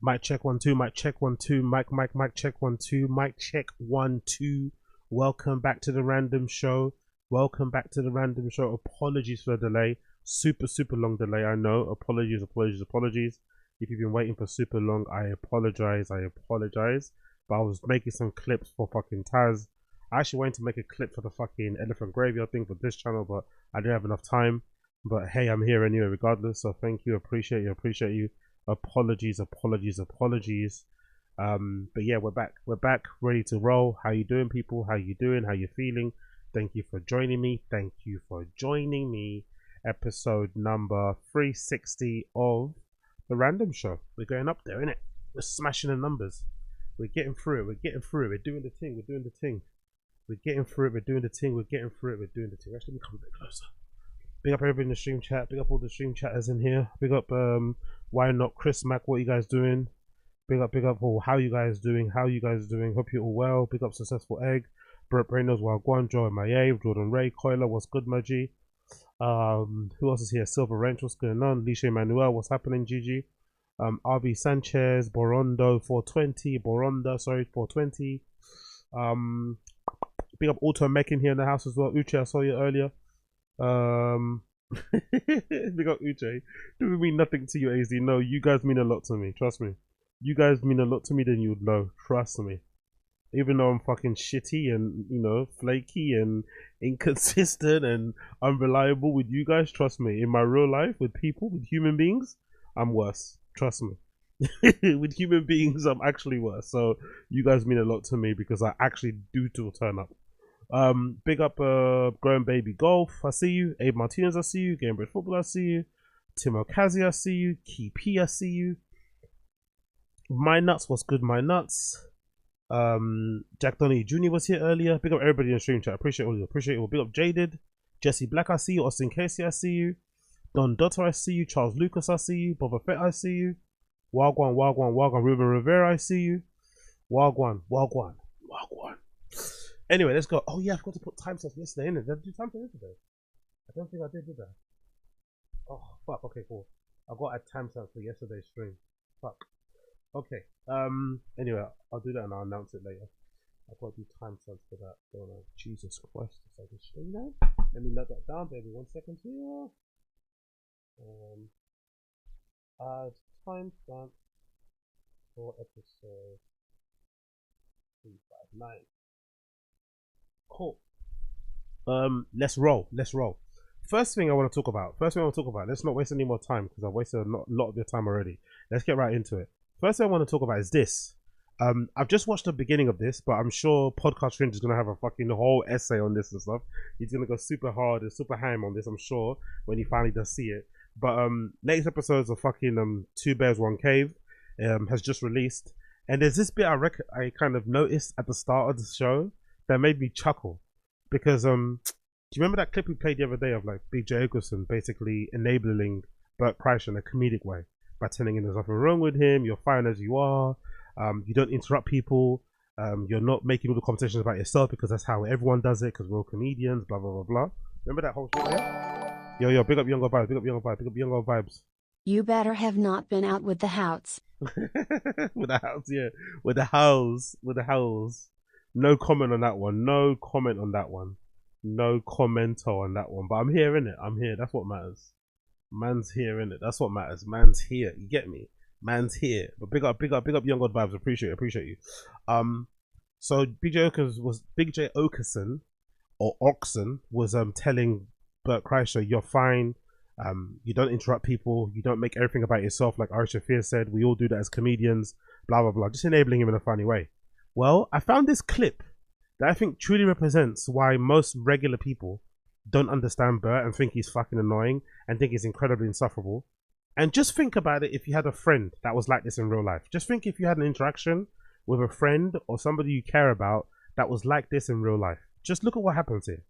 Mic check 1 2. Mic check 1 2. Mic check 1 2. Mic check 1 2. Welcome back to the random show. Welcome back to the random show. Apologies for the delay. Super long delay. I know. Apologies. If you've been waiting for super long, I apologize. But I was making some clips for fucking Taz. I actually wanted to make a clip for the fucking elephant graveyard thing for this channel, but I didn't have enough time. But hey, I'm here anyway, regardless. So thank you, appreciate you. Apologies. But yeah, we're back, ready to roll. How you doing, people? How you doing? How you feeling? Thank you for joining me. Episode number 360 of the Random Show. We're going up there, innit? We're smashing the numbers. We're getting through it. We're doing the thing. We're getting through it. We're doing the thing. Actually, we come a bit closer. Big up everybody in the stream chat. Big up all the stream chatters in here. Big up why not Chris Mac, what you guys doing? Big up all, how you guys doing? Hope you're all well. Big up Successful Egg. Bert Brainos, Wagwan, Joe Maye, Jordan Ray, Coiler, what's good, Mudgy? Who else is here? Silver Wrench, what's going on? Lisha Manuel, what's happening, Gigi? RB Sanchez, Boronda 420. Big up Auto Making here in the house as well. Uche, I saw you earlier. Big up Uche. Do mean nothing to you, AZ. No, you guys mean a lot to me. Trust me. You guys mean a lot to me than you'd know. Trust me. Even though I'm fucking shitty and, you know, flaky and inconsistent and unreliable with you guys, trust me. In my real life, with people, with human beings, I'm worse. Trust me. With human beings, I'm actually worse. So you guys mean a lot to me because I actually do turn up. Big up Growing Baby Golf, I see you. Abe Martinez, I see you. Gamebred Football, I see you. Tim Okazi, I see you. Key P, I see you. My Nuts, what's good, My Nuts? Jack Donny Jr. was here earlier. Big up everybody in the stream chat. Appreciate all. Big up Jaded. Jesse Black, I see you. Austin Casey, I see you. Don Dotter, I see you. Charles Lucas, I see you. Boba Fett, I see you. Wagwan. Ruben Rivera, I see you. Wagwan. Anyway, let's go. Oh yeah, I forgot to put timestamps yesterday, innit? Did I do timestamps yesterday? I don't think I did I? Oh fuck. Okay, cool. I got a timestamp for yesterday's stream. Fuck. Okay. Anyway, I'll do that and I'll announce it later. I've got to do timestamps for that. Don't know. Jesus Christ. Is that the stream now? Let me note that down, baby. 1 second here. Add timestamp for episode 359. Cool. Let's roll. First thing I want to talk about. Let's not waste any more time because I've wasted a lot of your time already. Let's get right into it. First thing I want to talk about is this. I've just watched the beginning of this, but I'm sure Podcast Strange is going to have a fucking whole essay on this and stuff. He's going to go super hard and super ham on this, I'm sure, when he finally does see it. But latest episodes of fucking Two Bears, One Cave has just released. And there's this bit I kind of noticed at the start of the show that made me chuckle. Because, do you remember that clip we played the other day of like Big J Okerson basically enabling Bert Kreischer in a comedic way by telling him there's nothing wrong with him, you're fine as you are, you don't interrupt people, you're not making all the conversations about yourself because that's how everyone does it because we're all comedians, blah, blah, blah, blah. Remember that whole shit there? Yo, big up Younger Vibes. You better have not been out with the Houts. With the house. No comment on that one. No commenter on that one. But I'm here, innit? I'm here. That's what matters. Man's here, innit? That's what matters. Man's here. You get me? Man's here. But big up Young God Vibes. Appreciate you. So Big J Okerson or Oxen was telling Bert Kreischer, you're fine. You don't interrupt people. You don't make everything about yourself, like Ari Shafir said. We all do that as comedians. Blah blah blah. Just enabling him in a funny way. Well, I found this clip that I think truly represents why most regular people don't understand Bert and think he's fucking annoying and think he's incredibly insufferable. And just think about it if you had a friend that was like this in real life. Just think if you had an interaction with a friend or somebody you care about that was like this in real life. Just look at what happens here.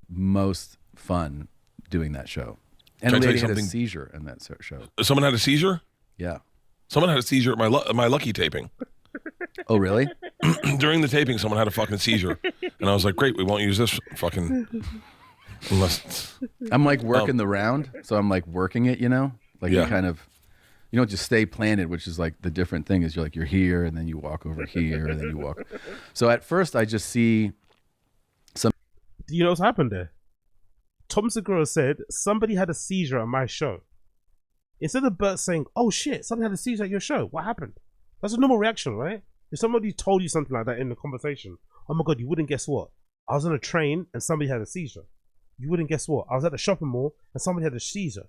Most fun doing that show. And a lady had a seizure in that show. Someone had a seizure? Yeah. Someone had a seizure at my Lucky taping. Oh, really? During the taping, someone had a fucking seizure. And I was like, great, we won't use this fucking... Unless... I'm like working the round, so I'm like working it, you know? Like you kind of You don't just stay planted, which is like the different thing is you're here and then you walk over here and then you walk. So at first I just see some. Do you know what's happened there? Tom Segura said somebody had a seizure at my show. Instead of Bert saying, "Oh shit, somebody had a seizure at your show. What happened?" That's a normal reaction, right? If somebody told you something like that in the conversation, oh my god, you wouldn't guess what? I was on a train and somebody had a seizure. You wouldn't guess what? I was at the shopping mall and somebody had a seizure.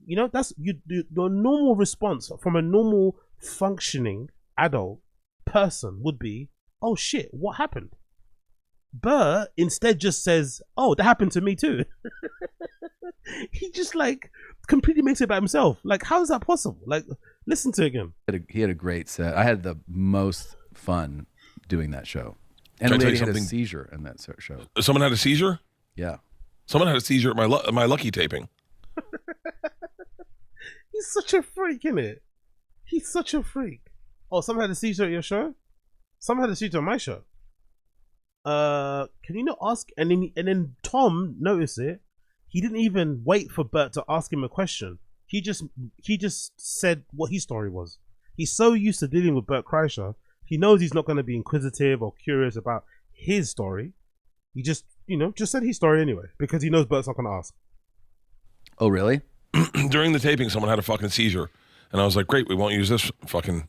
You know, that's the normal response from a normal functioning adult person would be, "Oh shit, what happened?" Bert instead just says, "Oh, that happened to me too." He just like completely makes it about himself. Like, how is that possible? Like, listen to it again. He had a great set. I had the most fun doing that show. And Can I tell lady you had a something? seizure in that show. Someone had a seizure? Yeah. Someone had a seizure at my Lucky taping. He's such a freak, innit? He's such a freak. Oh, someone had a seizure at your show? Someone had a seizure at my show. Can you not ask? And then Tom noticed it. He didn't even wait for Bert to ask him a question. He just said what his story was. He's so used to dealing with Bert Kreischer, he knows he's not going to be inquisitive or curious about his story. He just said his story anyway because he knows Bert's not going to ask. Oh, really? During the taping, someone had a fucking seizure, and I was like, "Great, we won't use this fucking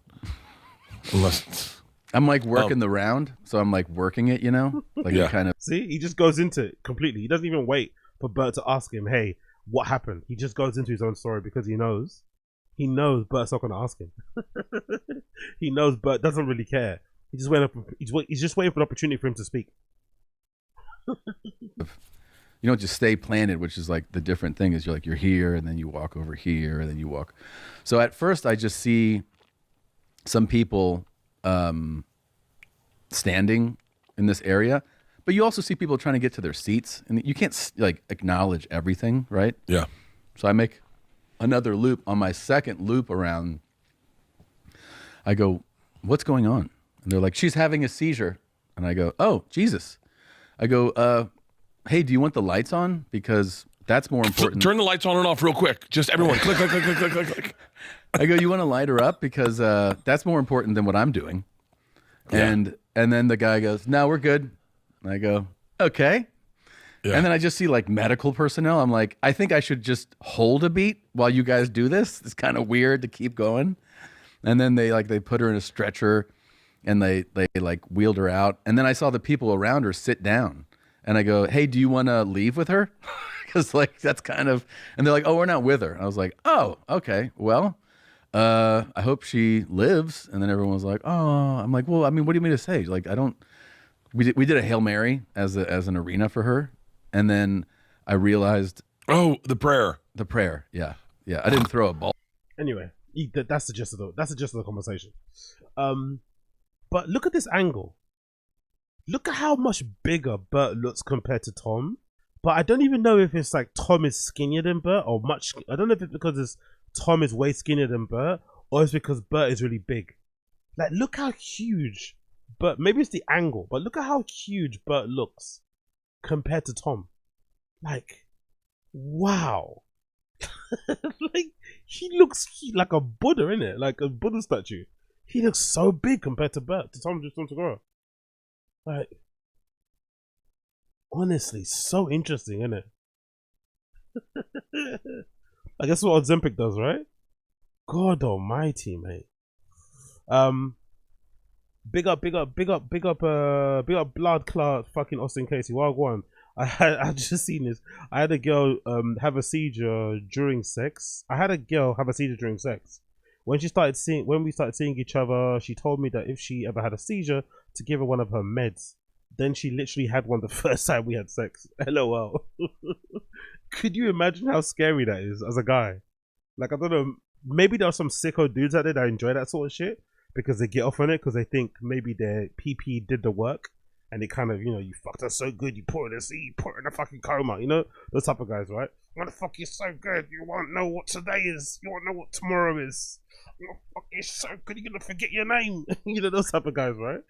unless." I'm like working the round, so I'm like working it, you know? Like Yeah. kind of. See, he just goes into it completely. He doesn't even wait for Bert to ask him, "Hey, what happened?" He just goes into his own story because he knows Bert's not going to ask him. He knows Bert doesn't really care. He's just waiting for an opportunity for him to speak. You don't just stay planted, which is like the different thing is you're here and then you walk over here and then you walk. So at first I just see some people standing in this area, but you also see people trying to get to their seats, and you can't like acknowledge everything, right? Yeah. So I make another loop. On my second loop around, I go, "What's going on?" And they're like, "She's having a seizure." And I go, "Oh, Jesus." I go, "Hey, do you want the lights on? Because that's more important." Turn the lights on and off real quick. Just everyone, click, click, click, click, click, click, click. I go, "You want to light her up? Because that's more important than what I'm doing." Yeah. And then the guy goes, "No, we're good." And I go, "Okay." Yeah. And then I just see like medical personnel. I'm like, I think I should just hold a beat while you guys do this. It's kind of weird to keep going. And then they put her in a stretcher and they like wheeled her out. And then I saw the people around her sit down. And I go, "Hey, do you want to leave with her?" Because like that's kind of, and they're like, "Oh, we're not with her." And I was like, "Oh, okay. Well, I hope she lives." And then everyone was like, "Oh." I'm like, "Well, I mean, what do you mean to say?" Like, I don't. We did a Hail Mary as an arena for her, and then I realized. Oh, the prayer. The prayer, yeah. I didn't throw a ball. Anyway, that's the gist of the conversation. But look at this angle. Look at how much bigger Bert looks compared to Tom. But I don't even know if it's like Tom is skinnier than Bert or much. I don't know if it's because Tom is way skinnier than Bert or it's because Bert is really big. Like, look how huge Bert. Maybe it's the angle, but look at how huge Bert looks compared to Tom. Like, wow. Like, he looks like a Buddha, innit? Like a Buddha statue. He looks so big compared to Bert, to Tom Segura. Like, honestly, so interesting, isn't it? I guess what Ozempic does, right? God almighty, mate. Big up blood clot fucking Austin Casey. Wagwan. I just seen this. I had a girl have a seizure during sex. When we started seeing each other, she told me that if she ever had a seizure, to give her one of her meds. Then she literally had one the first time we had sex. LOL. Could you imagine how scary that is as a guy? Like, I don't know, maybe there are some sicko dudes out there that enjoy that sort of shit because they get off on it because they think maybe their PP did the work and it kind of, you fucked her so good, you put her in a fucking coma, those type of guys, right? What the fuck, you're so good, you won't know what today is, you won't know what tomorrow is. Oh, fuck, you're so good, you're gonna forget your name. Those type of guys, right?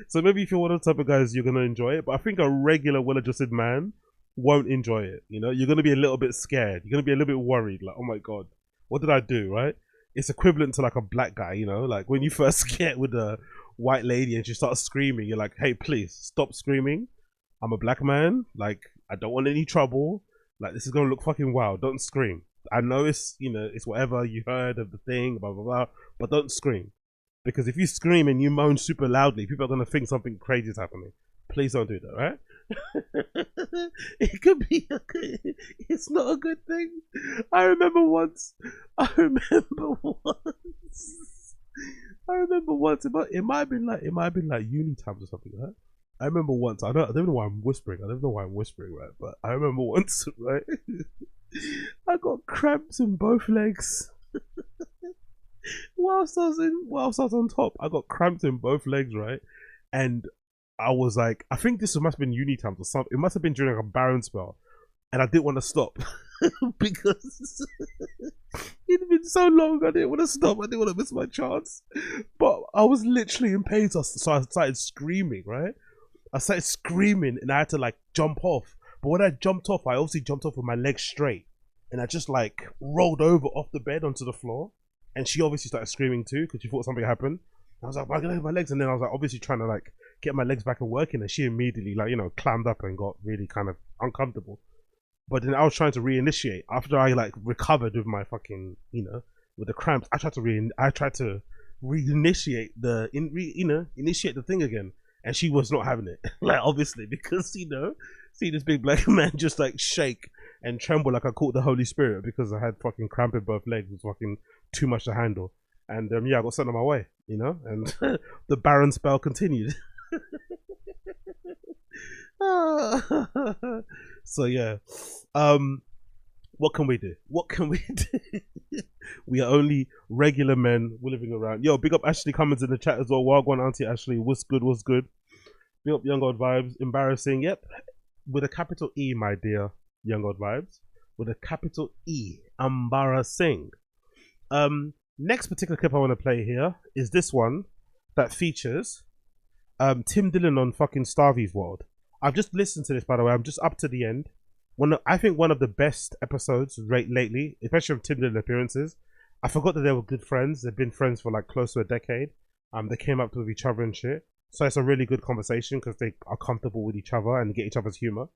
So maybe if you're one of those type of guys, you're gonna enjoy it, but I think a regular well-adjusted man won't enjoy it. You're gonna be a little bit scared, you're gonna be a little bit worried, like, oh my god, what did I do, right? it's equivalent to like a black guy, you know, like when you first get with a white lady and she starts screaming, you're like, hey, please stop screaming. I'm a black man. Like, I don't want any trouble. Like, this is gonna look fucking wild. Don't scream. I know it's, you know, it's whatever you heard of the thing, blah blah blah, but don't scream, because if you scream and you moan super loudly, people are gonna think something crazy is happening. Please don't do that, right? It could be it's not a good thing. I remember once it might have been like uni times or something, right? I remember once, I don't know why I'm whispering, right? But I remember once, right? I got cramps in both legs. whilst I was on top, I got cramps in both legs, right? And I was like, I think this must have been uni times or something. It must have been during like a barren spell, and I didn't want to stop because it'd been so long. I didn't want to stop. I didn't want to miss my chance. But I was literally in pain, so I started screaming. Right, I started screaming, and I had to like jump off. But when I jumped off, I obviously jumped off with my legs straight, and I just like rolled over off the bed onto the floor. And she obviously started screaming too because she thought something happened. I was like, my legs, and then I was like, obviously trying to like get my legs back and working, and she immediately like, you know, clammed up and got really kind of uncomfortable. But then I was trying to reinitiate after I like recovered with my fucking, you know, with the cramps. I tried to reinitiate initiate the thing again, and she was not having it. Like, obviously, because, you know, see this big black man just like shake and tremble like I caught the Holy Spirit because I had fucking cramp in both legs. It was fucking too much to handle. And yeah, I got sent on my way, you know, and the barren spell continued. So yeah, what can we do? We are only regular men. We're living around. Yo, big up Ashley Cummins in the chat as well. Wagwan Auntie Ashley, what's good? Big up Young God Vibes. Embarrassing, yep, with a capital E, my dear Young God Vibes, with a capital E. Embarrassing. Next particular clip I want to play here is this one that features Tim Dillon on fucking STAVVY's World. I've just listened to this, by the way. I'm just up to the end. I think one of the best episodes lately, especially of Tim Dillon appearances. I forgot that they were good friends. They've been friends for like close to a decade. They came up with each other and shit. So it's a really good conversation because they are comfortable with each other and get each other's humor.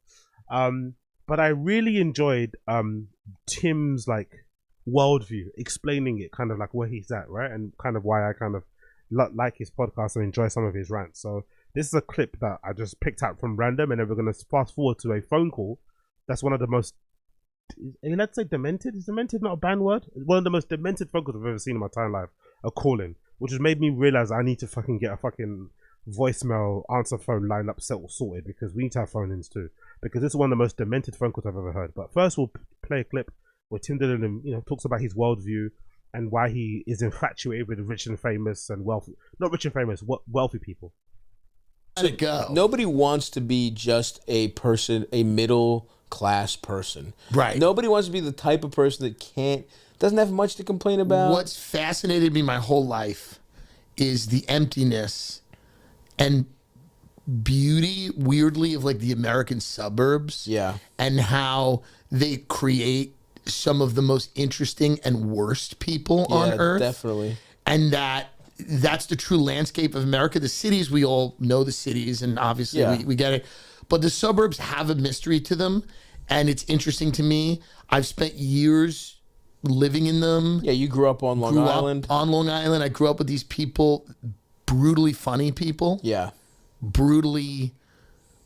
But I really enjoyed Tim's like worldview, explaining it, kind of like where he's at, right, and kind of why I kind of like his podcast and enjoy some of his rants. So this is a clip that I just picked out from random, and then we're going to fast forward to a phone call that's one of the most, let's say demented. Is demented not a banned word? One of the most demented phone calls I've ever seen in my entire life. A call-in, which has made me realize I need to fucking get a fucking voicemail answer phone line up sorted, because we need to have phone-ins too, because this is one of the most demented phone calls I've ever heard. But first we'll play a clip where Tim Dillon, you know, talks about his worldview and why he is infatuated with rich and famous and wealthy, not rich and famous, wealthy people. Let it go. Nobody wants to be just a person, a middle class person. Right. Nobody wants to be the type of person that doesn't have much to complain about. What's fascinated me my whole life is the emptiness and beauty, weirdly, of like the American suburbs. Yeah. And how they create some of the most interesting and worst people on earth. Definitely. And that's the true landscape of America. The cities, we all know the cities, and obviously we get it. But the suburbs have a mystery to them, and it's interesting to me. I've spent years living in them. Yeah, you grew up on Long Island. On Long Island. I grew up with these people, brutally funny people. Yeah. Brutally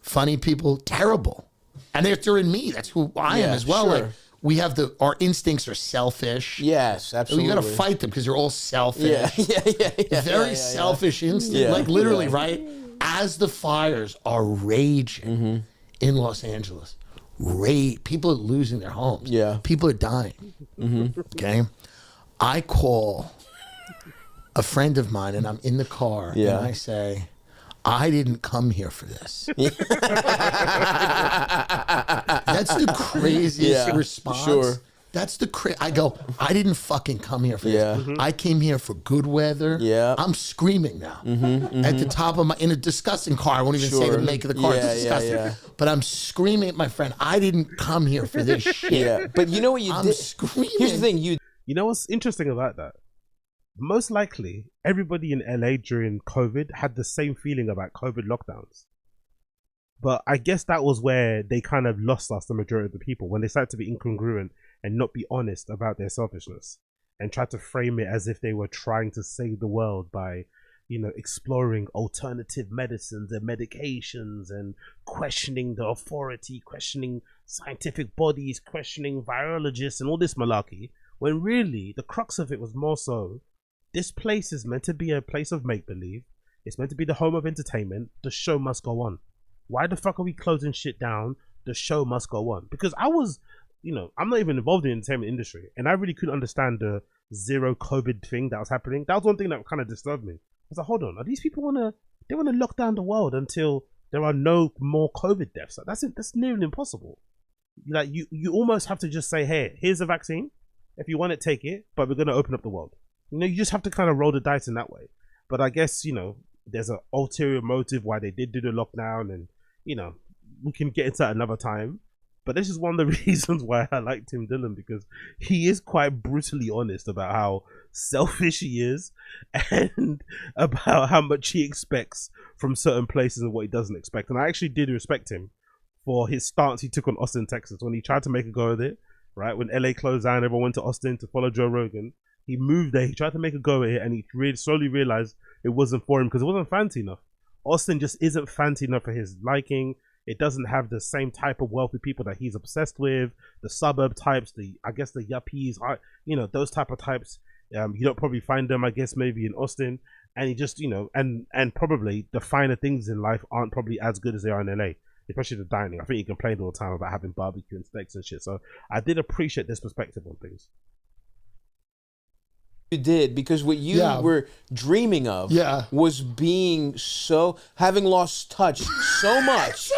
funny people. Terrible. And they're in me. That's who I am as well. Sure. Like, we have our instincts are selfish. Yes, absolutely. You got to fight them because they're all selfish. Yeah. Very selfish instinct. Yeah. Like literally, right? As the fires are raging in Los Angeles, people are losing their homes. Yeah. People are dying. Okay. I call a friend of mine and I'm in the car and I say, I didn't come here for this. That's the craziest response. Sure. That's I go, I didn't fucking come here for this. I came here for good weather. Yeah. I'm screaming now. At the top of in a disgusting car. I won't even say the make of the car. It's disgusting. But I'm screaming at my friend, I didn't come here for this shit. Yeah. But you know what you did? Screaming. Here's the thing. You know what's interesting about that? most likely everybody in LA during COVID had the same feeling about COVID lockdowns. But I guess that was where they kind of lost us, the majority of the people, when they started to be incongruent and not be honest about their selfishness and try to frame it as if they were trying to save the world by, you know, exploring alternative medicines and medications and questioning the authority, questioning scientific bodies, questioning virologists and all this malarkey, when really the crux of it was more so, this place is meant to be a place of make-believe. It's meant to be the home of entertainment. The show must go on. Why the fuck are we closing shit down? The show must go on. Because I was, you know, I'm not even involved in the entertainment industry, and I really couldn't understand the zero COVID thing that was happening. That was one thing that kind of disturbed me. I was like, hold on, are these people they want to lock down the world until there are no more COVID deaths? Like, that's nearly impossible. Like you almost have to just say, hey, here's a vaccine. If you want it, take it, but we're going to open up the world. You know, you just have to kind of roll the dice in that way. But I guess, you know, there's an ulterior motive why they did do the lockdown, and, you know, we can get into that another time. But this is one of the reasons why I like Tim Dillon, because he is quite brutally honest about how selfish he is and about how much he expects from certain places and what he doesn't expect. And I actually did respect him for his stance he took on Austin, Texas, when he tried to make a go of it, right? When LA closed down, everyone went to Austin to follow Joe Rogan. He moved there, he tried to make a go of it, and he slowly realized it wasn't for him because it wasn't fancy enough. Austin just isn't fancy enough for his liking. It doesn't have the same type of wealthy people that he's obsessed with, the suburb types, I guess the yuppies, you know, those type of types. You don't probably find them, I guess, maybe in Austin. And he just, you know, and probably the finer things in life aren't probably as good as they are in LA, especially the dining. I think he complained all the time about having barbecue and steaks and shit. So I did appreciate this perspective on things. You did, because what you were dreaming of was being having lost touch so much.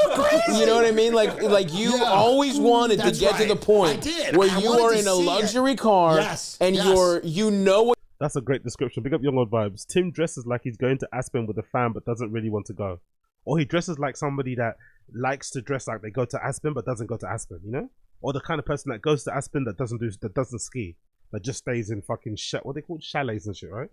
You know what I mean? Like you always wanted to get to the point where you are in a luxury car and you know what. That's a great description. Big up Young Old Vibes. Tim dresses like he's going to Aspen with a fan but doesn't really want to go. Or he dresses like somebody that likes to dress like they go to Aspen but doesn't go to Aspen, you know? Or the kind of person that goes to Aspen that doesn't ski. That just stays in fucking what they call chalets and shit, right?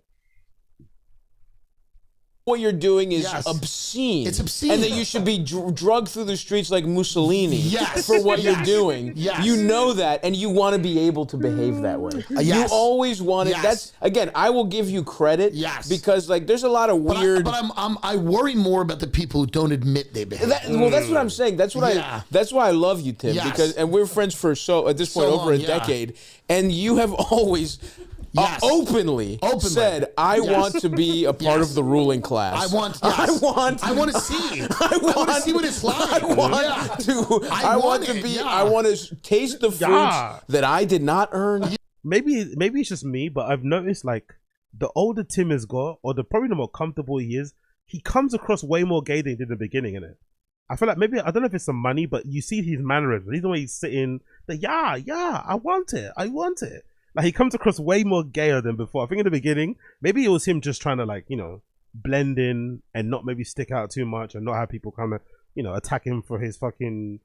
What you're doing is obscene. It's obscene. And that you should be drugged through the streets like Mussolini for what you're doing. You know that, and you want to be able to behave that way. You always wanted. That's, again, I will give you credit. Because like there's a lot of weird. But I worry more about the people who don't admit they behave. Well, that's what I'm saying. That's what that's why I love you, Tim. And we're friends for at this point over a decade, and you have always. Openly said, I want to be a part of the ruling class. I want to see. I want to see what it's like. I want to taste the fruits that I did not earn. Maybe it's just me, but I've noticed like the older Tim has got, or probably the more comfortable he is, he comes across way more gay than he did in the beginning, innit? I feel like maybe, I don't know if it's some money, but you see his mannerisms. Even the way he's sitting, I want it. Like, he comes across way more gayer than before. I think in the beginning, maybe it was him just trying to, like, you know, blend in and not maybe stick out too much and not have people kind of, you know, attack him for his fucking,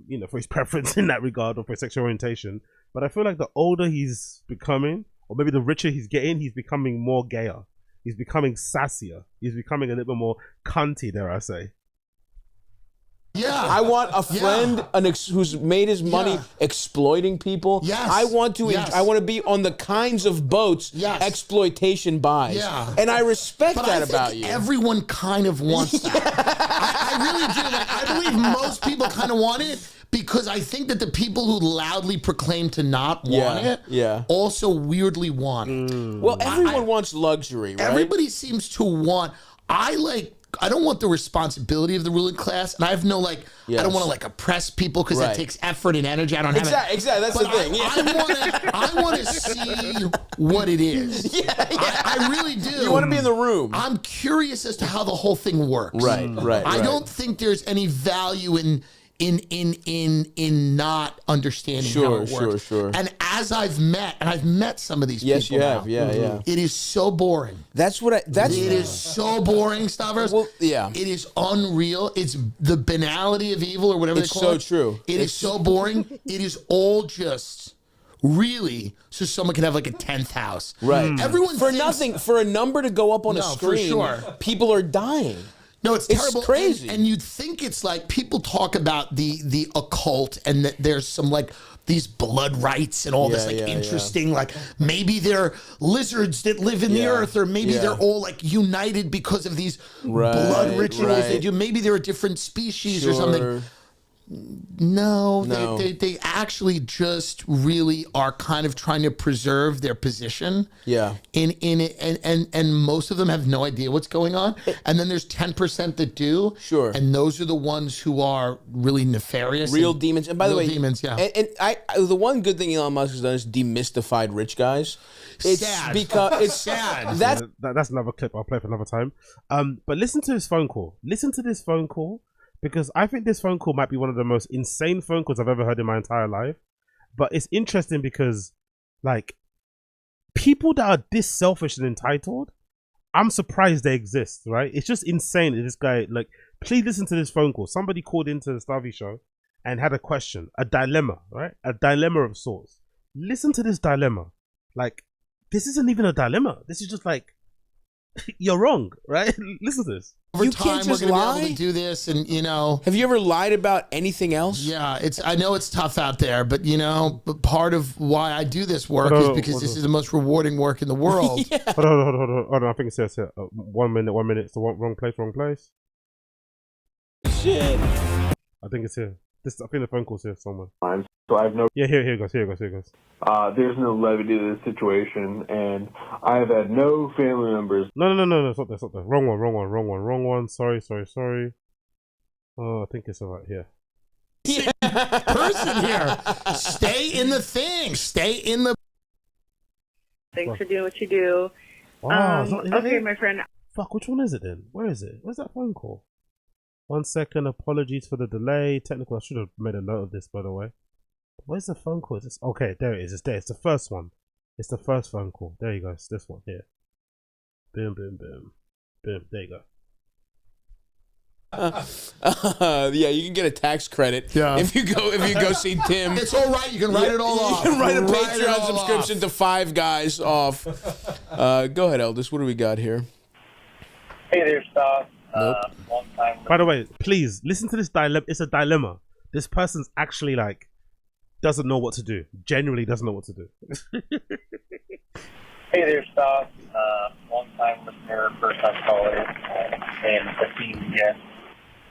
you know, for his preference in that regard or for his sexual orientation. But I feel like the older he's becoming, or maybe the richer he's getting, he's becoming more gayer. He's becoming sassier. He's becoming a little bit more cunty, dare I say. I want a friend who's made his money exploiting people. I want to be on the kinds of boats exploitation buys. And I respect that about you. Everyone kind of wants that. I really do. Like, I believe most people kind of want it, because I think that the people who loudly proclaim to not want it also weirdly want it. Well, everyone wants luxury, right? Everybody seems to want. I don't want the responsibility of the ruling class, and I have no I don't want to like oppress people because that takes effort and energy. I don't have it. Exactly. That's the thing. I want to see what it is. I really do. You want to be in the room. I'm curious as to how the whole thing works. Right. I don't think there's any value in not understanding how it works. Sure. And as I've met some of these people. Yes, you have. Yeah. It is so boring. It is so boring, Stavros. Well, It is unreal. It's the banality of evil, or whatever they call it. It's so true. It is so boring. It is all just Really? So someone can have like a 10th house. Right. Everyone for thinks, nothing, for a number to go up on a screen, for sure. people are dying. No, it's terrible. Crazy. And you'd think it's like people talk about the occult and that there's some like these blood rites and all this like interesting, like maybe they're lizards that live in the earth, or maybe they're all like united because of these blood rituals they do. Maybe they're a different species or something. No, they actually just really are kind of trying to preserve their position. Yeah. In it, and most of them have no idea what's going on. And then there's 10% that do. Sure. And those are the ones who are really nefarious. Real demons. And by the way, demons, and the one good thing Elon Musk has done is demystified rich guys. It's sad. Because it's sad. That's another clip I'll play for another time. But listen to this phone call. Listen to this phone call. Because I think this phone call might be one of the most insane phone calls I've ever heard in my entire life. But it's interesting because, like, people that are this selfish and entitled, I'm surprised they exist, right? It's just insane that this guy, like, please listen to this phone call. Somebody called into the STAVVY show and had a question, a dilemma, right? A dilemma of sorts. Listen to this dilemma. Like, this isn't even a dilemma. This is just like, you're wrong, right? Listen to this. Over time, we're going to be able to do this, and you know. Have you ever lied about anything else? Yeah, I know it's tough out there, but you know, but part of why I do this work is because this is the most rewarding work in the world. Hold on. I think it says here. 1 minute. It's the wrong place. Shit. I think it's here. I think the phone call's here somewhere. So I have no. Yeah, here it goes. There's no levity to this situation, and I have had no family members. No, it's not there. Wrong one. Sorry. Oh, I think it's right here. Person here. Stay in the thing. Stay in the. Thanks for doing what you do. Okay, my friend. Fuck, which one is it then? Where is it? Where's that phone call? 1 second. Apologies for the delay. Technical. I should have made a note of this, by the way. Where's the phone call? Okay, there it is. It's there. It's the first one. It's the first phone call. There you go. It's this one here. Boom. There you go. Yeah, you can get a tax credit if you go see Tim. It's all right. You can write it all off. You can write a Patreon subscription to 5 Guys off. Go ahead, Eldest. What do we got here? Hey there, Stav. Nope. By the way, please listen to this dilemma. It's a dilemma. This person's actually like doesn't know what to do. Genuinely doesn't know what to do. Hey there, Stav. Long time listener, first time caller, and esteemed guest.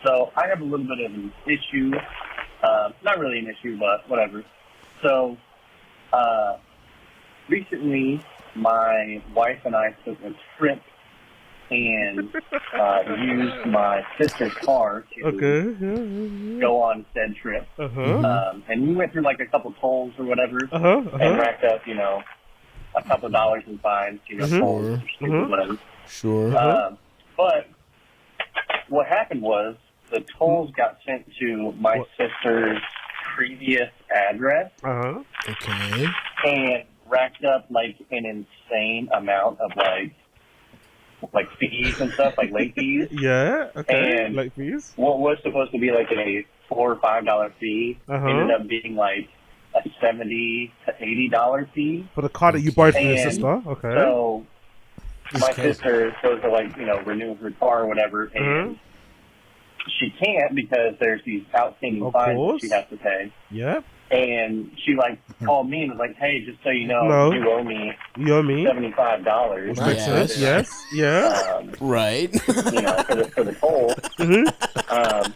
So I have a little bit of an issue. Not really an issue, but whatever. So recently, my wife and I took a trip and used my sister's car to go on said trip. And we went through like a couple tolls or whatever, and racked up, you know, a couple of dollars in fines, you know, tolls or stupid, whatever. Sure. But what happened was the tolls got sent to my sister's previous address. Okay. And racked up like an insane amount of like fees and stuff, like late fees. Yeah, okay. And late fees. What was supposed to be like a $4 or $5 fee ended up being like a $70 to $80 fee for the car that you borrowed from your sister. Okay. So my sister is supposed to like, you know, renew her car or whatever, and she can't because there's these outstanding fines that she has to pay. Yeah. And she like called me and was like, "Hey, just so you know, you owe me $75." Makes sense. Yes. Yeah. Right. You know, for the toll.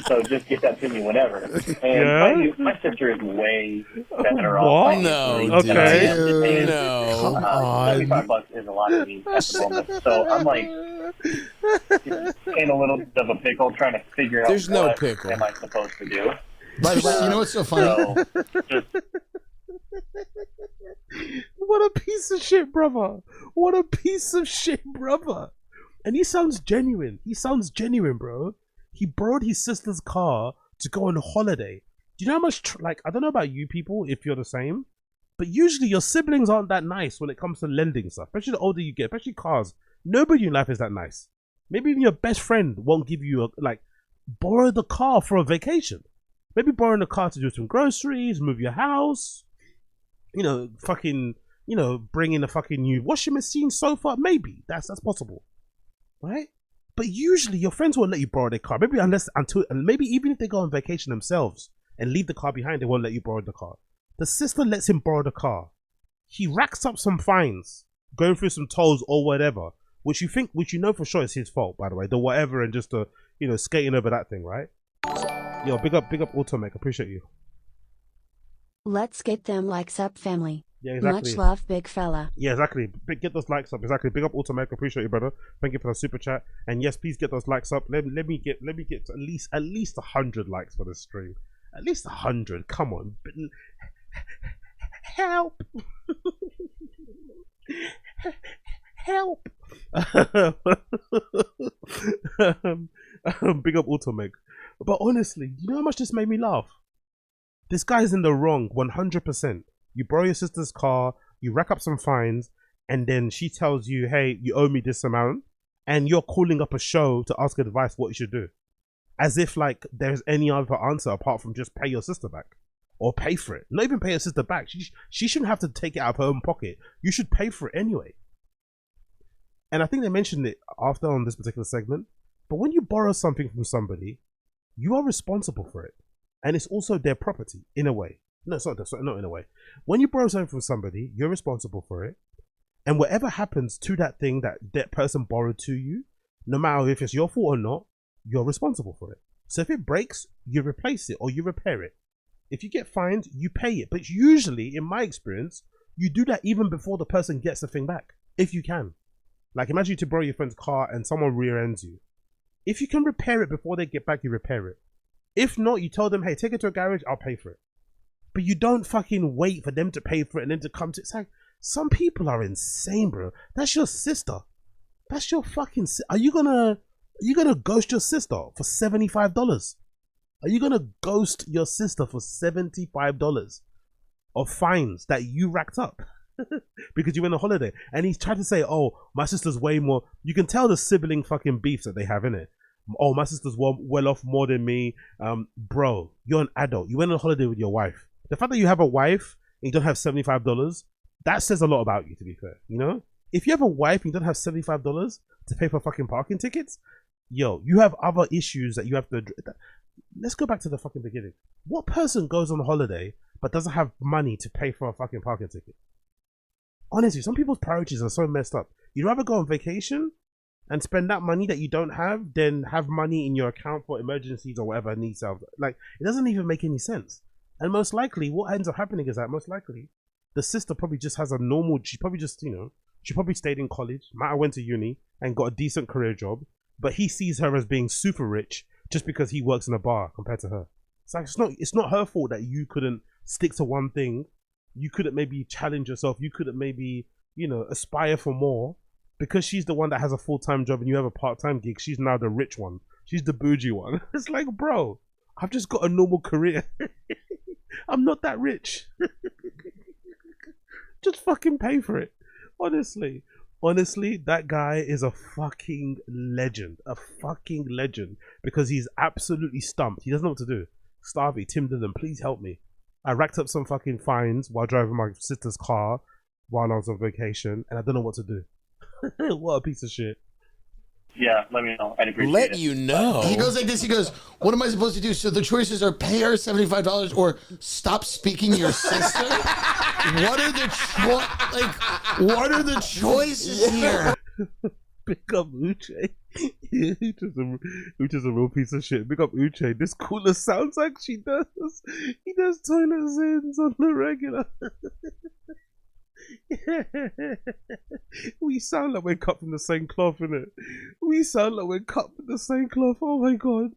So just get that to me whenever. And my sister is way better off. What? No. Okay. No. Come on. $75 is a lot to me at the moment. So I'm like in a little bit of a pickle, trying to figure out There's no pickle. am I supposed to do. By the way, you know what's so funny? What a piece of shit, brother. What a piece of shit, brother. And he sounds genuine. He sounds genuine, bro. He borrowed his sister's car to go on holiday. Do you know how much, like, I don't know about you people, if you're the same, but usually your siblings aren't that nice when it comes to lending stuff, especially the older you get, especially cars. Nobody in life is that nice. Maybe even your best friend won't give you, borrow the car for a vacation. Maybe borrowing a car to do some groceries, move your house. fucking, bring in a fucking new washing machine, sofa. Maybe that's possible, right? But usually your friends won't let you borrow their car. Maybe maybe even if they go on vacation themselves and leave the car behind, they won't let you borrow the car. The sister lets him borrow the car. He racks up some fines, going through some tolls or whatever, which you know for sure is his fault, by the way. The whatever and just skating over that thing, right? Yo, big up Automec. Appreciate you. Let's get them likes up, family. Yeah, exactly. Much love, big fella. Yeah, exactly. Get those likes up. Exactly. Big up Automec. Appreciate you, brother. Thank you for the super chat. And yes, please get those likes up. Let me get to at least 100 likes for this stream. At least 100. Come on. Help. Help. Big up Automec. But honestly, you know how much this made me laugh? This guy's in the wrong 100%. You borrow your sister's car, you rack up some fines, and then she tells you, hey, you owe me this amount, and you're calling up a show to ask advice what you should do. As if like there's any other answer apart from just pay your sister back. Or pay for it. Not even pay your sister back. She shouldn't have to take it out of her own pocket. You should pay for it anyway. And I think they mentioned it after on this particular segment. But when you borrow something from somebody, you are responsible for it. And it's also their property, in a way. No, sorry, not in a way. When you borrow something from somebody, you're responsible for it. And whatever happens to that thing that person borrowed to you, no matter if it's your fault or not, you're responsible for it. So if it breaks, you replace it or you repair it. If you get fined, you pay it. But usually, in my experience, you do that even before the person gets the thing back, if you can. Like imagine you to borrow your friend's car and someone rear ends you. If you can repair it before they get back, you repair it. If not, you tell them, hey, take it to a garage, I'll pay for it. But you don't fucking wait for them to pay for it and then to come to... It's like, some people are insane, bro. That's your sister. That's your fucking... Are you gonna ghost your sister for $75? Are you gonna ghost your sister for $75 of fines that you racked up? Because you went on holiday. And he's tried to say, oh, my sister's way more... You can tell the sibling fucking beefs that they have, innit? Oh, my sister's well off more than me. Bro, you're an adult. You went on holiday with your wife. The fact that you have a wife and you don't have $75, that says a lot about you, to be fair. You know? If you have a wife and you don't have $75 to pay for fucking parking tickets, yo, you have other issues that you have to address. Let's go back to the fucking beginning. What person goes on holiday but doesn't have money to pay for a fucking parking ticket? Honestly, some people's priorities are so messed up. You'd rather go on vacation and spend that money that you don't have than have money in your account for emergencies or whatever needs out. Like, it doesn't even make any sense. And most likely, what ends up happening is that most likely, the sister probably just has a normal, she probably just, she probably stayed in college, might have went to uni and got a decent career job, but he sees her as being super rich just because he works in a bar compared to her. It's like, it's not her fault that you couldn't stick to one thing. You couldn't maybe challenge yourself. You couldn't maybe, aspire for more. Because she's the one that has a full-time job and you have a part-time gig, she's now the rich one. She's the bougie one. It's like, bro, I've just got a normal career. I'm not that rich. Just fucking pay for it. Honestly, that guy is a fucking legend. A fucking legend. Because he's absolutely stumped. He doesn't know what to do. STAVVY, Tim Dillon, please help me. I racked up some fucking fines while driving my sister's car while I was on vacation, and I don't know what to do. What a piece of shit. Yeah, let me know. I'd appreciate Let it. you know. He goes like this. He goes, what am I supposed to do? So the choices are pay her $75 or stop speaking to your sister? What are the choices here? Pick up Uche. Uche's a real piece of shit. Pick up Uche. This cooler sounds like she does. He does toilet sins on the regular. We sound like we're cut from the same cloth, innit? We sound like we're cut from the same cloth. Oh my god.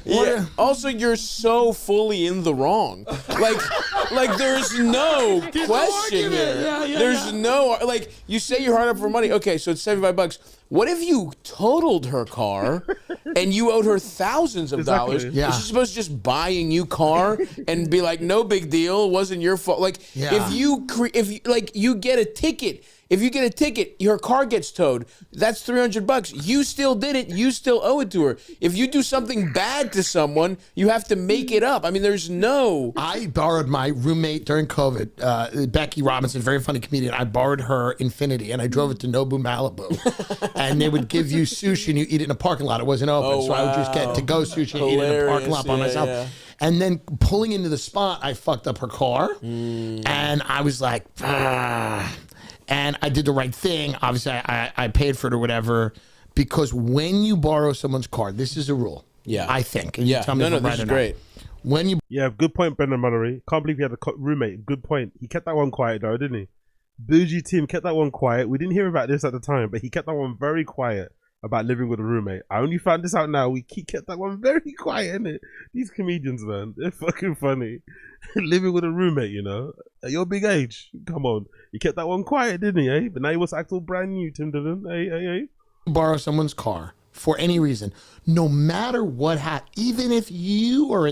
Yeah. Also, you're so fully in the wrong. Like there's no question here. There's no like. You say you're hard up for money. Okay, so it's $75. What if you totaled her car and you owed her thousands of dollars? Yeah. Is she supposed to just buy a new car and be like, no big deal, it wasn't your fault? Like, if you get a ticket. If you get a ticket, your car gets towed. That's $300. You still did it. You still owe it to her. If you do something bad to someone, you have to make it up. I mean, there's no... I borrowed my roommate during COVID, Becky Robinson, very funny comedian. I borrowed her Infinity and I drove it to Nobu Malibu, and they would give you sushi and you eat it in a parking lot. It wasn't open, so I would just get to go sushi and eat it in a parking lot by myself. Yeah. And then pulling into the spot, I fucked up her car, and I was like, and I did the right thing. Obviously, I paid for it or whatever, because when you borrow someone's car, this is a rule. Yeah, I think. And you tell me if I'm right this is or great. not. When you good point, Brendan Mullery. Can't believe he had a roommate. Good point. He kept that one quiet though, didn't he? Bougie Tim kept that one quiet. We didn't hear about this at the time, but he kept that one very quiet about living with a roommate. I only found this out now. He kept that one very quiet, innit? These comedians, man, they're fucking funny. Living with a roommate, you know, at your big age. Come on, he kept that one quiet, didn't he? Eh? But now he was acting brand new, Tim Dillon. Hey. Borrow someone's car for any reason, no matter what happens, even if you are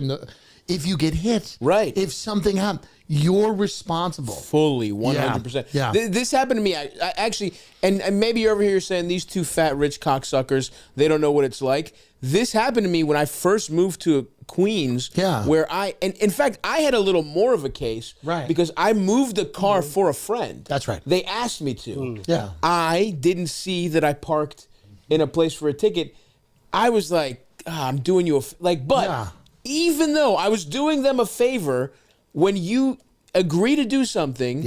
if you get hit, right? If something happens, you're responsible. Fully, 100%. Yeah. This happened to me. I actually, and maybe you're over here saying these two fat rich cocksuckers, they don't know what it's like. This happened to me when I first moved to Queens. Yeah. Where and in fact, I had a little more of a case. Right. Because I moved a car for a friend. That's right. They asked me to. Yeah. I didn't see that I parked in a place for a ticket. I was like, I'm doing you but even though I was doing them a favor, when you agree to do something,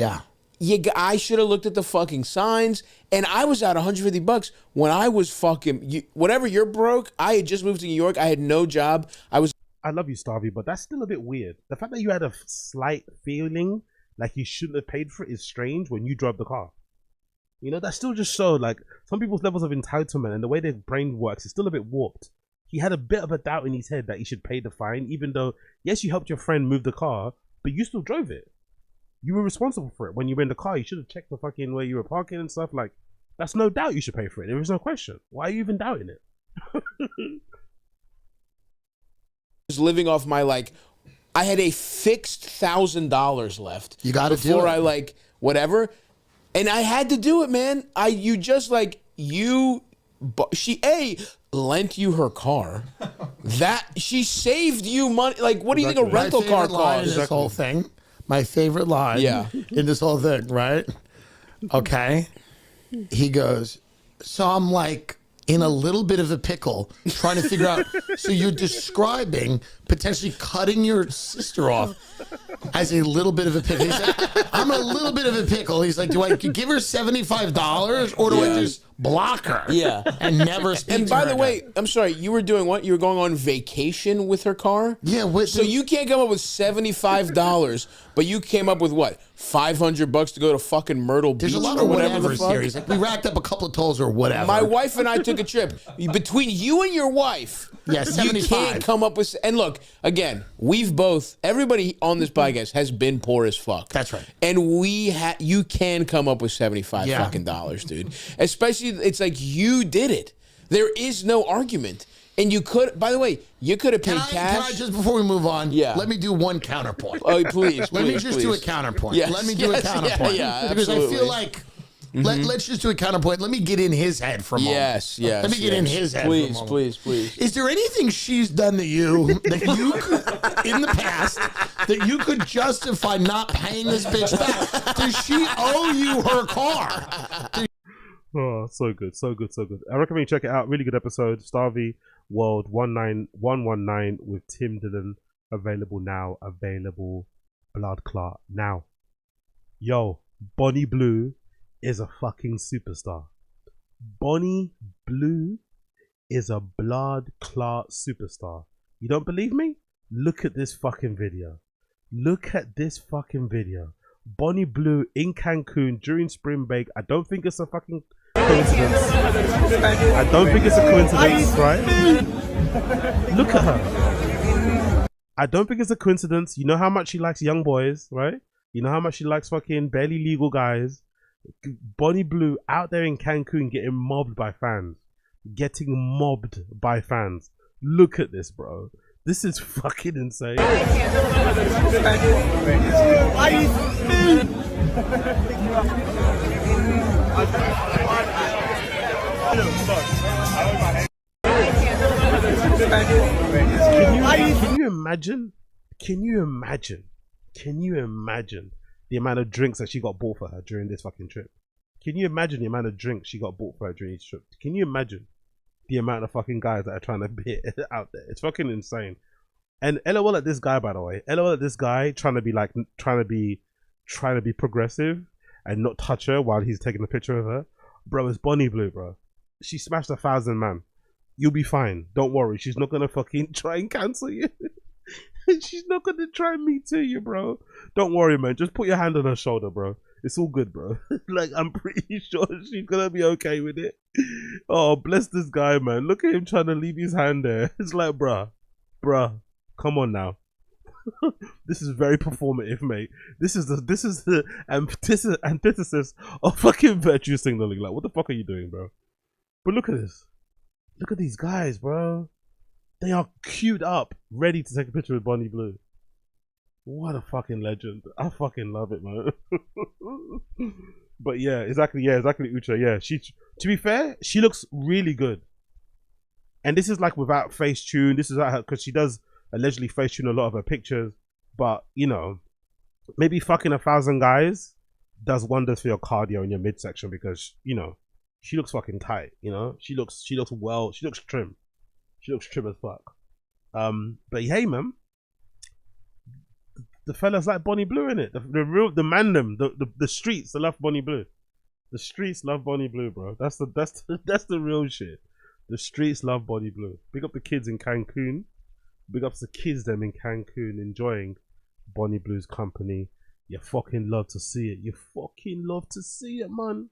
I should have looked at the fucking signs, and I was out $150 when I was fucking whatever. You're broke. I had just moved to New York. I had no job. I love you, Starvey, but that's still a bit weird. The fact that you had a slight feeling like you shouldn't have paid for it is strange when you drove the car. You know, that's still just so, like, some people's levels of entitlement and the way their brain works is still a bit warped. He had a bit of a doubt in his head that he should pay the fine, even though, yes, you helped your friend move the car, but you still drove it. You were responsible for it. When you were in the car, you should have checked the fucking where you were parking and stuff. Like, that's no doubt you should pay for it. There is no question. Why are you even doubting it? was living off my, I had a fixed $1,000 left. You got to do it. Before I, whatever. And I had to do it, man. She lent you her car. That she saved you money. Like, what do you think a rental car costs? This whole thing. My favorite line in this whole thing, right? Okay. He goes, so I'm in a little bit of a pickle trying to figure out. So you're describing potentially cutting your sister off as a little bit of a pickle. He's like, I'm a little bit of a pickle. He's like, do I give her $75 or do I just block her? Yeah. And never speak to her? And by the way, I'm sorry, you were doing what? You were going on vacation with her car? Yeah. So you can't come up with $75, but you came up with what? $500 to go to fucking Myrtle Beach? There's a lot of whatever here. He's like, we racked up a couple of tolls or whatever. My wife and I took a trip. Between you and your wife, yeah, 75. You can't come up with. And look, again, everybody on this podcast has been poor as fuck. That's right. And you can come up with $75 fucking dollars, dude. Especially, it's like you did it. There is no argument. And you could, by the way, you could have paid cash. Can I just, before we move on, let me do one counterpoint. Oh, please. Let me just do a counterpoint. Yes, let me do a counterpoint. Yeah, because I feel like, let's just do a counterpoint. Let me get in his head for a moment. Yes. Let me get in his head for a moment. Please. Is there anything she's done to you that you could, in the past, that you could justify not paying this bitch back? Does she owe you her car? Oh, so good. I recommend you check it out. Really good episode. Starvey World 19119 with Tim Dillon. Available now. Blood clot now. Yo, Bonnie Blue is a fucking superstar. Bonnie Blue is a blood clot superstar. You don't believe me? Look at this fucking video. Bonnie Blue in Cancun during spring break. I don't think it's a fucking coincidence. Right? Look at her. I don't think it's a coincidence. You know how much she likes young boys, right? You know how much she likes fucking barely legal guys. Bonnie Blue out there in Cancun getting mobbed by fans. Look at this, bro. This is fucking insane. Can you imagine Can you imagine the amount of drinks that she got bought for her during this fucking trip? Can you imagine the amount of drinks she got bought for her during this trip? Can you imagine the amount of fucking guys that are trying to be out there? It's fucking insane. And LOL at this guy, by the way. LOL at this guy trying to be progressive and not touch her while he's taking a picture of her. Bro, it's Bonnie Blue, bro. She smashed 1,000, man. You'll be fine. Don't worry. She's not gonna fucking try and cancel you. She's not gonna try and me too you, bro. Don't worry, man. Just put your hand on her shoulder, bro. It's all good, bro. Like, I'm pretty sure she's gonna be okay with it. Oh, bless this guy, man. Look at him trying to leave his hand there. It's like, bruh, come on now. This is very performative, mate. This is the antithesis of fucking virtue signaling. Like, what the fuck are you doing, bro? But look at this. Look at these guys, bro. They are queued up, ready to take a picture with Bonnie Blue. What a fucking legend. I fucking love it, man. But yeah, exactly, Ucha. Yeah, to be fair, she looks really good. And this is like without face tune. This is her, because she does allegedly face tune a lot of her pictures. But, you know, maybe fucking 1,000 guys does wonders for your cardio in your midsection, because, you know, she looks fucking tight, you know? She looks well, she looks trim. She looks trim as fuck. But hey, man, the fellas like Bonnie Blue, innit? The streets, they love Bonnie Blue. The streets love Bonnie Blue, bro. That's the real shit. The streets love Bonnie Blue. Big up the kids in Cancun. Big up the kids them in Cancun enjoying Bonnie Blue's company. You fucking love to see it. You fucking love to see it, man.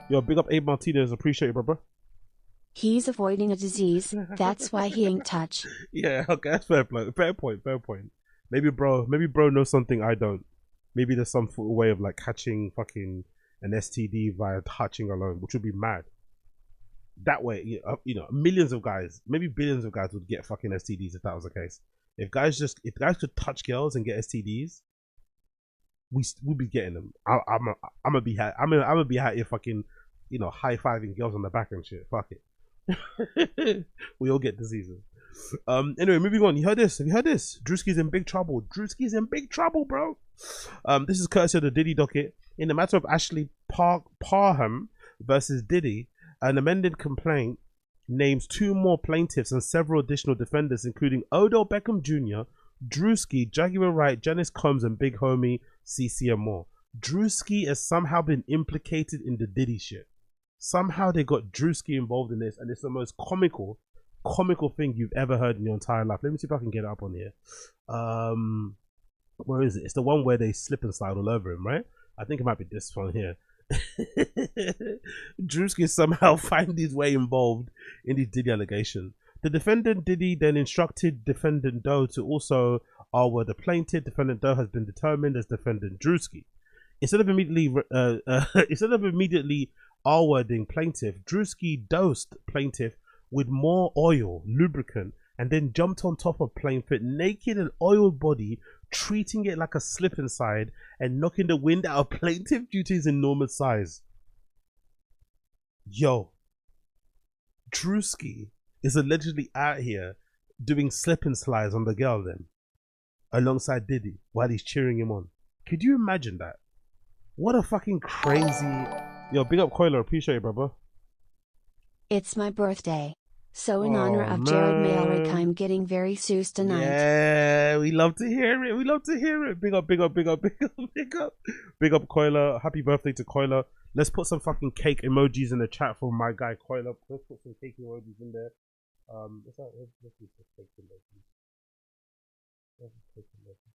Yo, big up Abe Martinez. Appreciate it, brother. He's avoiding a disease. That's why he ain't touch. Yeah, okay, that's fair point. Maybe bro knows something I don't. Maybe there's some way of like catching fucking an STD via touching alone, which would be mad. That way, you know, millions of guys, maybe billions of guys would get fucking STDs if that was the case. If guys could touch girls and get STDs, we'd be getting them. I'm gonna be out here fucking, you know, high-fiving girls on the back and shit. Fuck it. We all get diseases. Anyway, moving on. You heard this? Have you heard this? Drewski's in big trouble. Drewski's in big trouble, bro. This is courtesy of the Diddy docket. In the matter of Ashley Parham versus Diddy, an amended complaint names 2 more plaintiffs and several additional defendants, including Odell Beckham Jr., Drewski, Jaguar Wright, Janice Combs, and Big Homie CC and more. Drewski has somehow been implicated in the Diddy shit. Somehow they got Drewski involved in this, and it's the most comical thing you've ever heard in your entire life. Let me see if I can get it up on here. Where is it? It's the one where they slip and slide all over him, right? I think it might be this one here. Drewski somehow find his way involved in the Diddy allegation. The defendant Diddy then instructed defendant Doe to also R-word the plaintiff. Defendant Doe has been determined as defendant Drewski. Instead of immediately R-wording plaintiff, Drewski dosed plaintiff with more oil, lubricant, and then jumped on top of plaintiff naked and oiled body, treating it like a slip inside and knocking the wind out of plaintiff due to his enormous size. Yo, Drewski is allegedly out here doing slip and slides on the girl then, alongside Diddy, while he's cheering him on. Could you imagine that? What a fucking crazy... Yo, big up Coiler, appreciate it, brother. It's my birthday. So in honor of Jared Malerick, I'm getting very Seuss tonight. Yeah, we love to hear it. We love to hear it. Big up, big up, big up, big up, big up. Big up, Coiler. Happy birthday to Coiler. Let's put some fucking cake emojis in the chat for my guy, Coiler. Let's put some cake emojis in there. Let's do some cake emojis.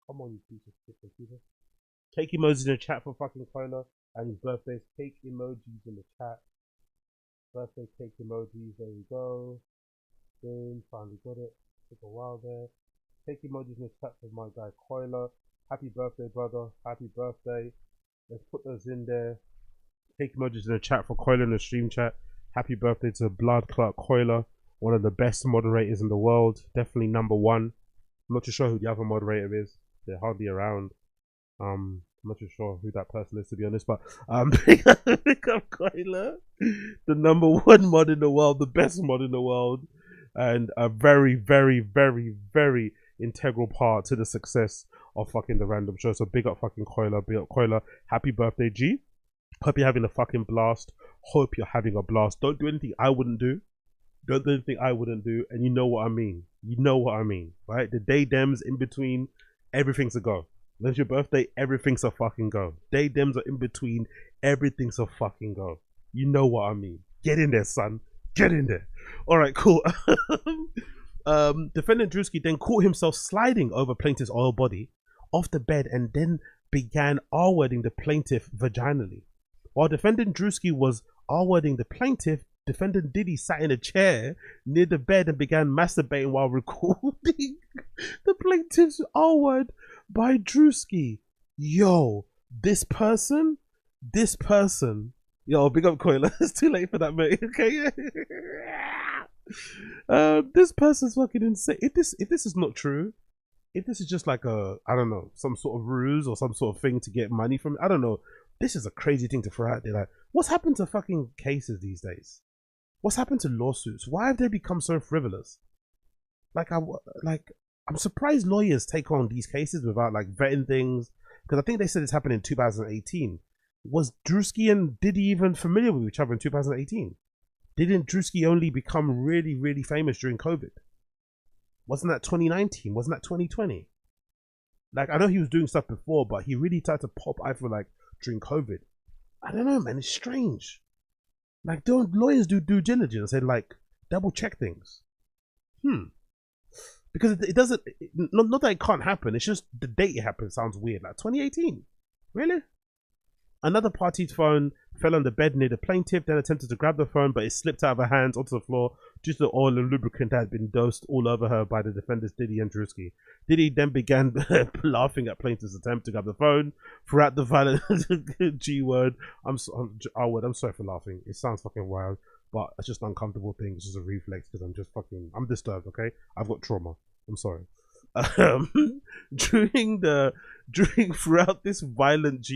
Come on, you piece of shit, computer. Cake emojis in the chat for fucking Coiler and his birthdays. Cake emojis in the chat. Birthday cake emojis, there we go. Boom, finally got it. Took a while there. Cake emojis in the chat for my guy Coiler. Happy birthday, brother. Happy birthday. Let's put those in there. Cake emojis in the chat for Coiler in the stream chat. Happy birthday to Blood Clot Coiler, one of the best moderators in the world. Definitely number 1. I'm not too sure who the other moderator is. They're hardly around. I'm not too sure who that person is, to be honest, but pick up Coiler, the number 1 mod in the world, the best mod in the world. and a very, very, very, very integral part to the success of fucking the random show. So big up fucking Koila, big up Koila. Happy birthday, G. Hope you're having a fucking blast. Hope you're having a blast. Don't do anything I wouldn't do. Don't do anything I wouldn't do. And you know what I mean. You know what I mean, right? The day dems in between, everything's a go. When it's your birthday, everything's a fucking go. Day dems are in between, everything's a fucking go. You know what I mean. Get in there, son. Get in there. All right, cool. Defendant Drewski then caught himself sliding over plaintiff's oil body off the bed and then began R-wording the plaintiff vaginally. While defendant Drewski was R-wording the plaintiff, defendant Diddy sat in a chair near the bed and began masturbating while recording the plaintiff's R-word by Drewski. Yo, this person, yo, big up Koila. It's too late for that, mate. Okay. This person's fucking insane. If this is not true, if this is just like a, I don't know, some sort of ruse or some sort of thing to get money from, I don't know. This is a crazy thing to throw out there. Like, what's happened to fucking cases these days? What's happened to lawsuits? Why have they become so frivolous? I'm surprised lawyers take on these cases without like vetting things, because I think they said this happened in 2018. Was Drewski and Diddy even familiar with each other in 2018? Didn't Drewski only become really, really famous during COVID? Wasn't that 2019? Wasn't that 2020? Like, I know he was doing stuff before, but he really tried to pop, I feel like, during COVID. I don't know, man. It's strange. Like, don't lawyers do due diligence and like double check things? Because it doesn't, not that it can't happen. It's just the date it happened sounds weird. Like 2018. Really? Another party's phone fell on the bed near the plaintiff, then attempted to grab the phone, but it slipped out of her hands onto the floor due to the oil and lubricant that had been dosed all over her by the defendants Diddy and Drewski. Diddy then began laughing at plaintiff's attempt to grab the phone throughout the violent G-word. I'm sorry for laughing. It sounds fucking wild, but it's just an uncomfortable thing. It's just a reflex because I'm disturbed, okay? I've got trauma. I'm sorry. Throughout this violent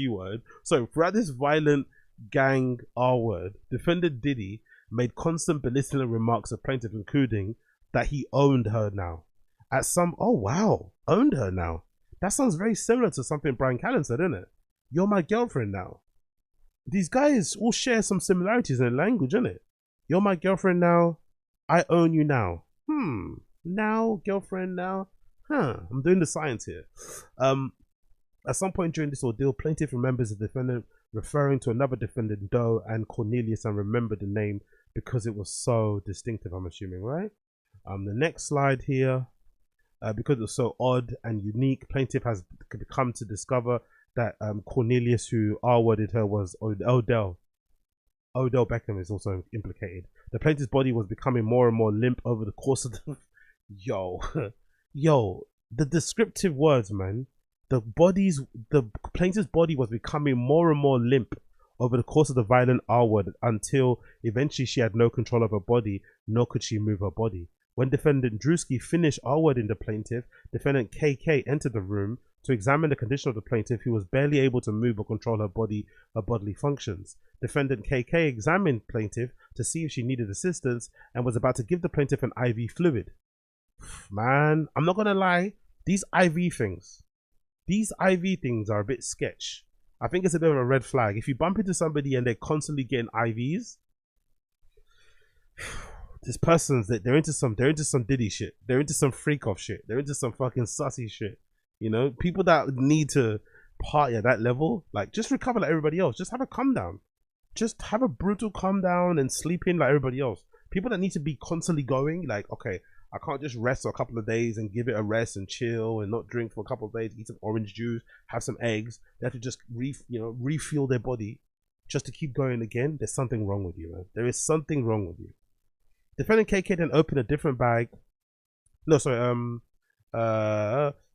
throughout this violent gang R-word, defendant Diddy made constant belittling remarks of plaintiff, including that he owned her now. Owned her now. That sounds very similar to something Bryan Callen said, isn't it? You're my girlfriend now. These guys all share some similarities in language, isn't it? You're my girlfriend now. I own you now. Now, girlfriend now. I'm doing the science here. At some point during this ordeal, plaintiff remembers the defendant referring to another defendant, Doe and Cornelius, and remembered the name because it was so distinctive, I'm assuming, right? The next slide here, because it was so odd and unique, plaintiff has come to discover that Cornelius, who R-worded her, was Odell. Odell Beckham is also implicated. The plaintiff's body was becoming more and more limp over the course of the... Yo, the descriptive words, man. The plaintiff's body was becoming more and more limp over the course of the violent R-word until eventually she had no control of her body, nor could she move her body. When defendant Drewski finished R-wording the plaintiff, defendant KK entered the room to examine the condition of the plaintiff, who was barely able to move or control her bodily functions. Defendant KK examined plaintiff to see if she needed assistance and was about to give the plaintiff an IV fluid. Man, I'm not gonna lie, these IV things are a bit sketch. I think it's a bit of a red flag. If you bump into somebody and they're constantly getting IVs, this person's they're into some Diddy shit. They're into some freak off shit. They're into some fucking sussy shit. You know, people that need to party at that level, like, just recover like everybody else. Just have a calm down. Just have a brutal calm down and sleep in like everybody else. People that need to be constantly going, like, okay, I can't just rest for a couple of days and give it a rest and chill and not drink for a couple of days, eat some orange juice, have some eggs. They have to just refuel their body just to keep going again. There's something wrong with you, man. There is something wrong with you. Defendant KK then opened a different bag.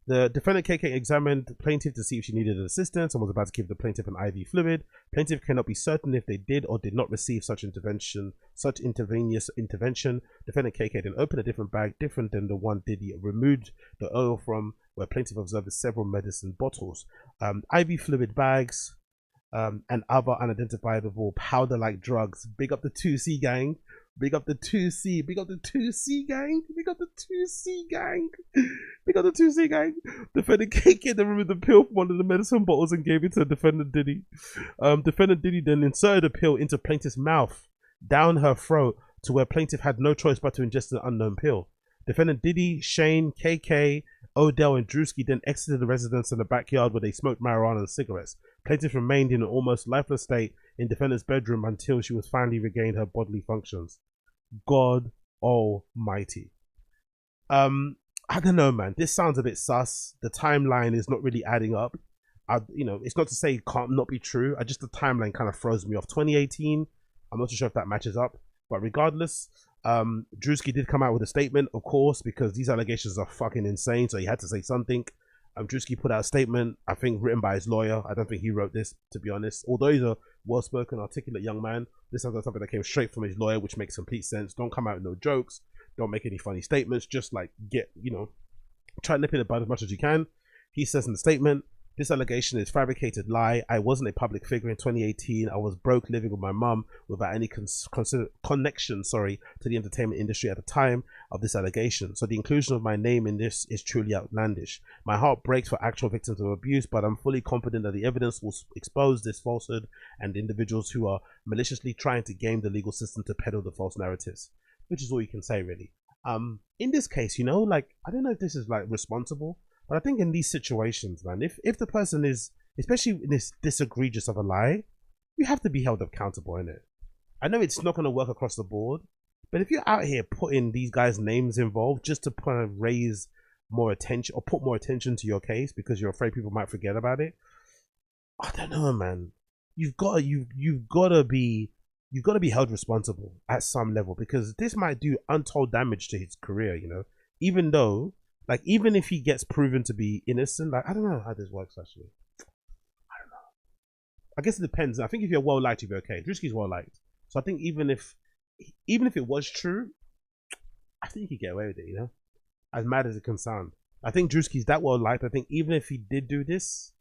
The defendant KK examined the plaintiff to see if she needed assistance and was about to give the plaintiff an IV fluid. Plaintiff cannot be certain if they did or did not receive such intravenous intervention. Defendant KK then opened a different bag, different than the one Diddy removed the oil from, where plaintiff observed several medicine bottles, IV fluid bags, and other unidentifiable powder-like drugs. Big up the 2C gang. Big up the 2C. Big up the 2C gang. Big up the 2C gang. Big up the 2C gang. Defendant KK then removed the pill from one of the medicine bottles and gave it to defendant Diddy. Defendant Diddy then inserted the pill into plaintiff's mouth, down her throat, to where plaintiff had no choice but to ingest the unknown pill. Defendant Diddy, Shane, KK, Odell, and Drewski then exited the residence in the backyard where they smoked marijuana and cigarettes. Plaintiff remained in an almost lifeless state in defendant's bedroom until she was finally regained her bodily functions. God almighty. I don't know, man. This sounds a bit sus. The timeline is not really adding up. It's not to say it can't not be true. The timeline kind of throws me off. 2018, I'm not too sure if that matches up. But regardless, Drewski did come out with a statement, of course, because these allegations are fucking insane. So he had to say something. Drewski put out a statement, I think written by his lawyer. I don't think he wrote this, to be honest. Although he's a well-spoken, articulate young man, this sounds like something that came straight from his lawyer, which makes complete sense. Don't come out with no jokes. Don't make any funny statements. Just like try to nip it in the bud as much as you can. He says in the statement, this allegation is fabricated lie. I wasn't a public figure in 2018. I was broke living with my mum without any connection, to the entertainment industry at the time of this allegation. So the inclusion of my name in this is truly outlandish. My heart breaks for actual victims of abuse, but I'm fully confident that the evidence will expose this falsehood and individuals who are maliciously trying to game the legal system to peddle the false narratives, which is all you can say, really. In this case, I don't know if this is responsible. But I think in these situations, man, if the person is, especially in this egregious of a lie, you have to be held accountable in it. I know it's not going to work across the board, but if you're out here putting these guys' names involved just to kind of raise more attention or put more attention to your case because you're afraid people might forget about it, I don't know, man. You've got to be held responsible at some level, because this might do untold damage to his career. Even though. Even if he gets proven to be innocent, I don't know how this works, actually. I don't know. I guess it depends. I think if you're well liked, you'll be okay. Drewski's well liked. So I think even if it was true, I think he could get away with it, As mad as it can sound. I think Drewski's that well liked. I think even if he did do this,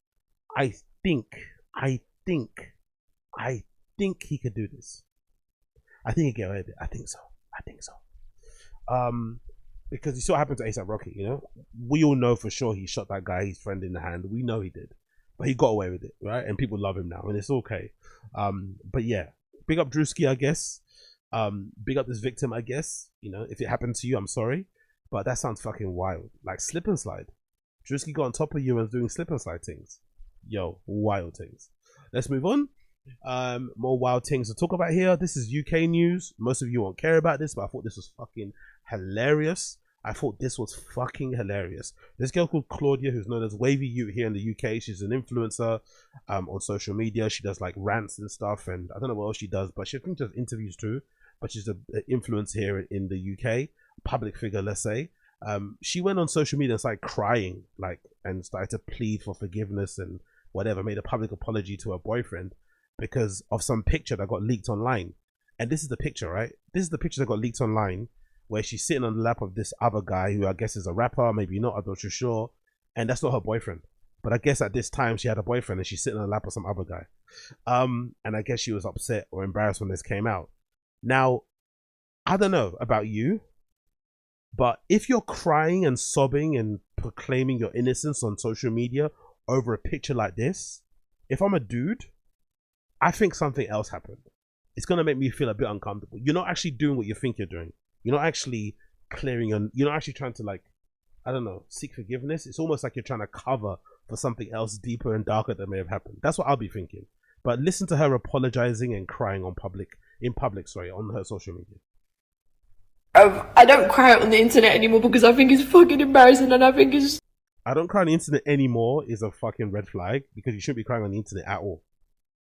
I think he could do this. I think he'd get away with it. I think so. Because you saw what happened to A$AP Rocky, we all know for sure he shot that guy, his friend, in the hand. We know he did, but he got away with it, right? And people love him now, and it's okay. But yeah, big up Drewski, I guess. Big up this victim, I guess. If it happened to you, I'm sorry, but that sounds fucking wild. Slip and slide. Drewski got on top of you and doing slip and slide things. Yo, wild things. Let's move on. More wild things to talk about here. This is UK news. Most of you won't care about this, but I thought this was fucking hilarious. This girl called Claudia, who's known as WAVYYUTE here in the UK, she's an influencer on social media. She does rants and stuff, and I don't know what else she does, but she does interviews too. But she's an influencer here in the UK, public figure, let's say. She went on social media and started crying, and started to plead for forgiveness and whatever, made a public apology to her boyfriend because of some picture that got leaked online. And this is the picture, right? This is the picture that got leaked online, where she's sitting on the lap of this other guy who I guess is a rapper, maybe not, I'm not too sure. And that's not her boyfriend. But I guess at this time she had a boyfriend and she's sitting on the lap of some other guy. And I guess she was upset or embarrassed when this came out. Now, I don't know about you, but if you're crying and sobbing and proclaiming your innocence on social media over a picture like this, if I'm a dude, I think something else happened. It's going to make me feel a bit uncomfortable. You're not actually doing what you think you're doing. You're not actually you're not actually trying to seek forgiveness. It's almost like you're trying to cover for something else deeper and darker that may have happened. That's what I'll be thinking. But listen to her apologizing and crying on her social media. I don't cry on the internet anymore because I think it's fucking embarrassing, and I think it's... I don't cry on the internet anymore is a fucking red flag, because you shouldn't be crying on the internet at all.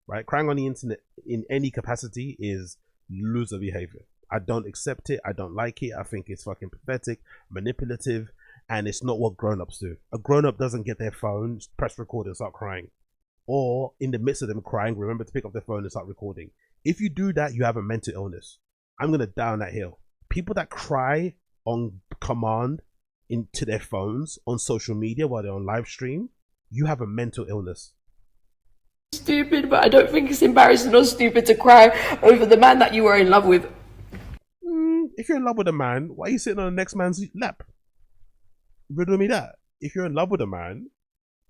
Right? Crying on the internet in any capacity is loser behavior. I don't accept it. I don't like it. I think it's fucking pathetic, manipulative, and it's not what grown-ups do. A grown-up doesn't get their phone, press record, and start crying. Or in the midst of them crying, remember to pick up their phone and start recording. If you do that, you have a mental illness. I'm going to die on that hill. People that cry on command into their phones on social media while they're on live stream, you have a mental illness. Stupid, but I don't think it's embarrassing or stupid to cry over the man that you were in love with. If you're in love with a man, why are you sitting on the next man's lap? Riddle me that. If you're in love with a man,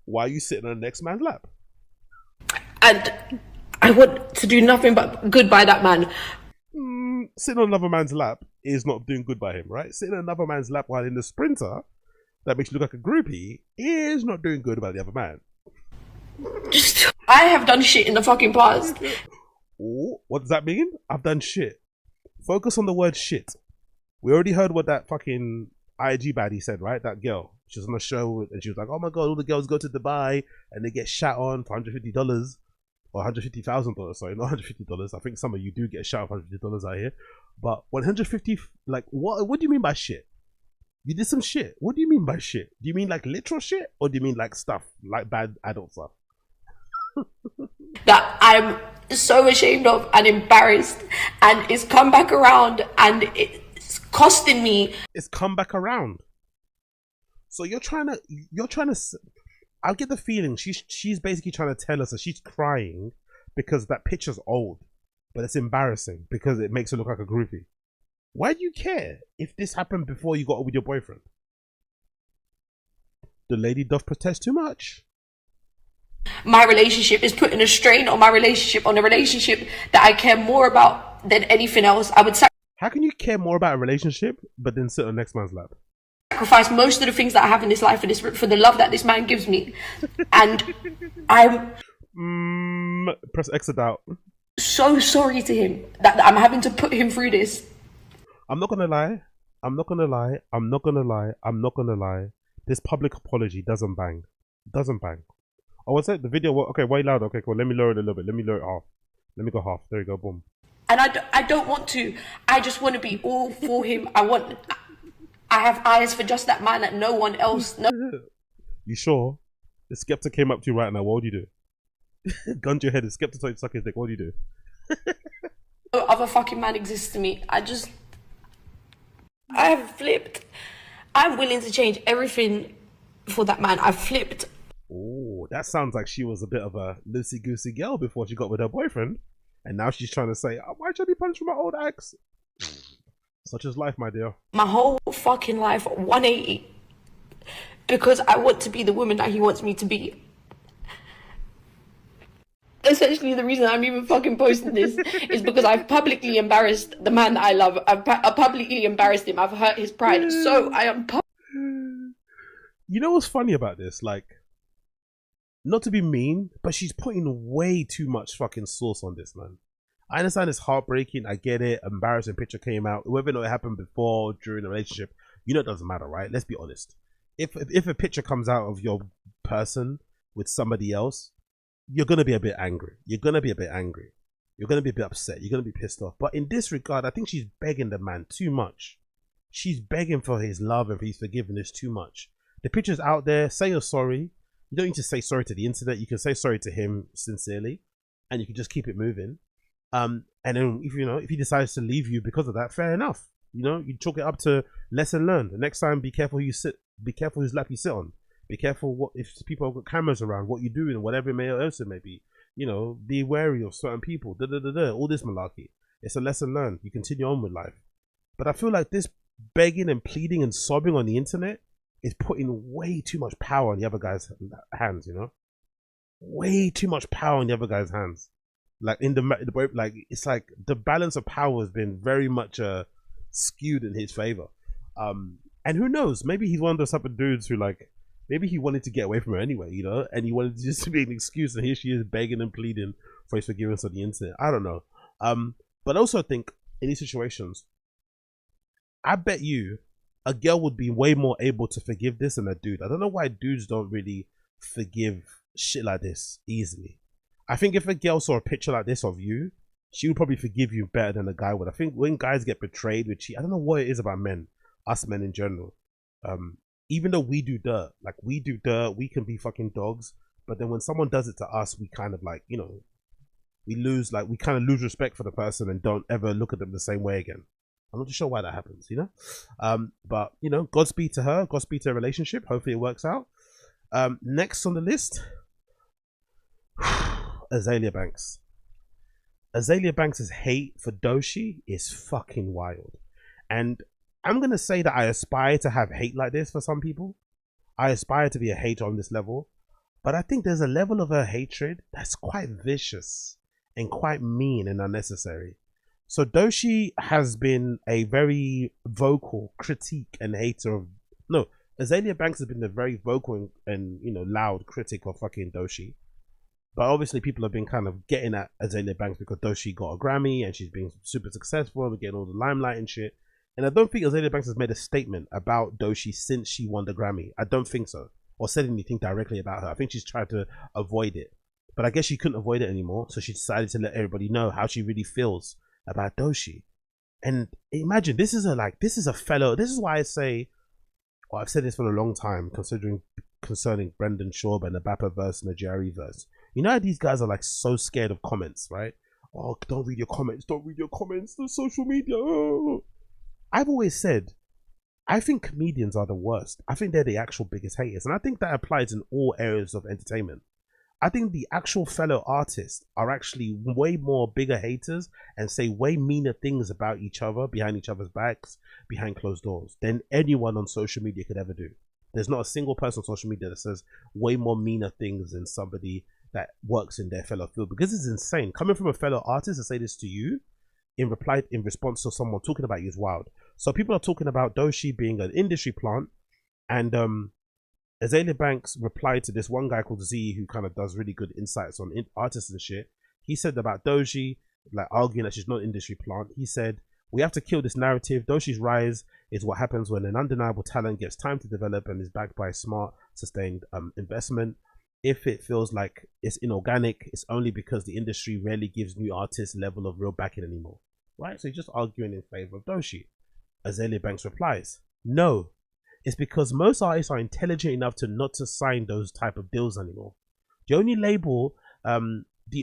why are you sitting on the next man's lap? And I want to do nothing but good by that man. Sitting on another man's lap is not doing good by him, right? Sitting on another man's lap while in the sprinter, that makes you look like a groupie, is not doing good by the other man. I have done shit in the fucking past. Oh, what does that mean? I've done shit. Focus on the word shit. We already heard what that fucking IG baddie said, right? That girl. She was on a show and she was like, oh my god, all the girls go to Dubai and they get shat on for $150 or $150,000. Sorry, not $150. I think some of you do get shat on $150 out here. But 150, like, what do you mean by shit? You did some shit. What do you mean by shit? Do you mean like literal shit? Or do you mean like stuff, like bad adult stuff? That I'm so ashamed of and embarrassed, and it's come back around and it's costing me. It's come back around. So you're trying to, I'll get the feeling she's basically trying to tell us that she's crying because that picture's old, but it's embarrassing because it makes her look like a groupie. Why do you care if this happened before you got with your boyfriend? The lady doth protest too much. My relationship is putting a strain on my relationship, on a relationship that I care more about than anything else. I would How can you care more about a relationship but then sit on next man's lap? Sacrifice most of the things that I have in this life for the love that this man gives me. And I'm press exit out. So sorry to him that I'm having to put him through this. I'm not gonna lie. This public apology doesn't bang. Oh, what's it? The video? Okay, way louder. Okay, cool. Let me lower it a little bit. Let me lower it half. Let me go half. There you go. Boom. And I don't want to. I just want to be all for him. I have eyes for just that man and no one else. No. You sure? The skeptic came up to you right now. What would you do? Gun to your head. The skeptic told you to suck his dick. What would you do? No other fucking man exists to me. I have flipped. I'm willing to change everything for that man. I've flipped. Oh, that sounds like she was a bit of a loosey-goosey girl before she got with her boyfriend. And now she's trying to say, oh, why should I be punished for my old ex? Such is life, my dear. My whole fucking life, 180. Because I want to be the woman that he wants me to be. Essentially, the reason I'm even fucking posting this is because I've publicly embarrassed the man that I love. I've publicly embarrassed him. I've hurt his pride. So I am... You know what's funny about this? Like, not to be mean, but she's putting way too much fucking sauce on this, man. I understand it's heartbreaking. I get it. Embarrassing picture came out. Whether or not it happened before, during the relationship, you know, it doesn't matter, right? Let's be honest. If a picture comes out of your person with somebody else, you're going to be a bit angry. You're going to be a bit angry. You're going to be a bit upset. You're going to be pissed off. But in this regard, I think she's begging the man too much. She's begging for his love and for his forgiveness too much. The picture's out there. Say you're sorry. You don't need to say sorry to the internet. You can say sorry to him sincerely, and you can just keep it moving. And then if he decides to leave you because of that, fair enough. You know, you chalk it up to lesson learned. The next time, be careful who you sit. Be careful whose lap you sit on. Be careful what if people have got cameras around, what you do and whatever else it may be. You know, be wary of certain people. All this malarkey. It's a lesson learned. You continue on with life. But I feel like this begging and pleading and sobbing on the internet is putting way too much power in the other guy's hands, you know? Way too much power in the other guy's hands. Like like it's like the balance of power has been very much skewed in his favor. And who knows? Maybe he's one of those type of dudes who like maybe he wanted to get away from her anyway, you know, and he wanted to just be an excuse, and here she is begging and pleading for his forgiveness on the internet. I don't know. But I also think in these situations, I bet you a girl would be way more able to forgive this than a dude. I don't know why dudes don't really forgive shit like this easily. I think if a girl saw a picture like this of you, she would probably forgive you better than a guy would. I think when guys get betrayed, I don't know what it is about men, us men in general. Even though we do dirt, we can be fucking dogs. But then when someone does it to us, we kind of like, you know, we kind of lose respect for the person and don't ever look at them the same way again. I'm not too sure why that happens, you know. But you know, Godspeed to her, Godspeed to her relationship. Hopefully it works out. Next on the list, Azealia Banks. Azealia Banks' hate for DOECHI is fucking wild. And I'm gonna say that I aspire to have hate like this for some people. I aspire to be a hater on this level, but I think there's a level of her hatred that's quite vicious and quite mean and unnecessary. So DOECHI has been a very vocal critique and hater of Azealia Banks has been a very vocal and you know, loud critic of fucking DOECHI. But obviously people have been kind of getting at Azealia Banks because DOECHI got a Grammy and she's been super successful and getting all the limelight and shit. And I don't think Azealia Banks has made a statement about DOECHI since she won the Grammy. I don't think so. Or said anything directly about her. I think she's tried to avoid it. But I guess she couldn't avoid it anymore. So she decided to let everybody know how she really feels about DOECHI. And imagine, this is why I say, well, I've said this for a long time, concerning Brendan Schaub and the BAPA verse and the GRE verse. You know how these guys are like so scared of comments, right? Oh, don't read your comments, the social media. Oh. I've always said, I think comedians are the worst. I think they're the actual biggest haters. And I think that applies in all areas of entertainment. I think the actual fellow artists are actually way more bigger haters and say way meaner things about each other, behind each other's backs, behind closed doors, than anyone on social media could ever do. There's not a single person on social media that says way more meaner things than somebody that works in their fellow field, because it's insane. Coming from a fellow artist to say this to you in response to someone talking about you is wild. So people are talking about DOECHI being an industry plant, and Azealia Banks replied to this one guy called Z, who kind of does really good insights on artists and shit. He said about DOECHI, like arguing that she's not an industry plant. He said, "We have to kill this narrative. DOECHI's rise is what happens when an undeniable talent gets time to develop and is backed by smart, sustained investment. If it feels like it's inorganic, it's only because the industry rarely gives new artists level of real backing anymore." Right? So he's just arguing in favor of DOECHI. Azealia Banks replies, "No. It's because most artists are intelligent enough to not to sign those type of deals anymore. The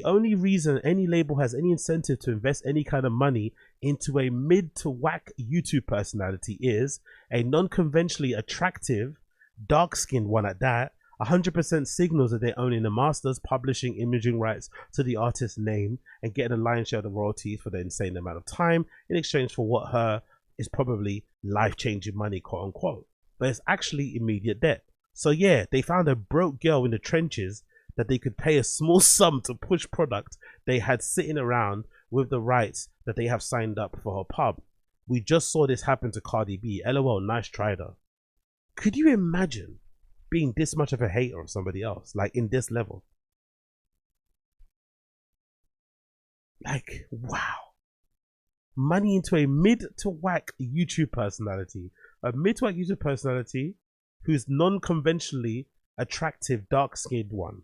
only reason any label has any incentive to invest any kind of money into a mid to whack YouTube personality is a non-conventionally attractive, dark-skinned one at that, 100% signals that they're owning the masters, publishing imaging rights to the artist's name, and getting a lion's share of the royalties for the insane amount of time in exchange for what her is probably life-changing money, quote unquote. But it's actually immediate debt. So yeah, they found a broke girl in the trenches that they could pay a small sum to push product they had sitting around with the rights that they have signed up for her pub. We just saw this happen to Cardi B. LOL, nice try though." Could you imagine being this much of a hater of somebody else, like in this level? Like, wow. Money into a mid to whack YouTube personality. A mid to whack YouTube personality who's non-conventionally attractive, dark-skinned one.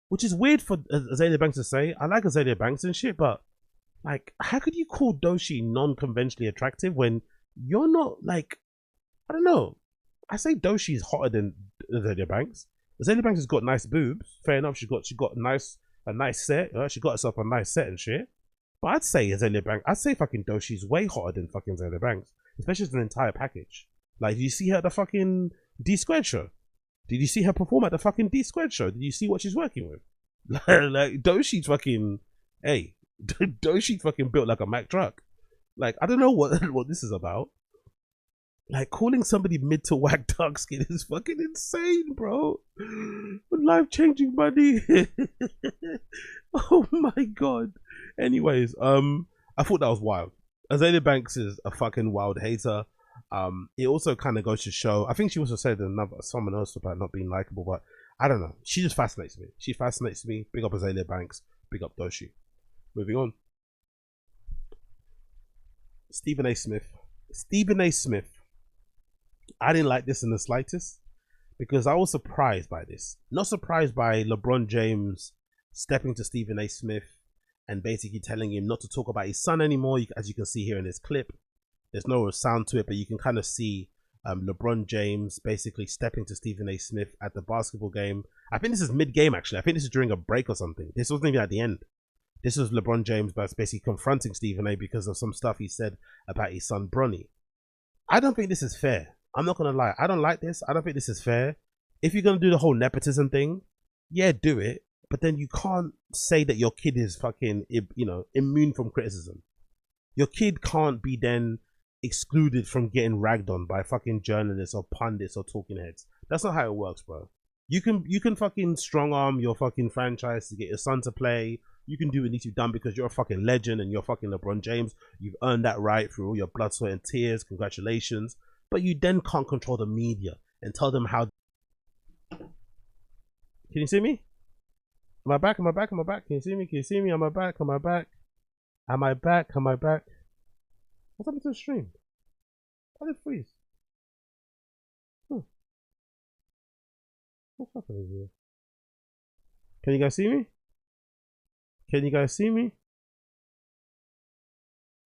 Which is weird for Azealia Banks to say. I like Azealia Banks and shit, but like, how could you call DOECHI non-conventionally attractive when you're not, like, I don't know. I say DOECHI is hotter than Azealia Banks. Azealia Banks has got nice boobs. Fair enough, she got a nice set. She got herself a nice set and shit. But I'd say fucking DOECHI's way hotter than fucking Azealia Banks, especially as an entire package. Like, did you see her at the fucking D-Squared show? Did you see her perform at the fucking D-Squared show? Did you see what she's working with? Like, DOECHI's fucking, hey, DOECHI fucking built like a Mack truck. Like, I don't know what this is about. Like, calling somebody mid to whack dark skin is fucking insane, bro. Life-changing money. Oh my god. Anyways, I thought that was wild. Azealia Banks is a fucking wild hater. It also kind of goes to show, I think she also said someone else about not being likable, but I don't know. She just fascinates me. She fascinates me. Big up Azealia Banks. Big up DOECHI. Moving on. Stephen A. Smith. I didn't like this in the slightest because I was surprised by this. Not surprised by LeBron James stepping to Stephen A. Smith and basically telling him not to talk about his son anymore. As you can see here in this clip, there's no sound to it, but you can kind of see LeBron James basically stepping to Stephen A. Smith at the basketball game. I think this is mid-game, actually. I think this is during a break or something. This wasn't even at the end. This was LeBron James basically confronting Stephen A. because of some stuff he said about his son, Bronny. I don't think this is fair. I'm not going to lie. I don't like this. I don't think this is fair. If you're going to do the whole nepotism thing, yeah, do it. But then you can't say that your kid is fucking, immune from criticism. Your kid can't be then excluded from getting ragged on by fucking journalists or pundits or talking heads. That's not how it works, bro. You can fucking strong arm your fucking franchise to get your son to play. You can do what needs to be done because you're a fucking legend and you're fucking LeBron James. You've earned that right through all your blood, sweat, and tears. Congratulations. But you then can't control the media and tell them how. Can you see me? Am I back? Am I back? Am I back? Can you see me? Can you see me? Am I back? Am I back? Am I back? Am I back? What's happened to the stream? Why did it freeze? What's happening here? Can you guys see me? Can you guys see me?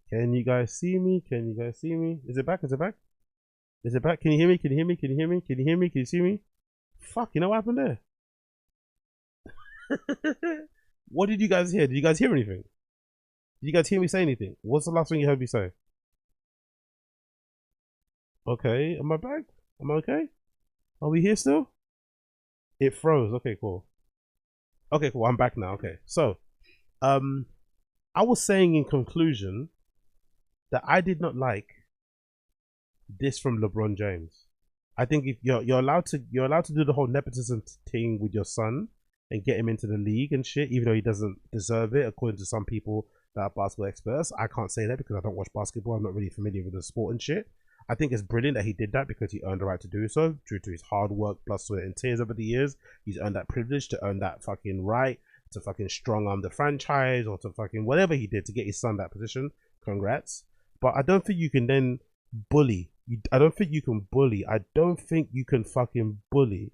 Can you guys see me? Can you guys see me? Is it back? Is it back? Is it back? Can you hear me? Can you hear me? Can you hear me? Can you hear me? Can you see me? Fuck, you know what happened there? What did you guys hear? Did you guys hear anything? Did you guys hear me say anything? What's the last thing you heard me say? Okay, am I back? Am I okay? Are we here still? It froze. Okay, cool. Okay, cool. I'm back now. Okay, so, I was saying in conclusion that I did not like this from LeBron James. I think if you're allowed to do the whole nepotism thing with your son and get him into the league and shit, even though he doesn't deserve it, according to some people that are basketball experts. I can't say that because I don't watch basketball. I'm not really familiar with the sport and shit. I think it's brilliant that he did that because he earned the right to do so due to his hard work, blood, sweat, and tears over the years. He's earned that privilege to earn that fucking right to fucking strong arm the franchise or to fucking whatever he did to get his son that position. Congrats. But I don't think you can then bully. I don't think you can bully. I don't think you can fucking bully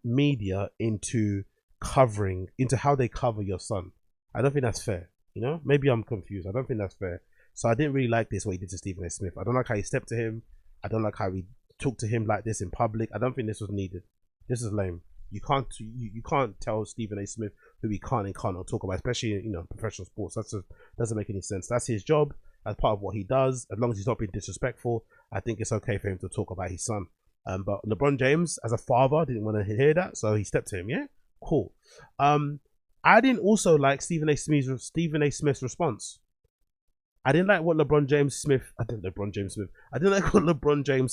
media into how they cover your son. I don't think that's fair. You know, maybe I'm confused. I don't think that's fair. So I didn't really like this, what he did to Stephen A. Smith. I don't like how he stepped to him. I don't like how he talked to him like this in public. I don't think this was needed. This is lame. You can't tell Stephen A. Smith who he can and cannot talk about, especially in professional sports. That doesn't make any sense. That's his job as part of what he does. As long as he's not being disrespectful, I think it's okay for him to talk about his son. But LeBron James, as a father, didn't want to hear that, so he stepped to him. Yeah, cool. I didn't also like Stephen A. Smith's response. I didn't like what LeBron James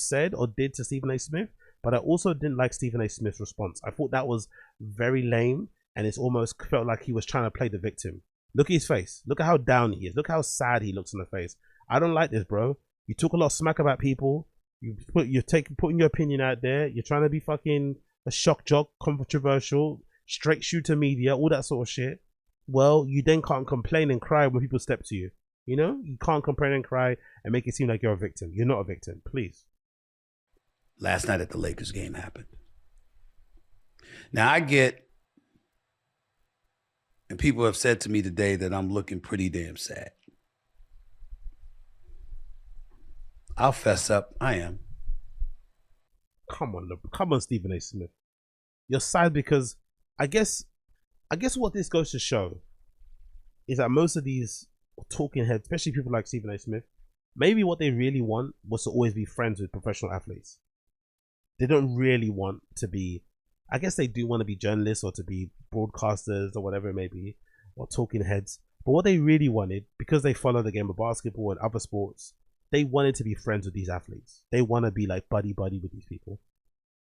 said or did to Stephen A. Smith, but I also didn't like Stephen A. Smith's response. I thought that was very lame, and it's almost felt like he was trying to play the victim. Look at his face. Look at how down he is. Look how sad he looks in the face. I don't like this, bro. You talk a lot of smack about people. You're putting your opinion out there. You're trying to be fucking a shock jock, controversial, straight shooter media, all that sort of shit. Well, you then can't complain and cry when people step to you. You know, you can't complain and cry and make it seem like you're a victim. You're not a victim, please. Last night at the Lakers game happened. Now I get, and people have said to me today that I'm looking pretty damn sad. I'll fess up, I am. Come on, Stephen A. Smith. You're sad because I guess what this goes to show is that most of these talking heads, especially people like Stephen A. Smith, maybe what they really want was to always be friends with professional athletes. They don't really want to be, I guess they do want to be journalists or to be broadcasters or whatever it may be, or talking heads. But what they really wanted, because they follow the game of basketball and other sports, they wanted to be friends with these athletes. They want to be like buddy with these people.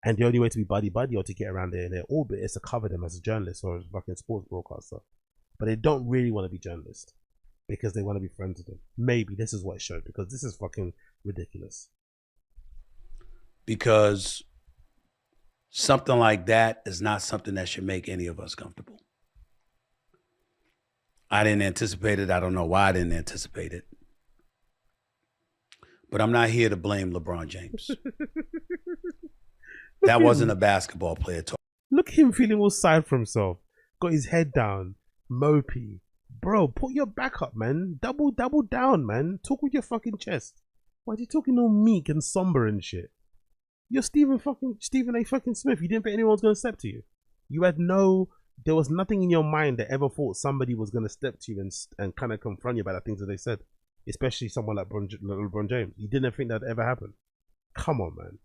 And the only way to be buddy or to get around in their orbit is to cover them as a journalist or as a fucking sports broadcaster. But they don't really want to be journalists because they want to be friends with them. Maybe this is what it showed, because this is fucking ridiculous. Because something like that is not something that should make any of us comfortable. I didn't anticipate it. I don't know why I didn't anticipate it. But I'm not here to blame LeBron James. That wasn't a basketball player talk. Look at him feeling all sad for himself. Got his head down. Mopey. Bro, put your back up, man. Double down, man. Talk with your fucking chest. Why are you talking all meek and somber and shit? You're Stephen A. fucking Smith. You didn't think anyone was going to step to you. There was nothing in your mind that ever thought somebody was going to step to you and kind of confront you about the things that they said. Especially someone like LeBron James. You didn't think that would ever happen. Come on, man.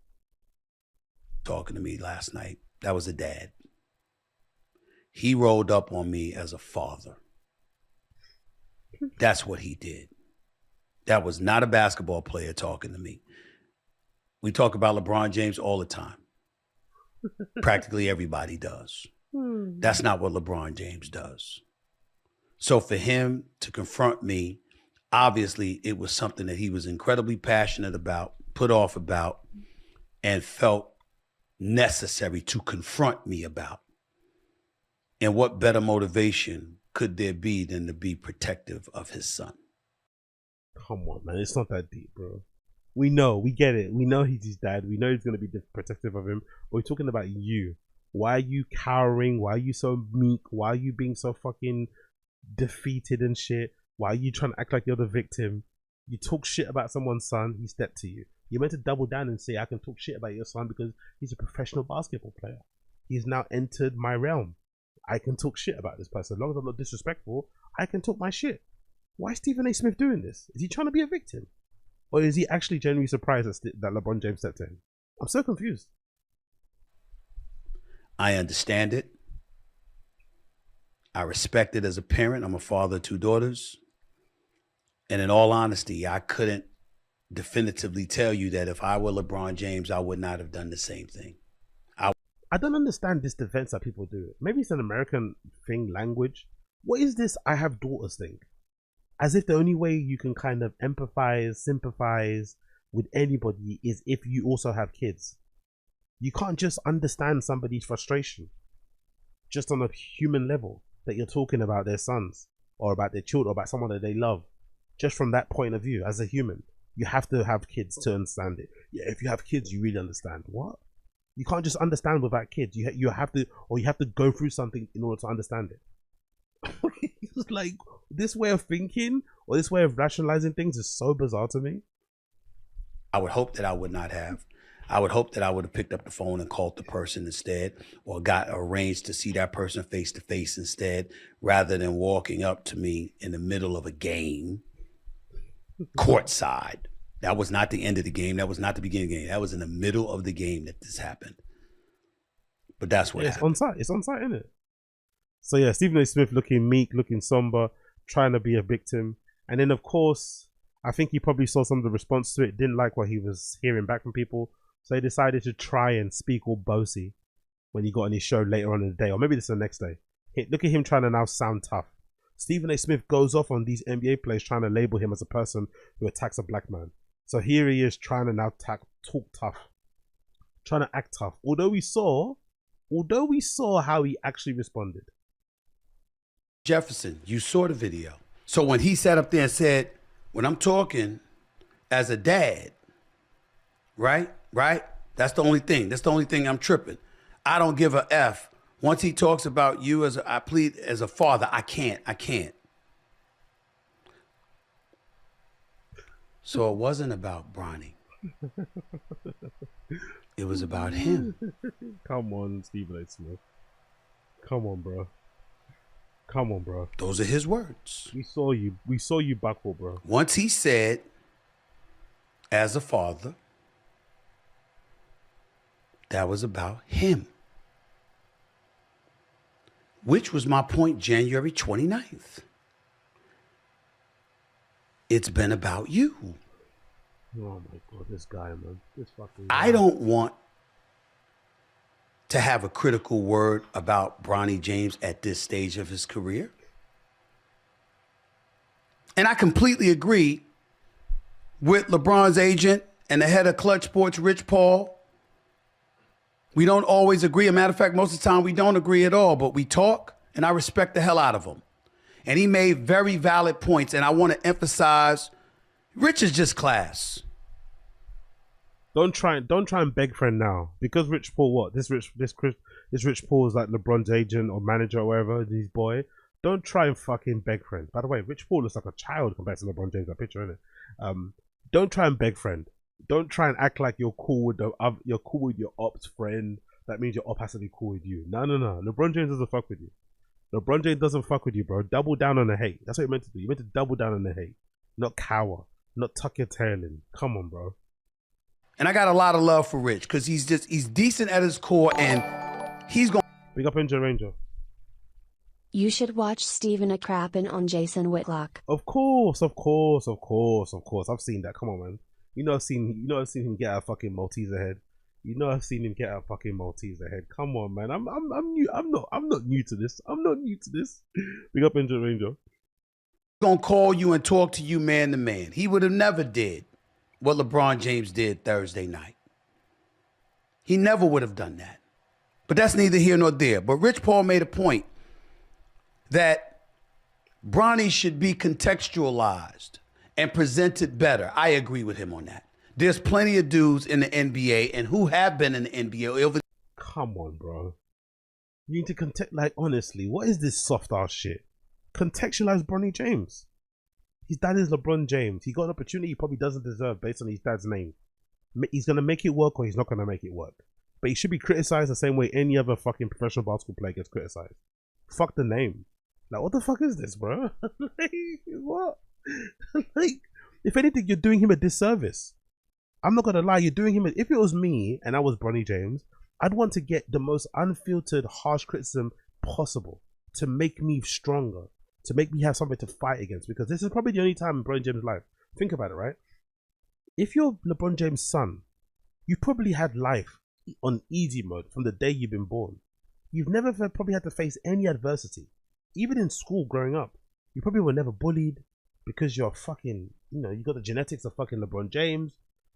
Talking to me last night. That was a dad. He rolled up on me as a father. That's what he did. That was not a basketball player talking to me. We talk about LeBron James all the time. Practically everybody does. That's not what LeBron James does. So for him to confront me, obviously it was something that he was incredibly passionate about, put off about, and felt necessary to confront me about. And what better motivation could there be than to be protective of his son? Come on, man. It's not that deep, bro. We know. We get it. We know he's his dad. We know he's going to be protective of him. But we're talking about you. Why are you cowering? Why are you so meek? Why are you being so fucking defeated and shit? Why are you trying to act like you're the victim? You talk shit about someone's son, he stepped to you. You're meant to double down and say, I can talk shit about your son because he's a professional basketball player. He's now entered my realm. I can talk shit about this person. As long as I'm not disrespectful, I can talk my shit. Why is Stephen A. Smith doing this? Is he trying to be a victim? Or is he actually genuinely surprised that LeBron James stepped in? I'm so confused. I understand it. I respect it as a parent. I'm a father of 2 daughters. And in all honesty, I couldn't definitively tell you that if I were LeBron James, I would not have done the same thing. I don't understand this defense that people do. Maybe it's an American thing, language. What is this I have daughters thing? As if the only way you can kind of empathize, sympathize with anybody is if you also have kids. You can't just understand somebody's frustration just on a human level that you're talking about their sons or about their children or about someone that they love. Just from that point of view, as a human, you have to have kids to understand it. Yeah, if you have kids, you really understand. What? You can't just understand without kids. You have to go through something in order to understand it. It's like this way of thinking or this way of rationalizing things is so bizarre to me. I would hope that I would not have. I would hope that I would have picked up the phone and called the person instead, or got arranged to see that person face to face instead, rather than walking up to me in the middle of a game, courtside. That was not the end of the game. That was not the beginning of the game. That was in the middle of the game that this happened. But that's what happened. It's on site. It's on site, isn't it? So yeah, Stephen A. Smith looking meek, looking somber, trying to be a victim. And then of course, I think he probably saw some of the response to it, didn't like what he was hearing back from people. So he decided to try and speak all bossy when he got on his show later on in the day. Or maybe this is the next day. Look at him trying to now sound tough. Stephen A. Smith goes off on these NBA players trying to label him as a person who attacks a black man. So here he is trying to now talk tough, trying to act tough. Although we saw how he actually responded. Jefferson, you saw the video. So when he sat up there and said, when I'm talking as a dad, right? That's the only thing. That's the only thing I'm tripping. I don't give a F. Once he talks about you I plead as a father, I can't. So it wasn't about Bronny. It was about him. Come on, Stephen A. Smith. Come on, bro. Come on, bro. Those are his words. We saw you buckle, bro. Once he said, as a father, that was about him. Which was my point January 29th. It's been about you. Oh my God, this guy, man. This fucking guy. I don't want to have a critical word about Bronny James at this stage of his career. And I completely agree with LeBron's agent and the head of Clutch Sports, Rich Paul. We don't always agree. As a matter of fact, most of the time we don't agree at all, but we talk, and I respect the hell out of him. And he made very valid points, and I want to emphasize, Rich is just class. Don't try and beg friend now, because Rich Paul, what this Rich Paul is like LeBron's agent or manager or whatever, his boy. Don't try and fucking beg friend. By the way, Rich Paul looks like a child compared to LeBron James. That picture, innit? Don't try and beg friend. Don't try and act like you're cool with your op's friend. That means your op has to be cool with you. No. LeBron James doesn't fuck with you. LeBron James doesn't fuck with you, bro. Double down on the hate. That's what you meant to do. You meant to double down on the hate, not cower, not tuck your tail in. Come on, bro. And I got a lot of love for Rich because he's decent at his core, and he's going. Big up Ranger. You should watch Steven a crappin' on Jason Whitlock. Of course. I've seen that. Come on, man. I've seen him get a fucking Maltese ahead. I've seen him get a fucking Maltese ahead. Come on, man. I'm new. I'm not new to this. Big up Ranger. Gonna call you and talk to you man to man. He would have never did what LeBron James did Thursday night. He never would have done that. But that's neither here nor there. But Rich Paul made a point that Bronny should be contextualized and presented better. I agree with him on that. There's plenty of dudes in the NBA and who have been in the NBA over. Come on, bro. You need to honestly, what is this soft ass shit? Contextualize Bronny James. His dad is LeBron James. He got an opportunity he probably doesn't deserve based on his dad's name. He's gonna make it work or he's not gonna make it work. But he should be criticized the same way any other fucking professional basketball player gets criticized. Fuck the name. What the fuck is this, bro? What? If anything, you're doing him a disservice. I'm not gonna lie, you're doing him. If it was me and I was Bronny James, I'd want to get the most unfiltered, harsh criticism possible to make me stronger, to make me have something to fight against. Because this is probably the only time in LeBron James' life. Think about it, right? If you're LeBron James' son, you probably had life on easy mode from the day you've been born. You've never probably had to face any adversity. Even in school growing up, you probably were never bullied because you're fucking, you got the genetics of fucking LeBron James.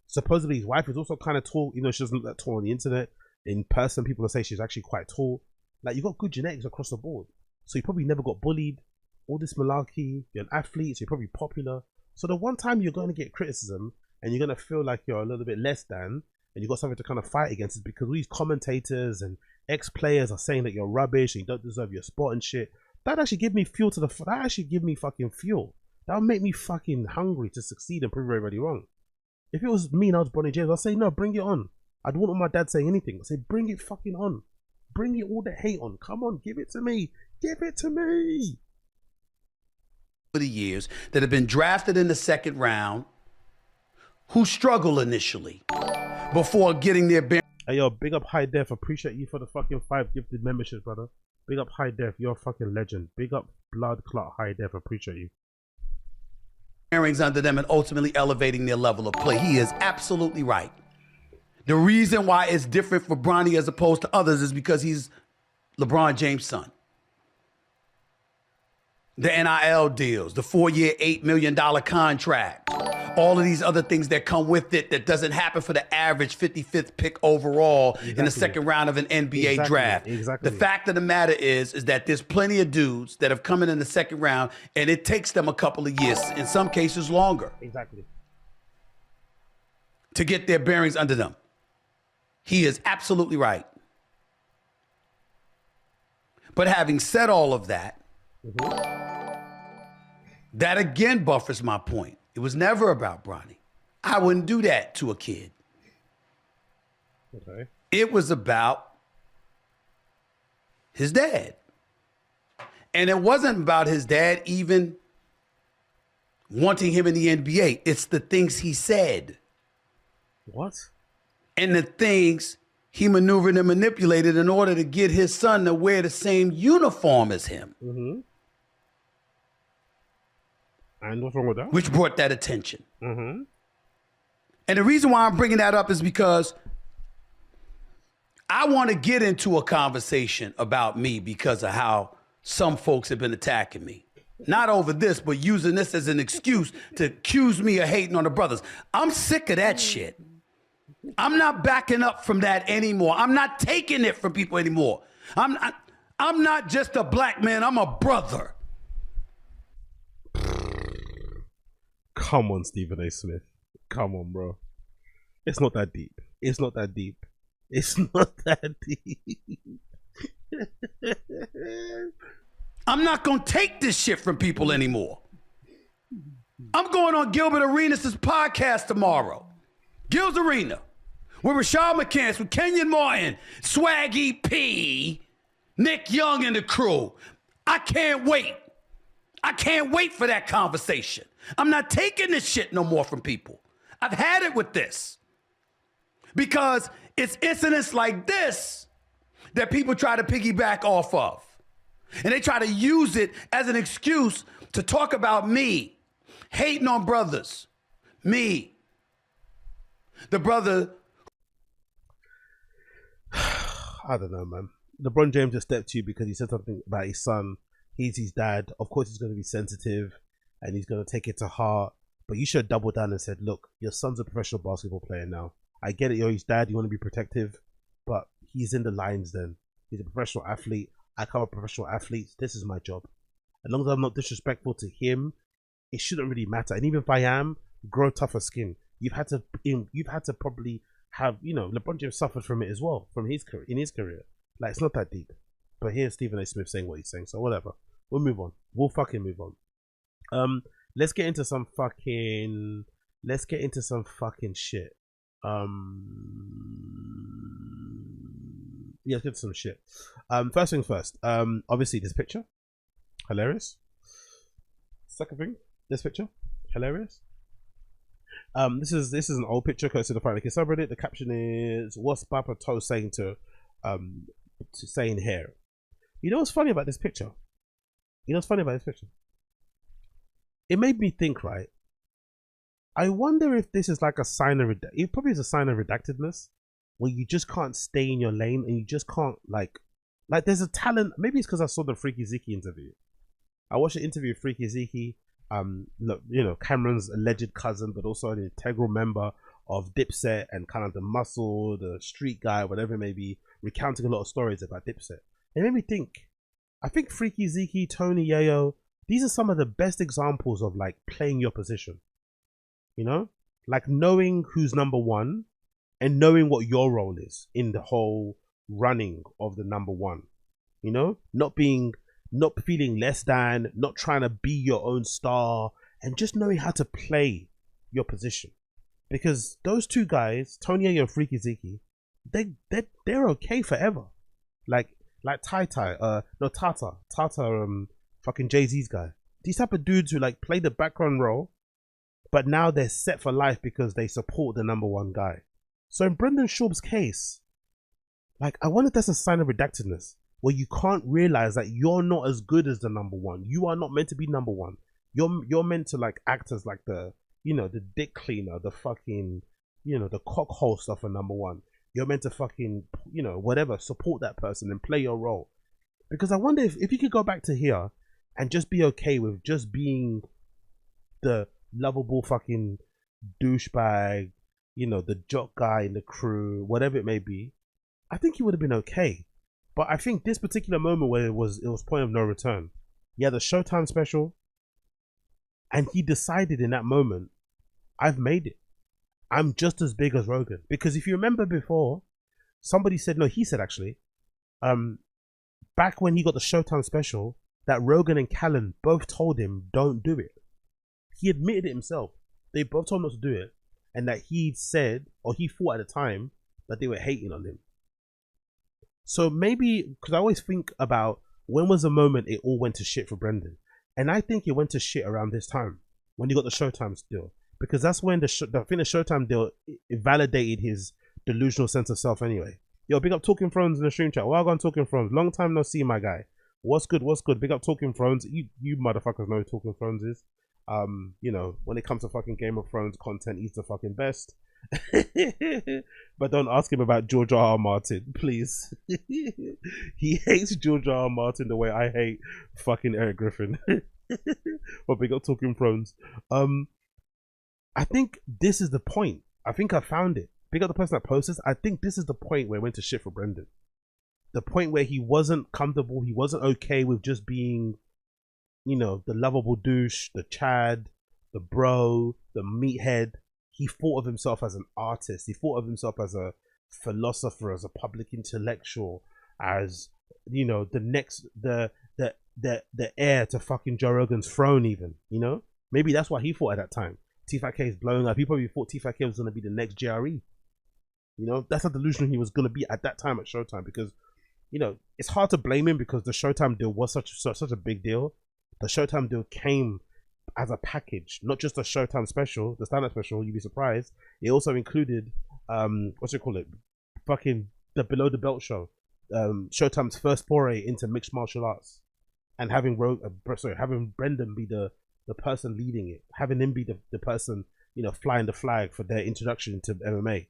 Supposedly his wife is also kind of tall. She doesn't look that tall on the internet. In person, people will say she's actually quite tall. You got good genetics across the board. So you probably never got bullied. All this malarkey. You're an athlete, so you're probably popular. So the one time you're going to get criticism and you're going to feel like you're a little bit less than, and you got something to kind of fight against, is because all these commentators and ex-players are saying that you're rubbish and you don't deserve your spot and shit. That actually give me fuel that actually give me fucking fuel. That would make me fucking hungry to succeed and prove everybody wrong. If it was me and I was Bronny James, I'd say, no, bring it on. I'd want my dad saying anything. I'd say, bring it fucking on. Bring it all the hate on. Come on, give it to me. Give it to me. For the years that have been drafted in the second round, who struggle initially before getting their bearings. Hey, yo, big up High Def. Appreciate you for the fucking 5 gifted memberships, brother. Big up High Def. You're a fucking legend. Big up Blood Clot High Def. Appreciate you. Under them and ultimately elevating their level of play. He is absolutely right. The reason why it's different for Bronny as opposed to others is because he's LeBron James' son. The NIL deals, the 4-year, $8 million contract, all of these other things that come with it that doesn't happen for the average 55th pick overall in the second round of an NBA draft. The fact of the matter is that there's plenty of dudes that have come in the second round and it takes them a couple of years, in some cases longer, to get their bearings under them. He is absolutely right. But having said all of that, that again buffers my point. It was never about Bronny. I wouldn't do that to a kid. Okay. It was about his dad. And it wasn't about his dad even wanting him in the NBA. It's the things he said. What? And the things he maneuvered and manipulated in order to get his son to wear the same uniform as him. And what's wrong with that? Which brought that attention. And the reason why I'm bringing that up is because I want to get into a conversation about me because of how some folks have been attacking me. Not over this, but using this as an excuse to accuse me of hating on the brothers. I'm sick of that shit. I'm not backing up from that anymore. I'm not taking it from people anymore. I'm not just a black man. I'm a brother. Come on, Stephen A. Smith. Come on, bro. It's not that deep. It's not that deep. It's not that deep. I'm not going to take this shit from people anymore. I'm going on Gilbert Arenas' podcast tomorrow. Gil's Arena. With Rashad McCants, with Kenyon Martin, Swaggy P, Nick Young and the crew. I can't wait. I can't wait for that conversation. I'm not taking this shit no more from people. I've had it with this. Because it's incidents like this that people try to piggyback off of. And they try to use it as an excuse to talk about me, hating on brothers. Me. The brother. I don't know, man. LeBron James just stepped to you because he said something about his son. He's his dad. Of course, he's going to be sensitive and he's going to take it to heart. But you should have doubled down and said, look, your son's a professional basketball player now. I get it, you're his dad. You want to be protective. But he's in the lines then. He's a professional athlete. I cover professional athletes. This is my job. As long as I'm not disrespectful to him, it shouldn't really matter. And even if I am, grow tougher skin. You've had to probably have, you know, LeBron James suffered from it as well, from his career, in his career. Like, it's not that deep. But here's Stephen A. Smith saying what he's saying, so whatever. We'll move on. We'll fucking move on. Let's get into some fucking shit. Yeah, let's get to some shit. First things first. Obviously this picture, hilarious. Second thing, this picture, hilarious. This is an old picture because of the Friday subreddit. The caption is, "What's BAPA Toe saying to saying here?" You know what's funny about this picture? It made me think, right? I wonder if this is like a sign of it probably is a sign of redactedness, where you just can't stay in your lane and you just can't like there's a talent. Maybe it's because I saw the Freaky Zeke interview. I watched the interview with Freaky Zeke. Look, you know, Cameron's alleged cousin, but also an integral member of Dipset and kind of the muscle, the street guy, whatever it may be, recounting a lot of stories about Dipset. It made me think. I think Freaky Zeke, Tony Yayo, these are some of the best examples of like playing your position. You know, like knowing who's number one and knowing what your role is in the whole running of the number one. You know, not feeling less than, not trying to be your own star, and just knowing how to play your position. Because those two guys, Tony Yayo and Freaky Zeke, they're okay forever. Like Tata, fucking Jay-Z's guy. These type of dudes who like play the background role, but now they're set for life because they support the number one guy. So in Brendan Schaub's case, like, I wonder if that's a sign of redactedness, where you can't realize that you're not as good as the number one. You are not meant to be number one. You're meant to like act as like the, you know, the dick cleaner, the fucking, you know, the cock holster for number one. You're meant to fucking, you know, whatever, support that person and play your role. Because I wonder if you could go back to here and just be okay with just being the lovable fucking douchebag, you know, the jock guy in the crew, whatever it may be, I think he would have been okay. But I think this particular moment where it was point of no return. He had a Showtime special, and he decided in that moment, I've made it. I'm just as big as Rogan. Because if you remember before, somebody said, no, he said actually, back when he got the Showtime special, that Rogan and Callen both told him, don't do it. He admitted it himself. They both told him not to do it. And that he said, or he thought at the time, that they were hating on him. So maybe, because I always think about when was the moment it all went to shit for Brendan. And I think it went to shit around this time, when he got the Showtime deal. Because that's when I think the Showtime deal, it validated his delusional sense of self anyway. Yo, big up Talking Thrones in the stream chat. Well, I'm Talking Thrones. Long time no see, my guy. What's good? What's good? Big up Talking Thrones. You motherfuckers know who Talking Thrones is. You know, when it comes to fucking Game of Thrones content, he's the fucking best. But don't ask him about George R.R. Martin, please. He hates George R.R. Martin the way I hate fucking Eric Griffin. But big up Talking Thrones. I think this is the point. I think I found it. Big up the person that posted this. I think this is the point where it went to shit for Brendan. The point where he wasn't comfortable. He wasn't okay with just being, you know, the lovable douche, the Chad, the bro, the meathead. He thought of himself as an artist. He thought of himself as a philosopher, as a public intellectual, as, you know, the next, the heir to fucking Joe Rogan's throne even, you know? Maybe that's what he thought at that time. TFATK is blowing up. He probably thought TFATK was going to be the next JRE. You know, that's how delusional he was going to be at that time at Showtime, because, you know, it's hard to blame him because the Showtime deal was such a big deal. The Showtime deal came as a package, not just a Showtime special, the stand-up special, you'd be surprised. It also included, fucking the Below the Belt show. Showtime's first foray into mixed martial arts. and having having Brendan be the person leading it, having him be the person, you know, flying the flag for their introduction to MMA.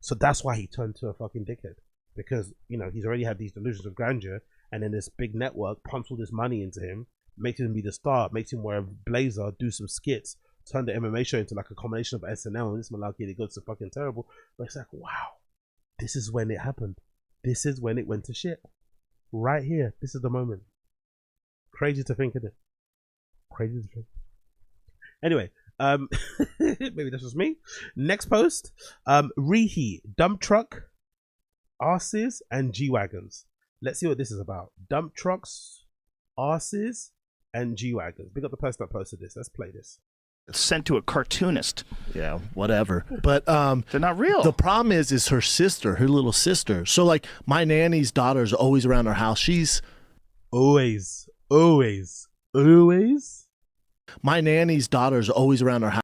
So that's why he turned to a fucking dickhead, because, you know, he's already had these delusions of grandeur, and then this big network pumps all this money into him, makes him be the star, makes him wear a blazer, do some skits, turn the MMA show into like a combination of SNL and this malarkey that goes to fucking terrible. But it's like, wow, this is when it happened. This is when it went to shit. Right here. This is the moment. Crazy to think of it. Crazy to think. Anyway, maybe that's just me. Next post. Reheat, dump truck, arses, and G-Wagons. Let's see what this is about. Dump trucks, arses, and G-Wagons. Big up the person that posted this. Let's play this. Sent to a cartoonist. Yeah, whatever. But they're not real. The problem is her sister, her little sister. So like my nanny's daughter's always around our house. She's always. My nanny's daughter's always around our house.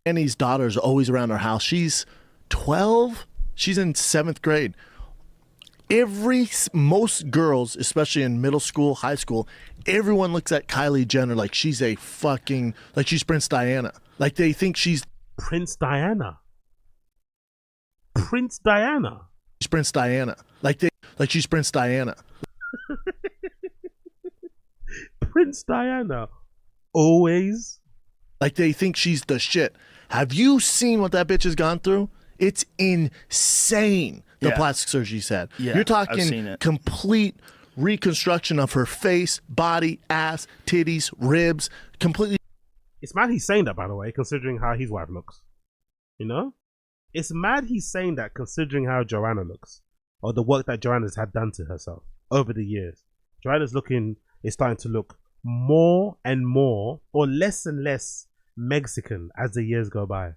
Nanny's daughter's always around our house. She's 12. She's in 7th grade. Most girls, especially in middle school, high school, everyone looks at Kylie Jenner like she's a fucking, like she's Prince Diana. Like they think she's Prince Diana. Prince Diana. She's Prince Diana. Like she's Prince Diana. Prince Diana. Always. Like they think she's the shit. Have you seen what that bitch has gone through? It's insane. The plastic surgery she's had. Yeah, you're I've seen talking it. complete reconstruction of her face, body, ass, titties, ribs, completely. It's mad he's saying that, by the way, considering how his wife looks. You know? It's mad he's saying that considering how Joanna looks, or the work that Joanna's had done to herself over the years. Joanna's is starting to look more and more, or less and less Mexican as the years go by.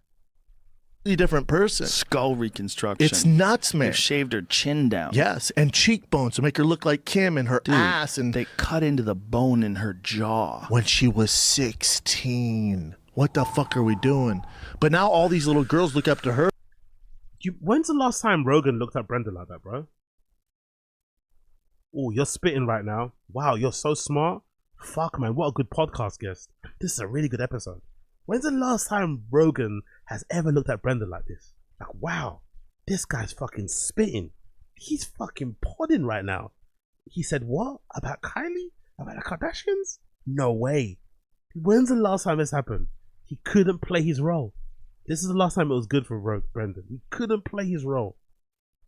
Different person. Skull reconstruction. It's nuts, man. They've shaved her chin down. Yes, and cheekbones to make her look like Kim, and her ass, and they cut into the bone in her jaw when she was 16. What the fuck are we doing? But now all these little girls look up to her. When's the last time Rogan looked at Brenda like that, bro? Oh, you're spitting right now. Wow, you're so smart. Fuck, man, what a good podcast guest. This is a really good episode. When's the last time Rogan has ever looked at Brenda like this? Like, wow, this guy's fucking spitting. He's fucking podding right now. He said what? About Kylie? About the Kardashians? No way. When's the last time this happened? He couldn't play his role. This is the last time it was good for Brendan. He couldn't play his role.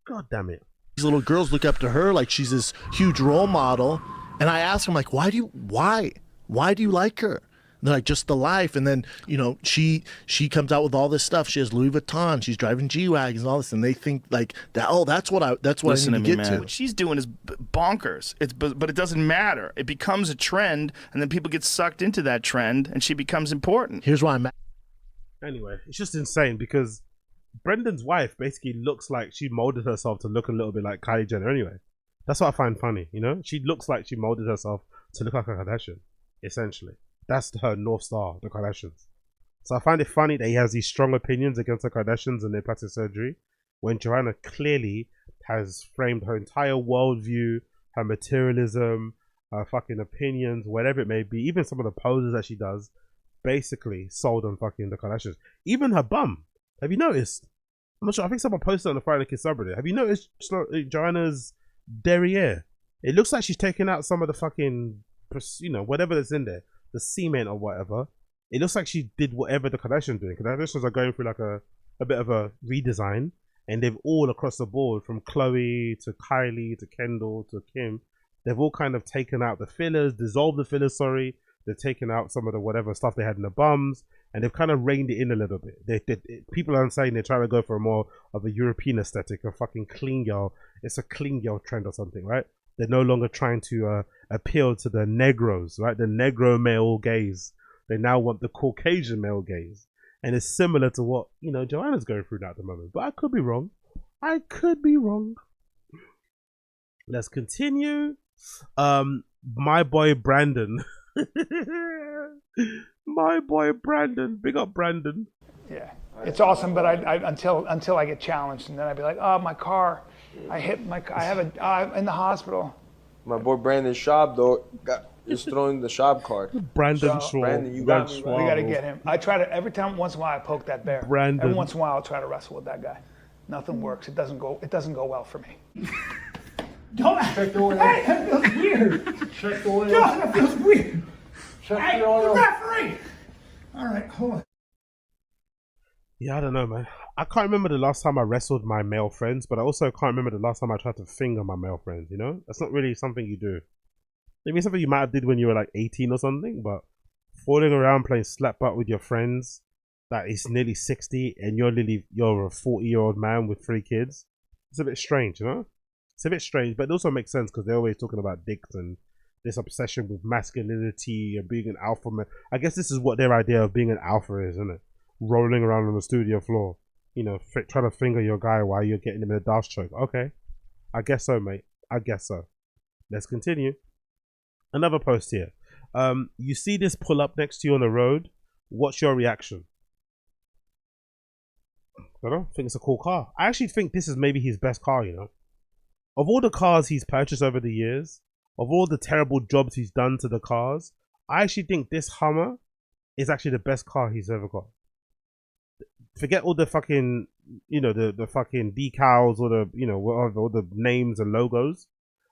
God damn it. These little girls look up to her like she's this huge role model. And I ask them, like, why do you like her? And they're like, just the life. And then, you know, she comes out with all this stuff. She has Louis Vuitton. She's driving G-Wagons and all this. And they think like that. Oh, that's what I need to get to. What she's doing is bonkers. But it doesn't matter. It becomes a trend, and then people get sucked into that trend, and she becomes important. Here's why I'm. Anyway, it's just insane because Brendan's wife basically looks like she molded herself to look a little bit like Kylie Jenner. Anyway, that's what I find funny. You know, she looks like she molded herself to look like a Kardashian, essentially. That's her North Star, the Kardashians. So I find it funny that he has these strong opinions against the Kardashians and their plastic surgery, when Joanna clearly has framed her entire worldview, her materialism, her fucking opinions, whatever it may be, even some of the poses that she does, basically sold on fucking the Kardashians. Even her bum. Have you noticed? I'm not sure. I think someone posted on the Friday Kids subreddit. Have you noticed Joanna's derriere? It looks like she's taking out some of the fucking, you know, whatever that's in there. The cement or whatever. It looks like she did whatever the Kardashians doing. The Kardashians are going through like a bit of a redesign, and they've all across the board, from Khloe to Kylie to Kendall to Kim, they've all kind of taken out the fillers, dissolved the fillers, sorry. They've taken out some of the whatever stuff they had in the bums, and they've kind of reined it in a little bit. People are saying they're trying to go for a more of a European aesthetic, a fucking clean girl. It's a clean girl trend or something, right? They're no longer trying to appeal to the Negros, right? The Negro male gaze. They now want the Caucasian male gaze. And it's similar to what, you know, Joanna's going through now at the moment. But I could be wrong. I could be wrong. Let's continue. My boy Brandon. My boy Brandon. Big up Brandon. Yeah. It's awesome, but I until I get challenged, and then I'd be like, oh, my car. I have in the hospital. My boy Brandon Schaub though is throwing the Schaub card. Brandon So, Schaub. Brandon, you got me. We got to get him. I try to every once in a while I poke that bear. Brandon. Every once in a while I'll try to wrestle with that guy. Nothing works. It doesn't go well for me. Don't check the oil. Hey, that feels weird. Check the oil. God, that feels weird. Check hey, the oil. referee. All right, hold on. Yeah, I don't know, man. I can't remember the last time I wrestled my male friends, but I also can't remember the last time I tried to finger my male friends, you know? That's not really something you do. Maybe something you might have did when you were like 18 or something, but falling around playing slap butt with your friends that is nearly 60 and you're a 40-year-old man with 3 kids, it's a bit strange, you know? It's a bit strange, but it also makes sense because they're always talking about dicks and this obsession with masculinity and being an alpha man. I guess this is what their idea of being an alpha is, isn't it? Rolling around on the studio floor, you know, trying to finger your guy while you're getting him in a dash choke. Okay, I guess so, mate. I guess so. Let's continue. Another post here. You see this pull up next to you on the road. What's your reaction? I don't think it's a cool car. I actually think this is maybe his best car, you know. Of all the cars he's purchased over the years, of all the terrible jobs he's done to the cars, I actually think this Hummer is actually the best car he's ever got. Forget all the fucking, you know, the fucking decals or the, you know, whatever, all the names and logos.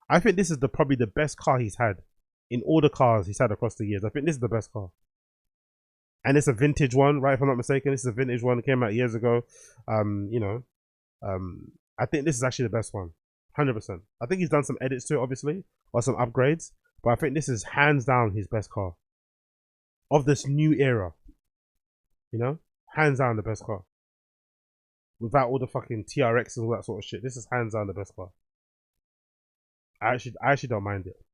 I think this is probably the best car he's had in all the cars he's had across the years. I think this is the best car. And it's a vintage one, right? If I'm not mistaken, this is a vintage one that came out years ago. You know, I think this is actually the best one. 100%. I think he's done some edits to it, obviously, or some upgrades, but I think this is hands down his best car of this new era. You know, hands down the best car. Without all the fucking TRX and all that sort of shit, this is hands down the best car. I actually don't mind it,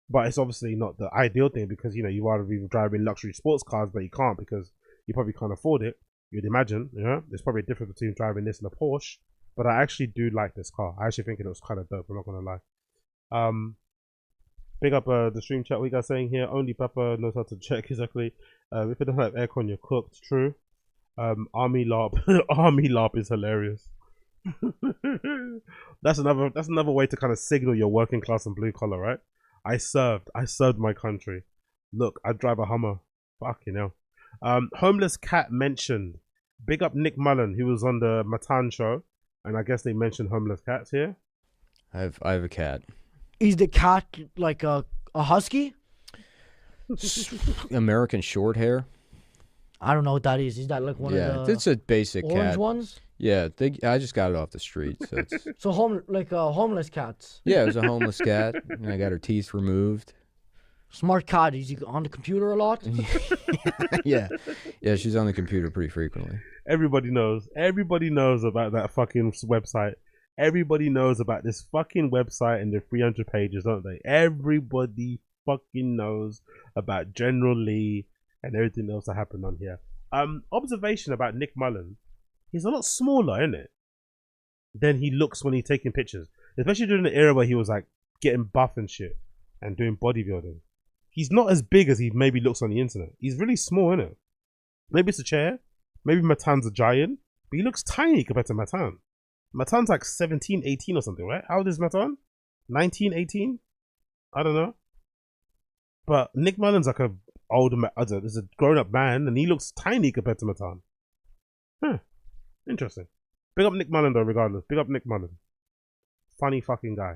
but it's obviously not the ideal thing because, you know, you want to be driving luxury sports cars, but you can't because you probably can't afford it. You'd imagine, you know, there's probably a difference between driving this and a Porsche. But I actually do like this car. I actually think it looks kind of dope. I'm not gonna lie. Big up the stream chat. What you guys saying here? Only Pepper knows how to check exactly. If you don't have aircon, you're cooked. True. Army LARP. Army LARP is hilarious. That's another way to kind of signal you're working class and blue collar, right? I served my country. Look, I drive a Hummer. Fucking hell. Homeless cat mentioned. Big up Nick Mullen, who was on the Matan show. And I guess they mentioned homeless cats here. I have a cat. Is the cat like a husky? American short hair. I don't know what that is. Is that like one of the it's a basic orange cat. ones? Yeah, I just got it off the street. So, it's... so homeless cats. Yeah, it was a homeless cat, and I got her teeth removed. Smart cat. Is he on the computer a lot? yeah, she's on the computer pretty frequently. Everybody knows about that fucking website. Everybody knows about this fucking website and the 300 pages, don't they? Everybody fucking knows about General Lee and everything else that happened on here. Observation about Nick Mullen. He's a lot smaller, isn't it, than he looks when he's taking pictures. Especially during the era where he was like getting buff and shit and doing bodybuilding. He's not as big as he maybe looks on the internet. He's really small, isn't it? Maybe it's a chair. Maybe Matan's a giant. But he looks tiny compared to Matan. Matan's like 17, 18 or something, right? How old is Matan? 19, 18? I don't know. But Nick Mullen's like a older man. There's a grown-up man, and he looks tiny compared to Matan. Huh. Interesting. Big up Nick Mullen, though, regardless. Big up Nick Mullen. Funny fucking guy.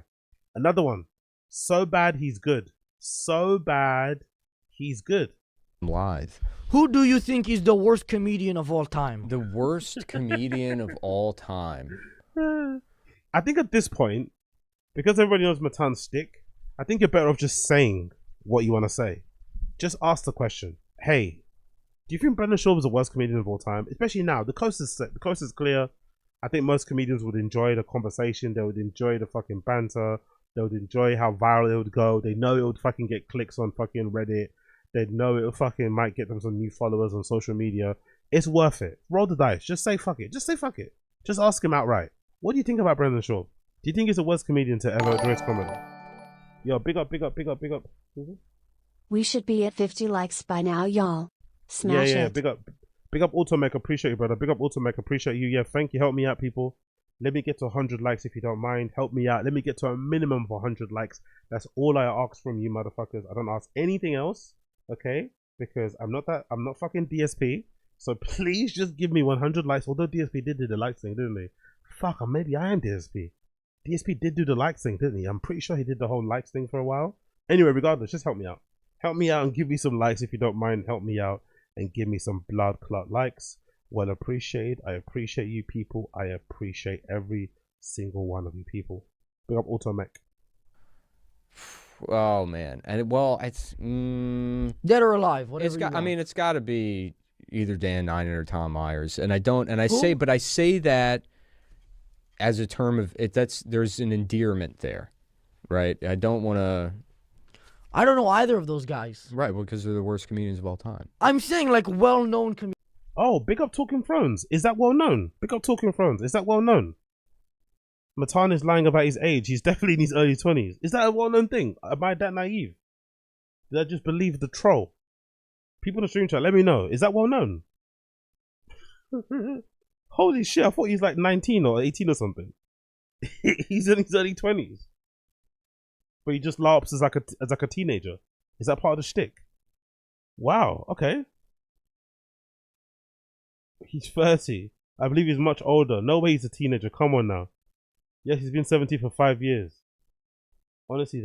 Another one. So bad, he's good. So bad, he's good. Live. Who do you think is the worst comedian of all time? The worst comedian of all time. I think at this point, because everybody knows Matan's stick, I think you're better off just saying what you want to say. Just ask the question. Hey, do you think Brendan Schaub is the worst comedian of all time? Especially now. The coast is clear. I think most comedians would enjoy the conversation. They would enjoy the fucking banter. They would enjoy how viral it would go. They know it would fucking get clicks on fucking Reddit. They know it fucking might get them some new followers on social media. It's worth it. Roll the dice. Just say fuck it. Just say fuck it. Just ask him outright. What do you think about Brendan Schaub? Do you think he's the worst comedian to ever address comedy? Yo, big up, big up, big up, big up. We should be at 50 likes by now, y'all. Smash it. Big up Automech. Appreciate you, brother. Big up Automech. Appreciate you. Yeah, thank you. Help me out, people. Let me get to 100 likes if you don't mind. Help me out. Let me get to a minimum of 100 likes. That's all I ask from you motherfuckers. I don't ask anything else, okay? Because I'm not fucking DSP. So please just give me 100 likes. Although DSP did do the likes thing, didn't they? Fuck, maybe I am DSP. DSP did do the likes thing, didn't he? I'm pretty sure he did the whole likes thing for a while. Anyway, regardless, just help me out. Help me out and give me some likes if you don't mind. Help me out and give me some blood clot likes. Well appreciated. I appreciate you people. I appreciate every single one of you people. Big up Automech. Oh man, and well, it's dead or alive. Whatever. It's got. I mean, it's got to be either Dan Ninen or Tom Myers. And I don't. And I say, but I say that as a term of it. There's an endearment there, right? I don't want to. I don't know either of those guys. Right, well, because they're the worst comedians of all time. I'm saying like well-known comedians. Oh, big up Talking Thrones. Is that well known? Big up Talking Thrones. Is that well known? Matan is lying about his age. He's definitely in his early 20s. Is that a well known thing? Am I that naive? Did I just believe the troll? People in the stream chat, let me know. Is that well known? Holy shit, I thought he's like 19 or 18 or something. He's in his early 20s. But he just laughs as like a teenager. Is that part of the shtick? Wow, okay. He's 30. I believe he's much older. No way he's a teenager. Come on now. Yes, he's been 17 for 5 years. Honestly,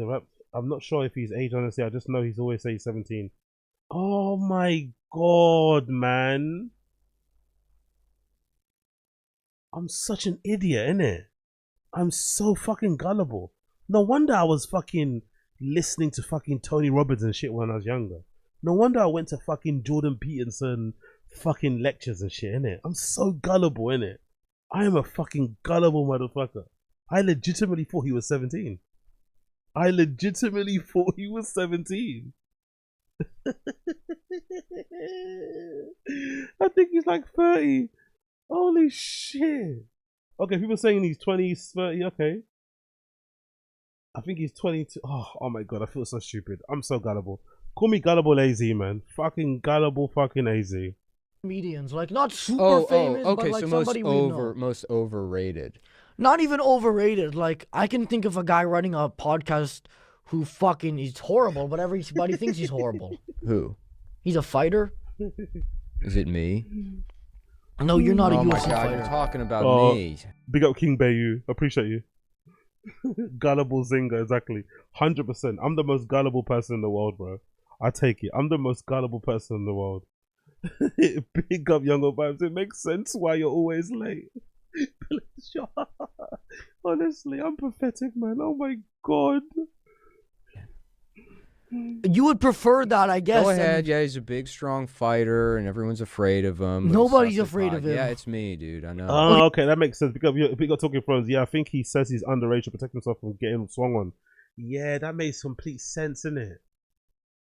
I'm not sure if he's age, honestly. I just know he's always say he's 17. Oh my god, man. I'm such an idiot, innit? I'm so fucking gullible. No wonder I was fucking listening to fucking Tony Robbins and shit when I was younger. No wonder I went to fucking Jordan Peterson fucking lectures and shit, innit? I'm so gullible, innit? I am a fucking gullible motherfucker. I legitimately thought he was 17. I legitimately thought he was 17. I think he's like 30. Holy shit. Okay, people saying he's 20s, 30, okay. I think he's 22. Oh my god, I feel so stupid. I'm so gullible. Call me gullible AZ, man. Fucking gullible fucking AZ. Comedians, like not super famous, okay, but like so somebody we know. most overrated. Not even overrated. Like I can think of a guy running a podcast who fucking is horrible, but everybody thinks he's horrible. Who? He's a fighter. Is it me? No, you're not a UFC Oh my god, fighter. you're talking about me. Big up King Bayu. Appreciate you. Gullible Zinger, exactly. 100%. I'm the most gullible person in the world, bro. I take it. I'm the most gullible person in the world. Big up Younger Vibes. It makes sense why you're always late. Honestly, I'm pathetic, man. Oh my god. You would prefer that, I guess. Go ahead. Yeah, he's a big, strong fighter, and everyone's afraid of him. Nobody's afraid of him. Yeah, it's me, dude. I know. Oh, okay, that makes sense. Big up Talking Thrones. Yeah, I think he says he's underage to protect himself from getting swung on. Yeah, that makes complete sense, innit?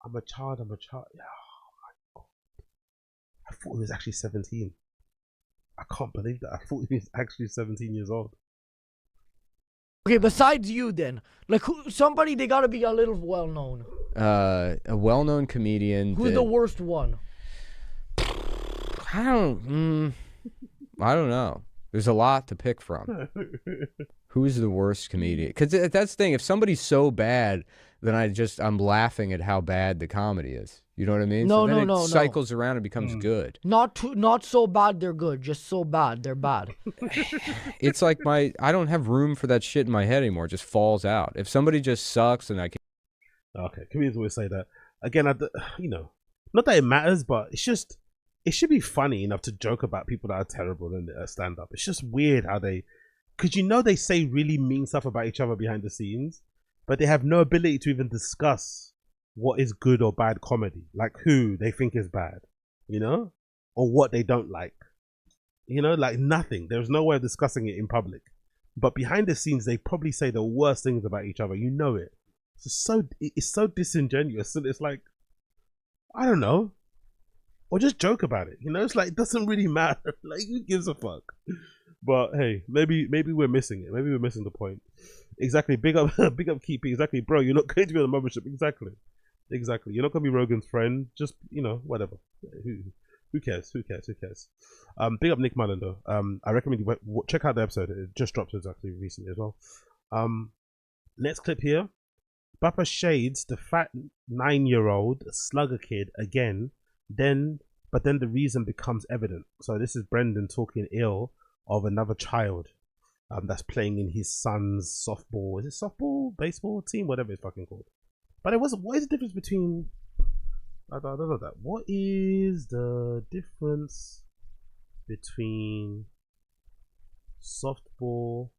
I'm a child. Yeah, oh my god. I thought he was actually 17. I can't believe that. I thought he was actually 17 years old. Okay, besides you then, like somebody, they gotta be a little well-known. A well-known comedian. Who's the worst one? I don't know. There's a lot to pick from. Who's the worst comedian? Because that's the thing. If somebody's so bad, then I'm laughing at how bad the comedy is. You know what I mean? No, so then no, it cycles around and becomes good. Not so bad they're good, just so bad they're bad. It's like I don't have room for that shit in my head anymore. It just falls out. If somebody just sucks and I can. Okay, comedians always say that. Again, not that it matters, but it's just, it should be funny enough to joke about people that are terrible in stand-up. It's just weird how because they say really mean stuff about each other behind the scenes, but they have no ability to even discuss what is good or bad comedy, like who they think is bad, or what they don't like, like nothing. There's no way of discussing it in public, but behind the scenes they probably say the worst things about each other. It. It's so disingenuous, and it's like, I don't know, or just joke about it. It's like, it doesn't really matter. Like, who gives a fuck? But hey, maybe we're missing it. Maybe we're missing the point. Exactly. Big up Keep. Exactly, bro. You're not going to be on the mothership. Exactly. You're not going to be Rogan's friend. Just whatever. Who cares? Who cares? Who cares? Big up Nick Mullen though. I recommend you check out the episode. It just dropped exactly recently as well. Next clip here. BAPA shades the fat 9-year-old slugger kid again. But then the reason becomes evident. So this is Brendan talking ill of another child that's playing in his son's softball. Is it softball, baseball team, whatever it's fucking called? But it wasn't. What is the difference between? I don't know that. What is the difference between softball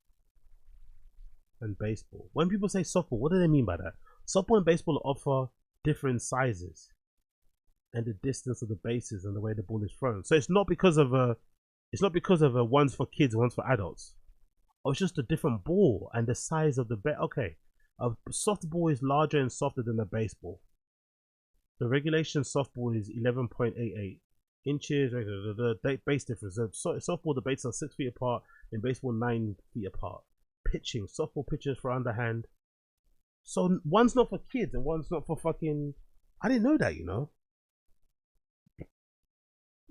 and baseball? When people say softball, what do they mean by that? Softball and baseball offer different sizes and the distance of the bases and the way the ball is thrown. So it's not because of one's for kids, one's for adults. Or it's just a different ball and the size of the okay. A softball is larger and softer than a baseball. The regulation softball is 11.88 inches. The base difference. Softball, the bases are 6 feet apart. In baseball, 9 feet apart. Pitching. Softball pitchers for underhand. So one's not for kids and one's not for fucking. I didn't know that, you know.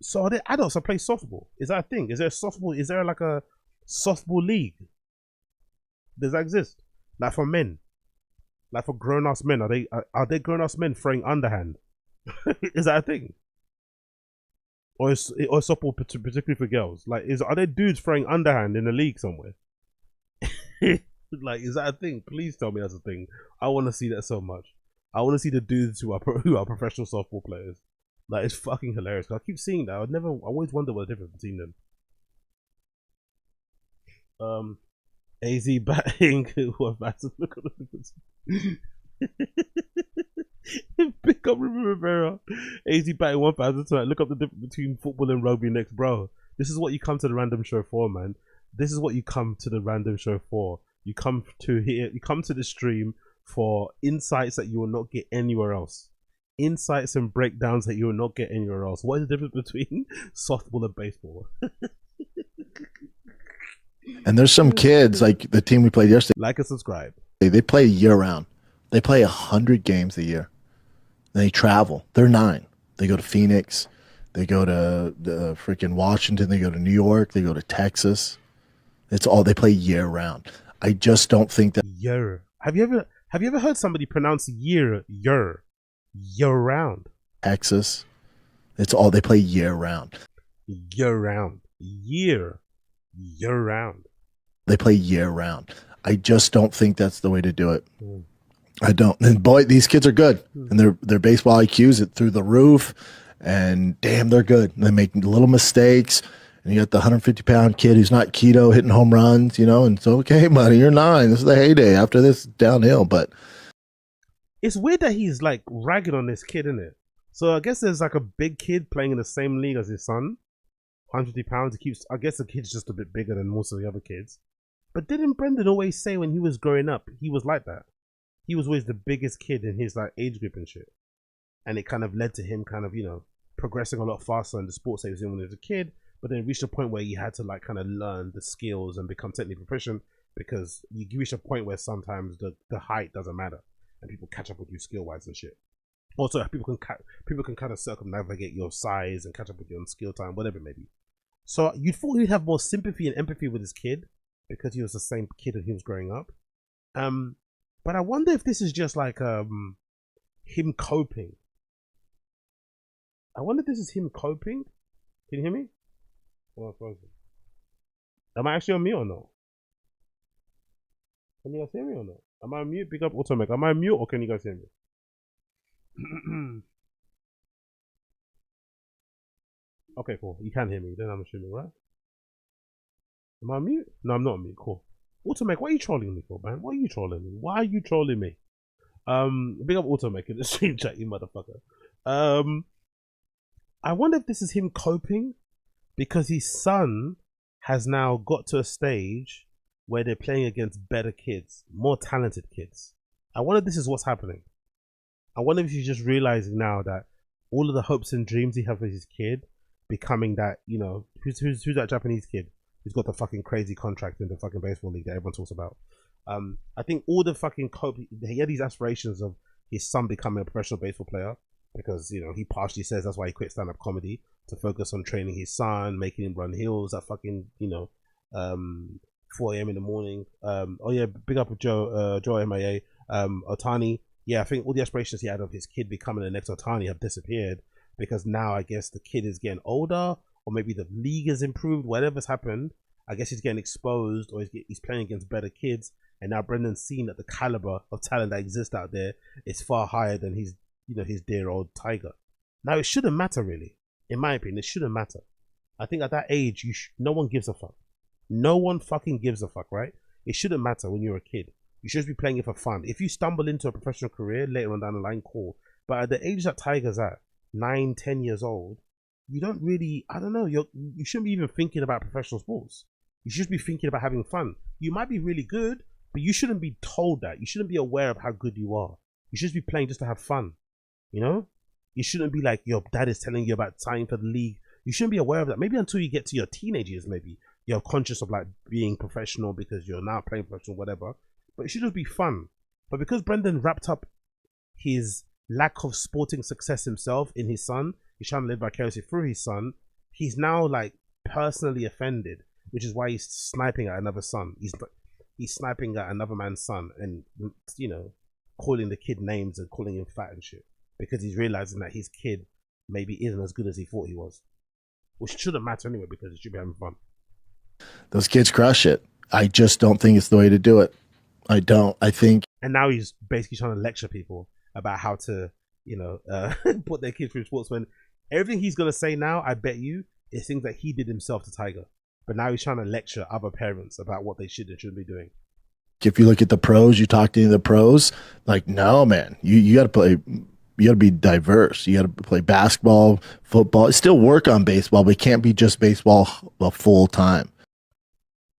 So are there adults that play softball? Is that a thing? Is there a softball? Is there like a softball league? Does that exist? Like for men? Like for grown-ass men? Are they grown-ass men throwing underhand? Is that a thing? Or is softball particularly for girls? Like, are there dudes throwing underhand in a league somewhere? Like, is that a thing? Please tell me that's a thing. I want to see that so much. I want to see the dudes who are professional softball players. Like, it's fucking hilarious. I keep seeing that. I always wonder what the difference between them. AZ batting. Look at the difference. Pick up Rivera. AZ batting 1,000 tonight. Look up the difference between football and rugby next, bro. This is what you come to the random show for, man. This is what you come to the random show for. You come to here. You come to the stream for insights that you will not get anywhere else. Insights and breakdowns that you will not get anywhere else. What is the difference between softball and baseball? And there's some kids, like the team we played yesterday. Like and subscribe. They play year round. They play 100 games a year. They travel. They're 9. They go to Phoenix. They go to the freaking Washington. They go to New York. They go to Texas. It's all they play year round. I just don't think that. Year. Have you ever heard somebody pronounce year round? Texas. It's all they play year round. Year round. Year round. They play year round. I just don't think that's the way to do it. I don't. And boy, these kids are good, and their baseball IQs it through the roof, and damn, they're good. And they make little mistakes, and you got the 150-pound kid who's not keto hitting home runs, you know. And it's okay, buddy, you're 9. This is the heyday. After this, downhill. But it's weird that he's like ragging on this kid, isn't it? So I guess there's like a big kid playing in the same league as his son. 150 pounds. I guess the kid's just a bit bigger than most of the other kids. But didn't Brendan always say when he was growing up, he was like that? He was always the biggest kid in his like age group and shit. And it kind of led to him kind of, you know, progressing a lot faster in the sports that he was in when he was a kid. But then reached a point where he had to like kind of learn the skills and become technically proficient, because you reach a point where sometimes the height doesn't matter and people catch up with you skill wise and shit. Also, people can kind of circumnavigate your size and catch up with you on skill time, whatever it may be. So you'd thought he'd have more sympathy and empathy with his kid because he was the same kid when he was growing up. But I wonder if this is just like him coping. I wonder if this is him coping. Can you hear me? Am I actually on mute or not? Can you guys hear me or not? Am I on mute? Big up Automec. Am I on mute or can you guys hear me? Okay, cool. You can hear me, then I'm assuming, right? Am I on mute? No, I'm not on mute. Cool. Automec, what are you trolling me for, man? Why are you trolling me? Why are you trolling me? Big up Automec in the stream chat, you motherfucker. I wonder if this is him coping because his son has now got to a stage where they're playing against better kids, more talented kids. I wonder if this is what's happening. I wonder if he's just realizing now that all of the hopes and dreams he had for his kid becoming that, you know, who's that Japanese kid who's got the fucking crazy contract in the fucking baseball league that everyone talks about. I think all the fucking he had these aspirations of his son becoming a professional baseball player because, you know, he partially says that's why he quit stand-up comedy to focus on training his son, making him run hills at fucking 4 a.m. in the morning. Oh yeah, big up with Joe MIA. Otani. Yeah, I think all the aspirations he had of his kid becoming the next Otani have disappeared because now I guess the kid is getting older, or maybe the league has improved. Whatever's happened, I guess he's getting exposed, or he's playing against better kids. And now Brendan's seen that the caliber of talent that exists out there is far higher than his dear old Tiger. Now it shouldn't matter really, in my opinion. It shouldn't matter. I think at that age, no one gives a fuck. No one fucking gives a fuck, right? It shouldn't matter when you're a kid. You should be playing it for fun. If you stumble into a professional career later on down the line, cool. But at the age that Tiger's at, 9, 10 years old, you don't really, I don't know, you shouldn't be even thinking about professional sports. You should be thinking about having fun. You might be really good, but you shouldn't be told that. You shouldn't be aware of how good you are. You should be playing just to have fun. You know? You shouldn't be like your dad is telling you about signing for the league. You shouldn't be aware of that. Maybe until you get to your teenage years, maybe you're conscious of like being professional because you're now playing professional, whatever. But it should just be fun. But because Brendan wrapped up his lack of sporting success himself in his son, he's trying to live vicariously through his son. He's now like personally offended, which is why he's sniping at another son. He's sniping at another man's son and, calling the kid names and calling him fat and shit. Because he's realizing that his kid maybe isn't as good as he thought he was. Which shouldn't matter anyway because it should be having fun. Those kids crush it. I just don't think it's the way to do it. I don't. I think. And now he's basically trying to lecture people about how to, put their kids through sports when everything he's going to say now, I bet you, is things that he did himself to Tiger. But now he's trying to lecture other parents about what they should and shouldn't be doing. If you look at the pros, you talk to any of the pros, like, no, man, you got to play. You got to be diverse. You got to play basketball, football. Still work on baseball, but it can't be just baseball full time.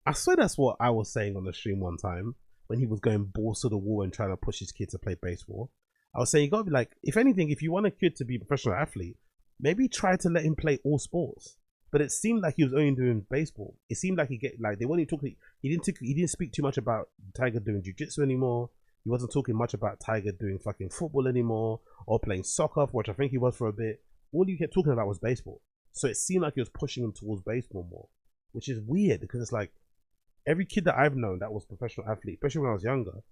I swear that's what I was saying on the stream one time when he was going balls to the wall and trying to push his kid to play baseball. I was saying you got to be like, if anything, if you want a kid to be a professional athlete, maybe try to let him play all sports. But it seemed like he was only doing baseball. It seemed like they weren't even talking. He didn't speak too much about Tiger doing jiu-jitsu anymore. He wasn't talking much about Tiger doing fucking football anymore or playing soccer, which I think he was for a bit. All he kept talking about was baseball. So it seemed like he was pushing him towards baseball more, which is weird because it's like every kid that I've known that was a professional athlete, especially when I was younger.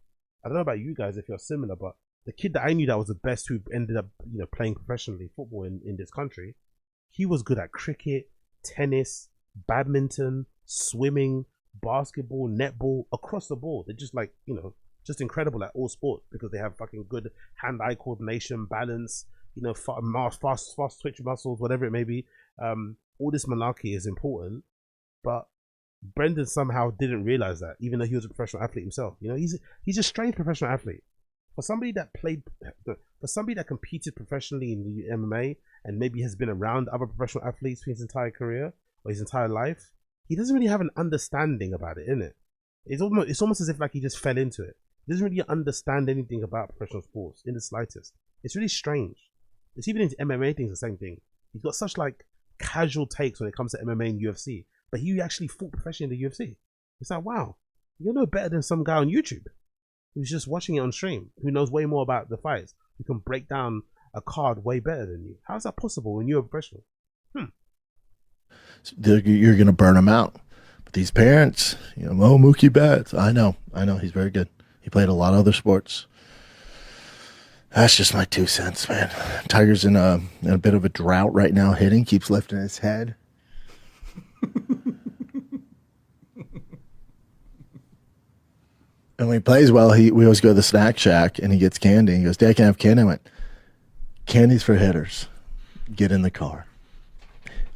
I don't know about you guys if you're similar, but the kid that I knew that was the best who ended up playing professionally football in this country, he was good at cricket, tennis, badminton, swimming, basketball, netball, across the board. They're just like, just incredible at all sports because they have fucking good hand-eye coordination, balance, fast twitch muscles, whatever it may be. All this malarkey is important, but Brendan somehow didn't realize that, even though he was a professional athlete himself. He's a strange professional athlete. For somebody that competed professionally in the MMA and maybe has been around other professional athletes for his entire career or his entire life, he doesn't really have an understanding about it, innit? It's almost as if like he just fell into it. He doesn't really understand anything about professional sports in the slightest. It's really strange. It's even in MMA things the same thing. He's got such like casual takes when it comes to MMA and UFC, but he actually fought professionally in the UFC. It's like, wow, you're no better than some guy on YouTube who's just watching it on stream, who knows way more about the fights, who can break down a card way better than you. How is that possible when you're a professional? You're going to burn them out. But these parents, Mookie Betts, I know, he's very good. He played a lot of other sports. That's just my 2 cents, man. Tiger's in a bit of a drought right now, hitting, keeps lifting his head. And when he plays well, we always go to the snack shack and he gets candy. He goes, Dad, can I have candy? I went, candy's for hitters. Get in the car.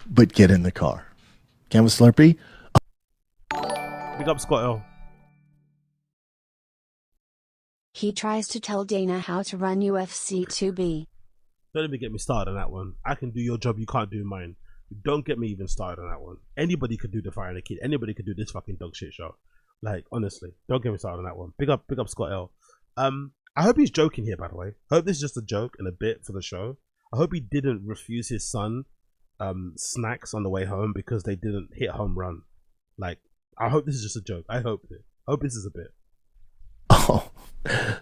But get in the car. Can I have a Slurpee? Big up Scott L. He tries to tell Dana how to run UFC 2B. Don't even get me started on that one. I can do your job, you can't do mine. Don't get me even started on that one. Anybody could do the Fire and the Kid. Anybody could do this fucking dog shit show. Like, honestly, don't get me started on that one. Big up Scott L. I hope he's joking here, by the way. I hope this is just a joke and a bit for the show. I hope he didn't refuse his son snacks on the way home because they didn't hit home run. Like, I hope this is just a joke. I hope this is a bit. Oh,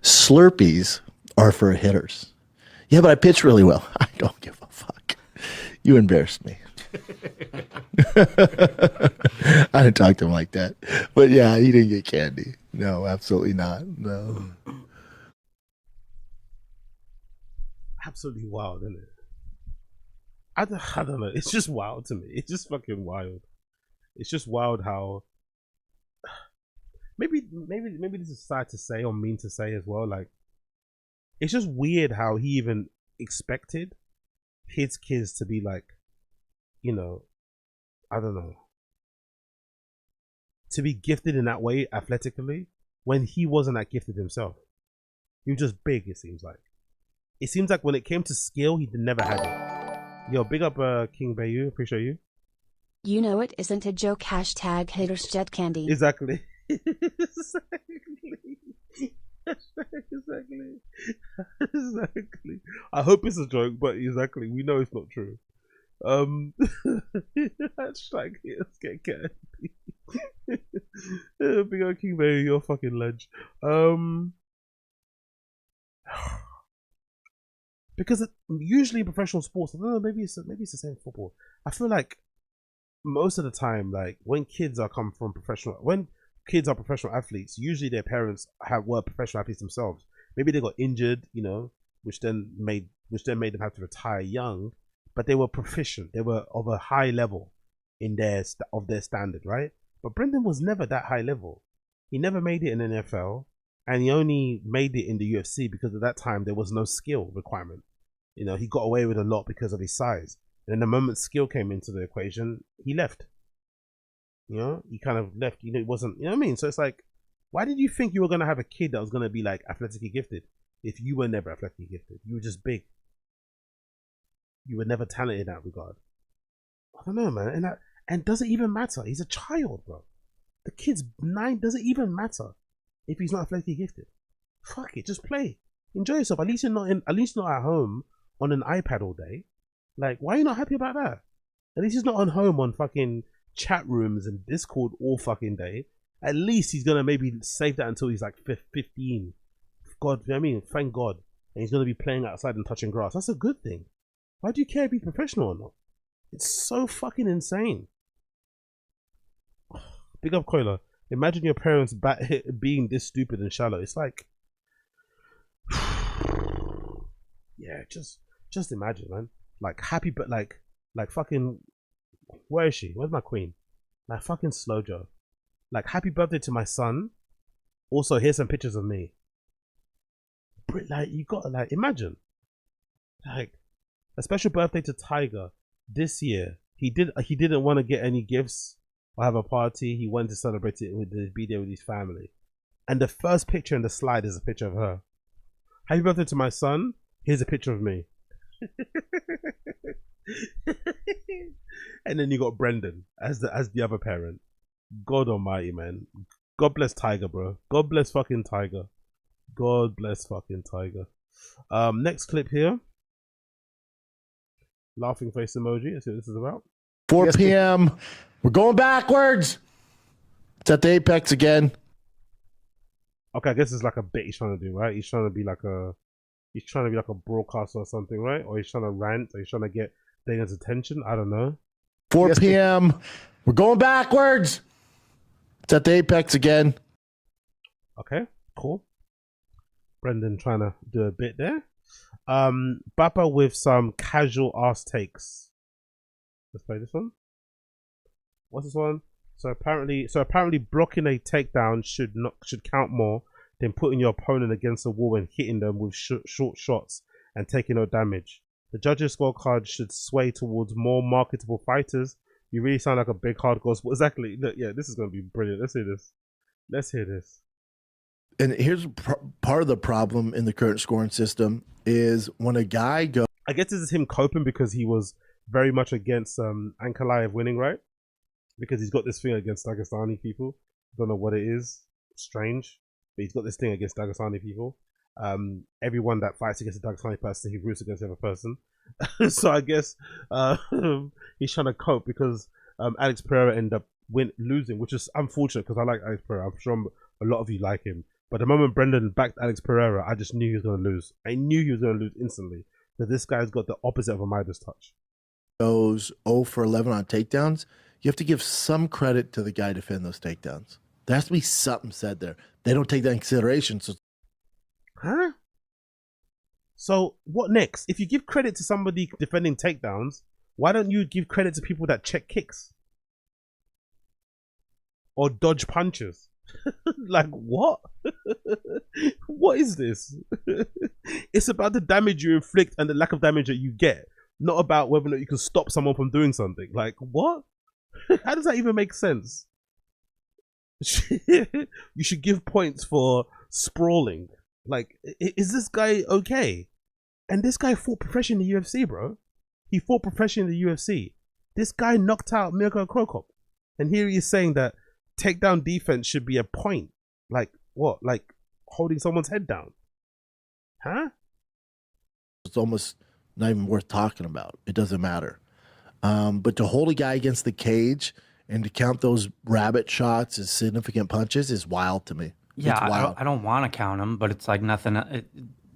Slurpees are for hitters. Yeah, but I pitch really well. I don't give a fuck. You embarrassed me. I didn't talk to him like that. But yeah, he didn't get candy. No, absolutely not. No. Absolutely wild, isn't it? I don't know. It's just wild to me. It's just fucking wild. It's just wild how maybe this is sad to say or mean to say as well. Like, it's just weird how he even expected his kids to be like, you know, I don't know, to be gifted in that way athletically when he wasn't that gifted himself. He was just big, it seems like. It seems like when it came to skill, he never had it. Yo, big up King Bayu, appreciate you. You know it isn't a joke. Hashtag haters jet candy. Exactly. Exactly. I hope it's a joke, but exactly, we know it's not true. Hashtag haters get candy. Big up King Bayu, you're fucking ledge. Because usually in professional sports, I don't know, maybe it's the same football. I feel like most of the time, like when kids are professional athletes, usually their parents were professional athletes themselves. Maybe they got injured, you know, which then made them have to retire young. But they were proficient. They were of a high level in their standard, right? But Brendan was never that high level. He never made it in the NFL, and he only made it in the UFC because at that time there was no skill requirement. You know, he got away with a lot because of his size. And the moment skill came into the equation, he left. You know, he kind of left. You know, it wasn't, you know what I mean? So it's like, why did you think you were going to have a kid that was going to be like athletically gifted if you were never athletically gifted? You were just big. You were never talented in that regard. I don't know, man. And does it even matter? He's a child, bro. The kid's 9. Does it even matter if he's not athletically gifted? Fuck it, just play, enjoy yourself. At least you're not at home on an iPad all day. Like, why are you not happy about that? At least he's not on home on fucking chat rooms and Discord all fucking day. At least he's gonna maybe save that until he's like 15. God, I mean, thank God. And he's gonna be playing outside and touching grass. That's a good thing. Why do you care if he's professional or not? It's so fucking insane. Big up Coiler. Imagine your parents being this stupid and shallow. It's like, yeah, just imagine, man. Like happy, but like fucking, where is she? Where's my queen? Like fucking Slow Joe. Like, happy birthday to my son. Also, here's some pictures of me. Like, you gotta like imagine. Like, a special birthday to Tiger this year. He didn't want to get any gifts or have a party. He wanted to celebrate it be there with his family. And the first picture in the slide is a picture of her. Happy birthday to my son. Here's a picture of me. And then you got Brendan as the other parent. God almighty, man. God bless Tiger, bro. God bless fucking Tiger. God bless fucking Tiger. Next clip here. Laughing face emoji. Let's see what this is about. 4 p.m. We're going backwards. It's at the Apex again. Okay, I guess it's like a bit he's trying to do, right? He's trying to be like a broadcaster or something, right? Or he's trying to rant, or he's trying to get Dana's attention. I don't know. 4 p.m. We're going backwards. It's at the Apex again. Okay, cool. Brendan trying to do a bit there. BAPA with some casual ass takes. Let's play this one. What's this one? So apparently blocking a takedown should count more than putting your opponent against the wall and hitting them with short shots and taking no damage. The judges' scorecard should sway towards more marketable fighters. You really sound like a big hardcore sport. Exactly. Look, yeah, this is going to be brilliant. Let's hear this. And here's part of the problem in the current scoring system is when a guy goes. I guess this is him coping because he was very much against Ankalaev winning, right? Because he's got this thing against Dagestani people. Don't know what it is. Strange. But he's got this thing against Dagestani people. Everyone that fights against a Dagestani person, he roots against the other person. So I guess he's trying to cope because Alex Pereira ended up losing, which is unfortunate because I like Alex Pereira. I'm sure a lot of you like him. But the moment Brendan backed Alex Pereira, I just knew he was going to lose. I knew he was going to lose instantly because this guy's got the opposite of a Midas touch. goes 0 for 11 on takedowns, you have to give some credit to the guy defending those takedowns. There has to be something said there. They don't take that in consideration. So, huh? So what next? If you give credit to somebody defending takedowns, why don't you give credit to people that check kicks or dodge punches? Like what? What is this? It's about the damage you inflict and the lack of damage that you get, not about whether or not you can stop someone from doing something. Like what? How does that even make sense? You should give points for sprawling. Like, is this guy okay? And this guy fought professionally in the UFC, bro. He fought professionally in the UFC. This guy knocked out Mirko Krokop. And here he is saying that takedown defense should be a point. Like, what? Like, holding someone's head down? Huh? It's almost not even worth talking about. It doesn't matter. But to hold a guy against the cage and to count those rabbit shots as significant punches is wild to me. Yeah, I don't want to count them, but it's like nothing.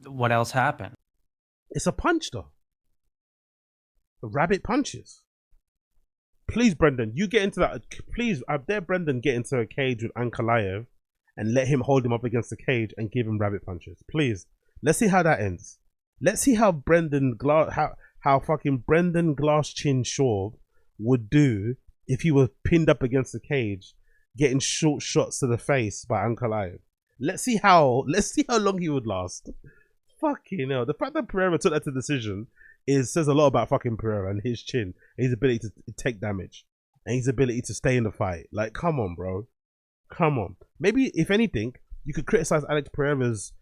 What else happened? It's a punch, though. Rabbit punches. Please, Brendan, you get into that. Please, I dare Brendan get into a cage with Ankalaev and let him hold him up against the cage and give him rabbit punches. Please. Let's see how that ends. Let's see how how fucking Brendan Glass-Chin Shaw would do if he was pinned up against the cage, getting short shots to the face by Ankalaev. Let's see how long he would last. Fucking hell. The fact that Pereira took that decision says a lot about fucking Pereira and his chin, and his ability to take damage, and his ability to stay in the fight. Like, come on, bro. Come on. Maybe, if anything, you could criticize Alex Pereira's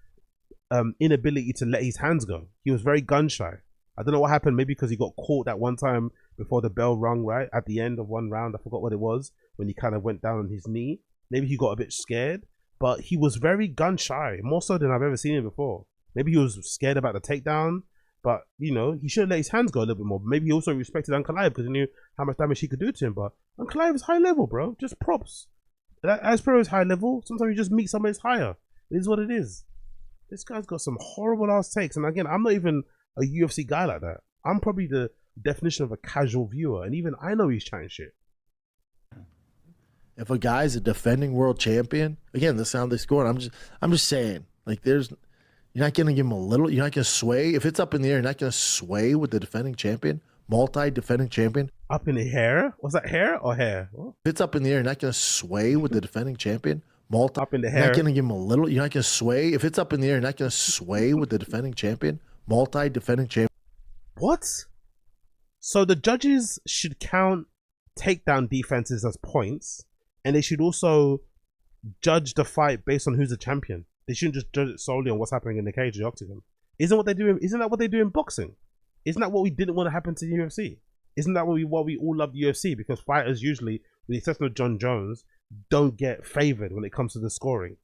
inability to let his hands go. He was very gun shy. I don't know what happened. Maybe because he got caught that one time before the bell rung, right? At the end of one round. I forgot what it was, when he kind of went down on his knee. Maybe he got a bit scared, but he was very gun shy, more so than I've ever seen him before. Maybe he was scared about the takedown, but, you know, he should have let his hands go a little bit more. Maybe he also respected Ankalaev because he knew how much damage he could do to him. But Ankalaev is high level, bro. Just props. As Pereira is high level, sometimes you just meet somebody who's higher. It is what it is. This guy's got some horrible ass takes. And again, I'm not even a UFC guy like that. I'm probably the definition of a casual viewer. And even I know he's chatting shit. If a guy's a defending world champion, again, that's how they score. I'm just saying, like, you're not going to give him a little, you're not going to sway. If it's up in the air, you're not going to sway with the defending champion, multi-defending champion. Up in the hair? Was that hair or hair? What? If it's up in the air, you're not going to sway with the defending champion, up in the hair. You're not going to give him a little, you're not going to sway. If it's up in the air, you're not going to sway with the defending champion, multi-defending champion. What? So the judges should count takedown defenses as points, and they should also judge the fight based on who's the champion. They shouldn't just judge it solely on what's happening in the cage, the octagon. Isn't that what they do in boxing? Isn't that what we didn't want to happen to the UFC? Isn't that what we all love the UFC? Because fighters usually, with the exception of John Jones, don't get favored when it comes to the scoring.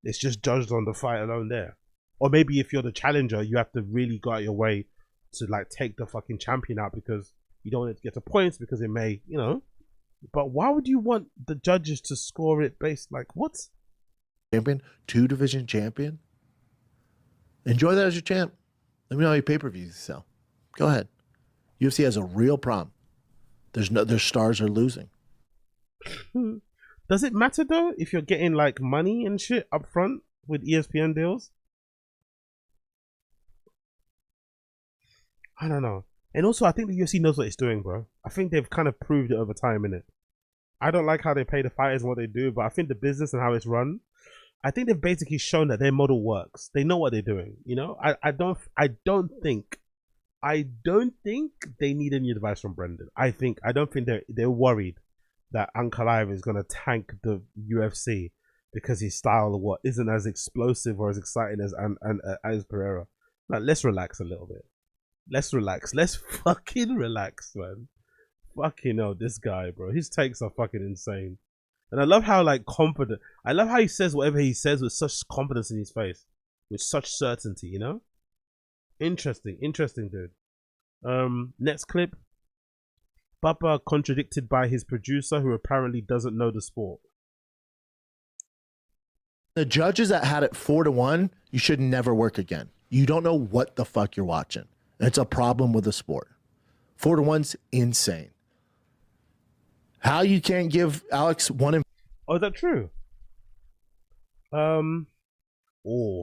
It's just judged on the fight alone there. Or maybe if you're the challenger, you have to really go out your way to like take the fucking champion out because you don't want it to get to points because it may, you know. But why would you want the judges to score it based like what? Champion, 2-division champion. Enjoy that as your champ. Let me know how your pay-per-views sell. Go ahead. UFC has a real problem. Their stars are losing. Does it matter though if you're getting like money and shit up front with ESPN deals? I don't know. And also, I think the UFC knows what it's doing, bro. I think they've kind of proved it over time, innit? I don't like how they pay the fighters and what they do, but I think the business and how it's run, I think they've basically shown that their model works. They know what they're doing, you know? I don't think they need any advice from Brendan. I don't think they're worried that Ankalaev is gonna tank the UFC because his style of what isn't as explosive or as exciting as Pereira. Like, let's relax a little bit. Let's relax. Let's fucking relax, man. Fucking hell, this guy, bro. His takes are fucking insane. And I love how, like, confident. I love how he says whatever he says with such confidence in his face. With such certainty, you know? Interesting, dude. Next clip. BAPA contradicted by his producer who apparently doesn't know the sport. The judges that had it 4-1, you should never work again. You don't know what the fuck you're watching. It's a problem with the sport. 4-1's insane. How you can't give Alex 1 in... Oh, is that true?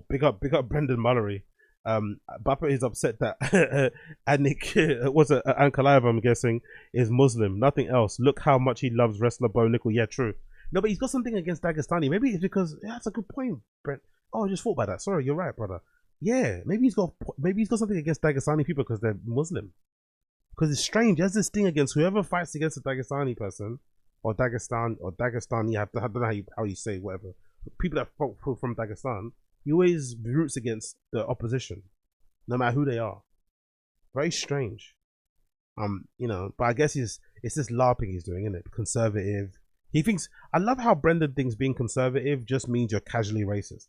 Big up Brendan Mullery. Bapa is upset that Anik was it Ankalaev, I'm guessing, is Muslim. Nothing else. Look how much he loves wrestler Bo Nickel. Yeah, true. No, but he's got something against Dagestani. Maybe it's because that's a good point, Brent. Oh, I just thought about that. Sorry, you're right, brother. Yeah, maybe he's got something against Dagestani people because they're Muslim. Because it's strange. There's this thing against whoever fights against a Dagestani person or Dagestani. I don't know how you say whatever. People that fought from Dagestan, he always roots against the opposition, no matter who they are. Very strange. But I guess it's this LARPing he's doing, isn't it? Conservative. He thinks. I love how Brendan thinks being conservative just means you're casually racist.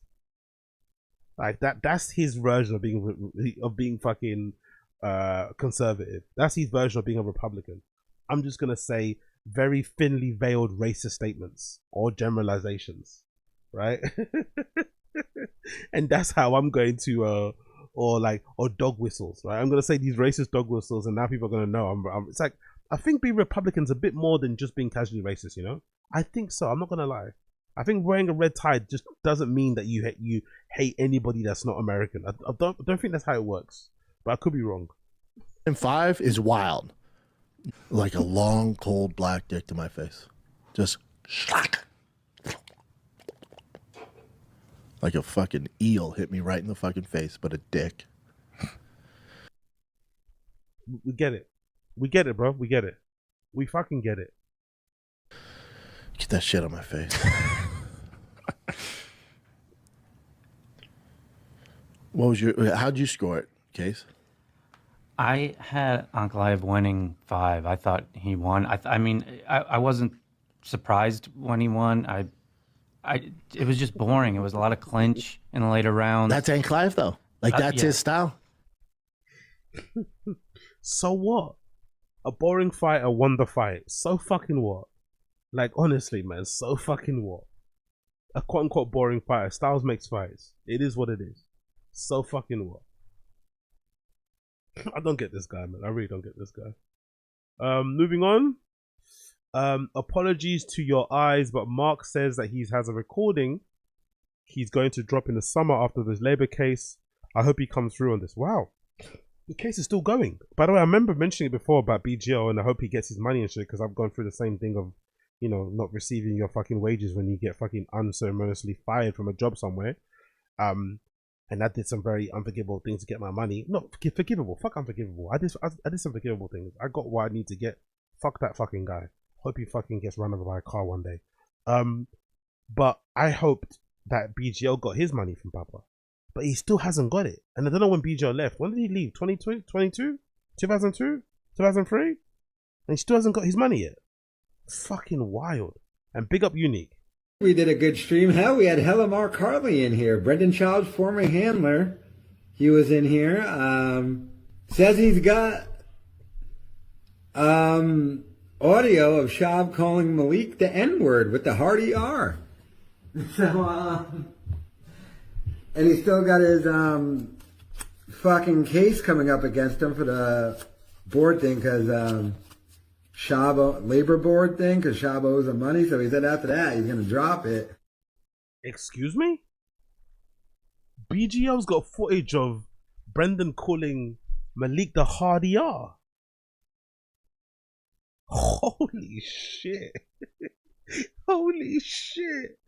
Like that's his version of being fucking conservative. That's his version of being a Republican. I'm just gonna say very thinly veiled racist statements or generalizations, right? And that's how I'm going to or dog whistles, right? I'm gonna say these racist dog whistles, and now people are gonna know. It's like I think being Republican's a bit more than just being casually racist, you know? I think so. I'm not gonna lie. I think wearing a red tie just doesn't mean that you hate anybody that's not American. I don't think that's how it works, but I could be wrong. And 5 is wild, like a long, cold black dick to my face, just schlack. Like a fucking eel hit me right in the fucking face, but a dick. We get it. We get it, bro. We get it. We fucking get it. Get that shit on my face. How'd you score it, Case? I had Ankalaev winning 5. I thought he won. I wasn't surprised when he won. It was just boring. It was a lot of clinch in the later rounds. That's Ankalaev though. That's his style. So what? A boring fighter won the fight. So fucking what? Like honestly, man. So fucking what? A quote unquote boring fighter. Styles makes fights. It is what it is. So fucking what? I don't get this guy, man. I really don't get this guy. Moving on. Apologies to your eyes, but Mark says that he has a recording he's going to drop in the summer after this Labour case. I hope he comes through on this. Wow. The case is still going. By the way, I remember mentioning it before about BGL, and I hope he gets his money and shit, because I've gone through the same thing of, not receiving your fucking wages when you get fucking unceremoniously fired from a job somewhere. And I did some very unforgivable things to get my money. Not forgivable. Fuck unforgivable. I did some forgivable things. I got what I need to get. Fuck that fucking guy. Hope he fucking gets run over by a car one day. But I hoped that BGL got his money from Papa. But he still hasn't got it. And I don't know when BGL left. When did he leave? 2022? 2002? 2003? And he still hasn't got his money yet. Fucking wild. And big up Unique. We did a good stream. Hell, we had Hella Mark Harley in here. Brendan Schaub's former handler. He was in here. Says he's got audio of Schaub calling Malik the N-word with the hard ER. So, and he's still got his fucking case coming up against him for the board thing, because Schaub, labor board thing, because Schaub owes him money. So he said after that he's gonna drop it. Excuse me? BGL's got footage of Brendan calling Malik the hard ER. Holy shit. Holy shit.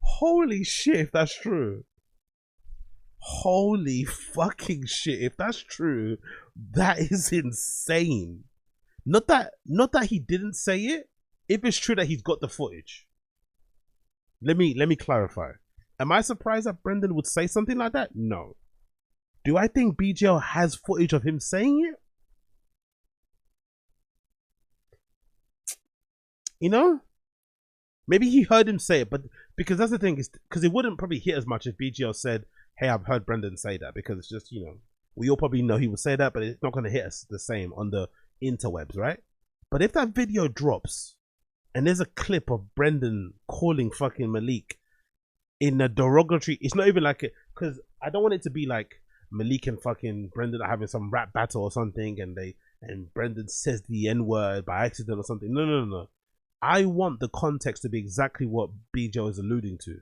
Holy shit if that's true. Holy fucking shit if that's true. That is insane. Not that he didn't say it. If it's true that he's got the footage. Let me clarify. Am I surprised that Brendan would say something like that? No. Do I think BGL has footage of him saying it? Maybe he heard him say it, but because that's the thing, is because it wouldn't probably hit as much if BGL said, hey, I've heard Brendan say that, because it's just, we all probably know he would say that, but it's not going to hit us the same on the interwebs, right? But if that video drops and there's a clip of Brendan calling fucking Malik in a derogatory, it's not even like it, because I don't want it to be like Malik and fucking Brendan are having some rap battle or something, and and Brendan says the N-word by accident or something. No. I want the context to be exactly what BJ is alluding to.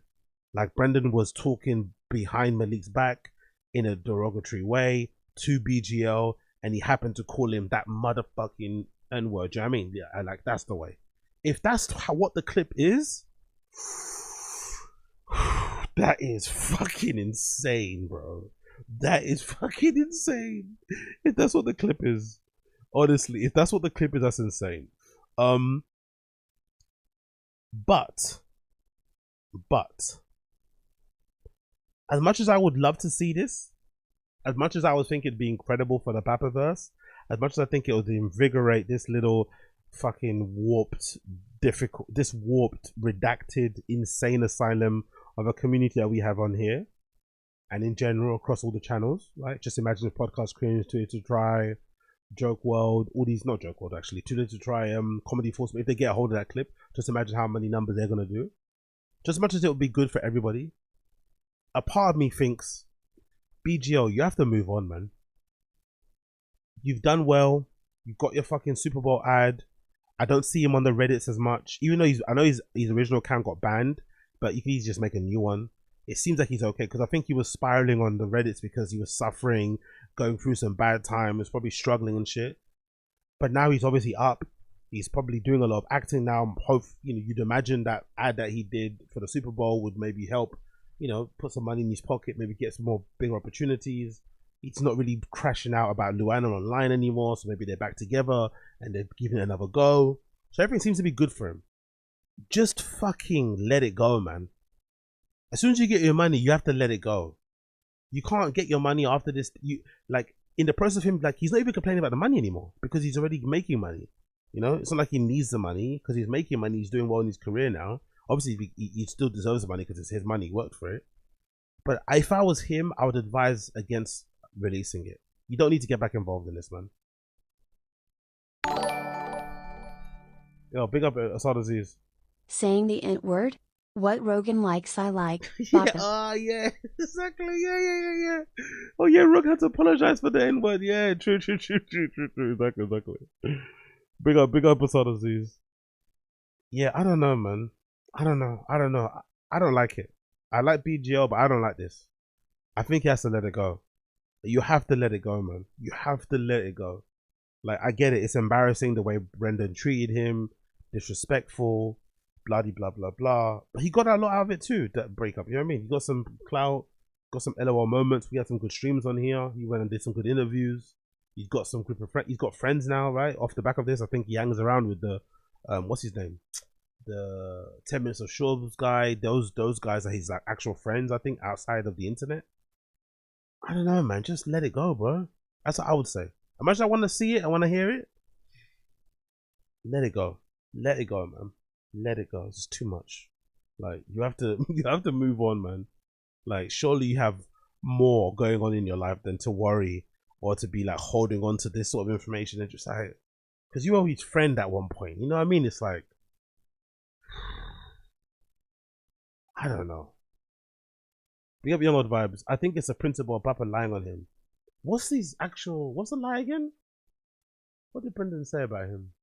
Like Brendan was talking behind Malik's back in a derogatory way to BGL, and he happened to call him that motherfucking N-word. Do you know what I mean? Yeah, like that's the way. If that's what the clip is, that is fucking insane, bro. That is fucking insane. If that's what the clip is, honestly, if that's what the clip is, that's insane. But as much as I would love to see this, as much as I would think it'd be incredible for the BAPA-verse, as much as I think it would invigorate this little fucking warped, redacted, insane asylum of a community that we have on here, and in general across all the channels, right? Just imagine if podcast creators to try Joke World, all these, not Joke World actually, to try Comedy Force. If they get a hold of that clip, just imagine how many numbers they're gonna do. Just as much as it would be good for everybody, a part of me thinks, BGL, you have to move on, man. You've done well. You've got your fucking Super Bowl ad. I don't see him on the Reddits as much, even though I know his original account got banned, but you can easily just make a new one. It seems like he's okay, because I think he was spiraling on the Reddits because he was suffering, going through some bad times, probably struggling and shit. But now he's obviously up. He's probably doing a lot of acting now. Hope, you'd imagine that ad that he did for the Super Bowl would maybe help, put some money in his pocket, maybe get some more bigger opportunities. He's not really crashing out about Luana online anymore, so maybe they're back together and they're giving it another go. So everything seems to be good for him. Just fucking let it go, man. As soon as you get your money, you have to let it go. You can't get your money after this. In the process of him, he's not even complaining about the money anymore because he's already making money. It's not like he needs the money because he's making money. He's doing well in his career now. Obviously, he still deserves the money because it's his money. He worked for it. But if I was him, I would advise against releasing it. You don't need to get back involved in this, man. Yo, big up Assad Aziz. Saying the N-word? What Rogan likes, I like. Yeah, yeah, exactly. Yeah. Oh yeah, Rogan had to apologize for the N-word. Yeah, true. Exactly. Big up Assad Aziz. Yeah, I don't know, man. I don't know. I don't like it. I like BGL, but I don't like this. I think he has to let it go. You have to let it go, man. You have to let it go. I get it. It's embarrassing the way Brendan treated him. Disrespectful. Bloody blah blah blah. But he got a lot out of it too, that breakup. You know what I mean? He got some clout, got some LOL moments. We had some good streams on here. He went and did some good interviews. He's got some group of friends. He's got friends now, right? Off the back of this, I think he hangs around with the what's his name? The 10 Minutes of SCHAUB'S guy. Those guys are his actual friends, I think, outside of the internet. I don't know, man. Just let it go, bro. That's what I would say. As much as I want to see it, I want to hear it. Let it go. Let it go, man. Let it go. It's too much. You have to move on, man. Surely you have more going on in your life than to worry or to be holding on to this sort of information and just because you were his friend at one point. You know what I mean? It's I don't know. Big up Young Old Vibes. I think it's a principle of Papa lying on him. What's the lie again? What did Brendan say about him?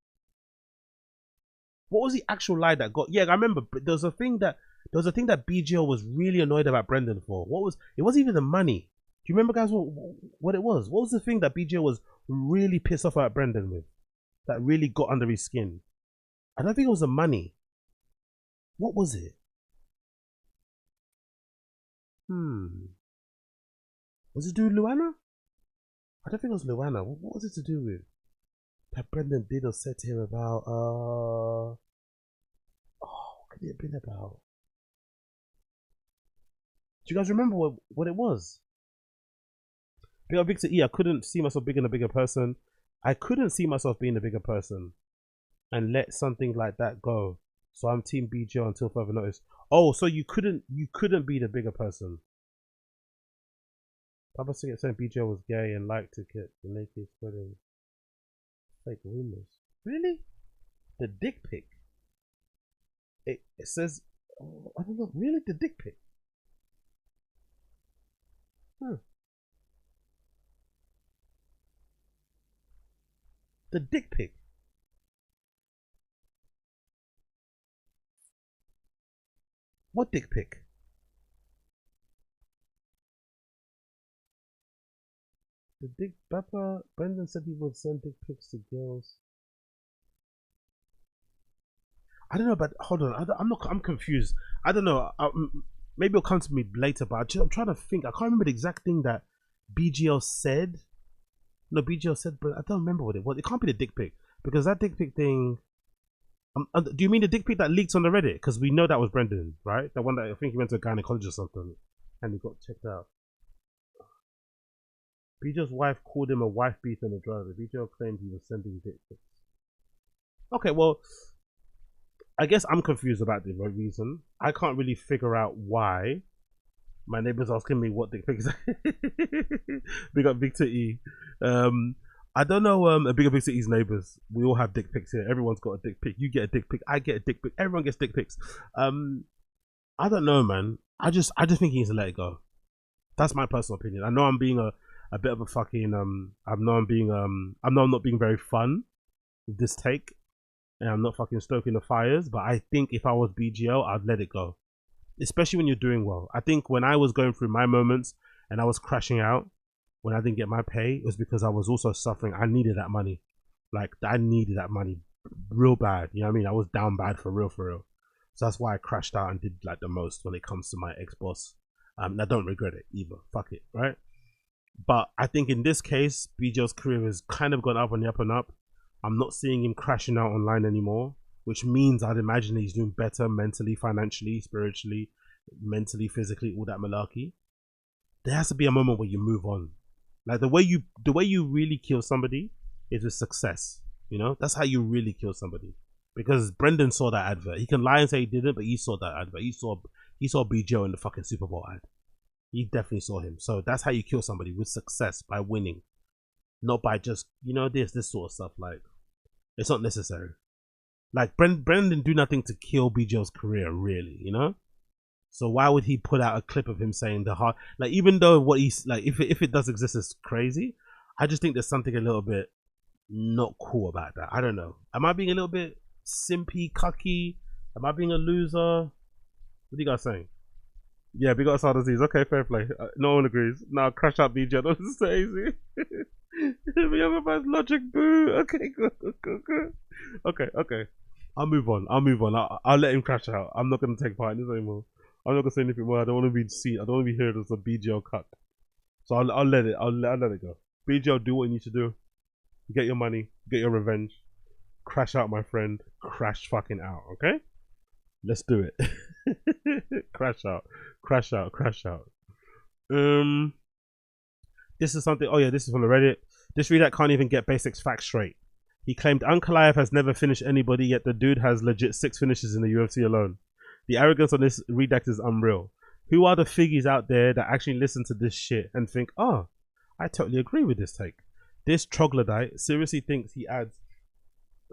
What was the actual lie that got? Yeah, I remember. But there was a thing that BGL was really annoyed about Brendan for. It wasn't even the money. Do you remember, guys, what it was? What was the thing that BGL was really pissed off about Brendan with? That really got under his skin? I don't think it was the money. What was it? Was it to do with Luana? I don't think it was Luana. What was it to do with? That Brendan did or said to him about, what could it have been about? Do you guys remember what it was? Big up Victor E, I couldn't see myself being a bigger person. I couldn't see myself being a bigger person and let something like that go. So I'm Team BGL until further notice. Oh, so you couldn't be the bigger person. Papa Siggett saying BGL was gay and liked to get the naked spreading fake rumors. Really? The dick pic. It says, I don't know. Really, the dick pic. The dick pic. What dick pic? The dick BAPA. Brendan said he would send dick pics to girls. I don't know, but hold on. I'm confused. I don't know. Maybe it'll come to me later, but I'm trying to think. I can't remember the exact thing that BGL said. No, BGL said, but I don't remember what it was. It can't be the dick pic, because that dick pic thing. Do you mean the dick pic that leaked on the Reddit? Because we know that was Brendan, right? The one that I think he went to a gynecologist or something, and he got checked out. BGL's wife called him a wife beater and a driver. BGL claimed he was sending dick pics. Okay, well, I guess I'm confused about the reason. I can't really figure out why. My neighbor's asking me what dick pics. Big up Victor E. I don't know. Big up Victor E's neighbors. We all have dick pics here. Everyone's got a dick pic. You get a dick pic. I get a dick pic. Everyone gets dick pics. I don't know, man. I just think he needs to let it go. That's my personal opinion. I know I'm being a bit of a fucking I know I'm not being very fun with this take. And I'm not fucking stoking the fires, but I think if I was BGL, I'd let it go. Especially when you're doing well. I think when I was going through my moments and I was crashing out when I didn't get my pay, it was because I was also suffering. I needed that money. Like, I needed that money real bad. You know what I mean? I was down bad for real. So that's why I crashed out and did like the most when it comes to my ex-boss. And I don't regret it either. Fuck it, right? But I think in this case, BGL's career has kind of gone up on the up and up. I'm not seeing him crashing out online anymore, which means I'd imagine he's doing better mentally, financially, spiritually, mentally, physically, all that malarkey. There has to be a moment where you move on. Like the way you really kill somebody is with success. You know, that's how you really kill somebody. Because Brendan saw that advert. He can lie and say he didn't, but he saw that advert. He saw BGO in the fucking Super Bowl ad. He definitely saw him. So that's how you kill somebody, with success, by winning. Not by just, you know, this sort of stuff. Like, it's not necessary. Like, Brendan didn't do nothing to kill BGO's career, really, you know? So why would he put out a clip of him saying the hard, like, even though what he's like, if it does exist, is crazy, I just think there's something a little bit not cool about that. I don't know. Am I being a little bit simpy, cucky? Am I being a loser? What do you guys saying? Yeah, big up Star Disease. Okay, fair play. No one agrees. Now crash out BGO. Don't say easy. The other man's logic, boo. Okay, good. Okay. I'll move on. I'll let him crash out. I'm not gonna take part in this anymore. I'm not gonna say anything more. I don't want to be seen. I don't want to be heard as a BGL cut. So I'll let it. I'll let it go. BGL, do what you need to do. Get your money. Get your revenge. Crash out, my friend. Crash fucking out. Okay. Let's do it. Crash out. This is something. Oh yeah, this is from the Reddit. This reader can't even get basics facts straight. He claimed Uncle Live has never finished anybody, yet the dude has legit 6 finishes in the UFC alone. The arrogance on this redact is unreal. Who are the figgies out there that actually listen to this shit and think, oh, I totally agree with this take? This troglodyte seriously thinks he adds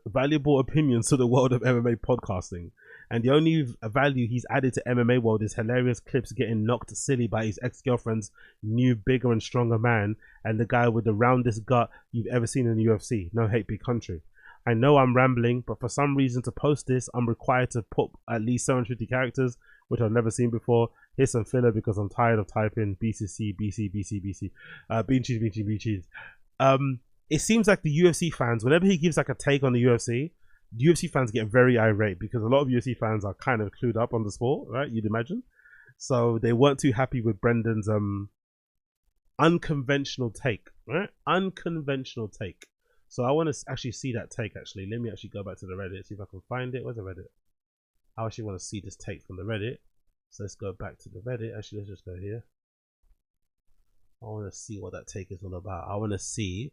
valuable opinions to the world of MMA podcasting, and the only value he's added to MMA world is hilarious clips getting knocked silly by his ex-girlfriend's new bigger and stronger man and the guy with the roundest gut you've ever seen in the UFC. No hate, big country. I know I'm rambling, but for some reason to post this I'm required to put at least 750 characters, which I've never seen before. Here's some filler because I'm tired of typing BCC, bean cheese. It seems like the UFC fans, whenever he gives like a take on the UFC fans get very irate because a lot of UFC fans are kind of clued up on the sport, right? You'd imagine. So they weren't too happy with Brendan's unconventional take, right? Unconventional take. So I want to actually see that take, actually. Let me actually go back to the Reddit, see if I can find it. Where's the Reddit? I actually want to see this take from the Reddit. So let's go back to the Reddit. Actually, let's just go here. I want to see what that take is all about. I want to see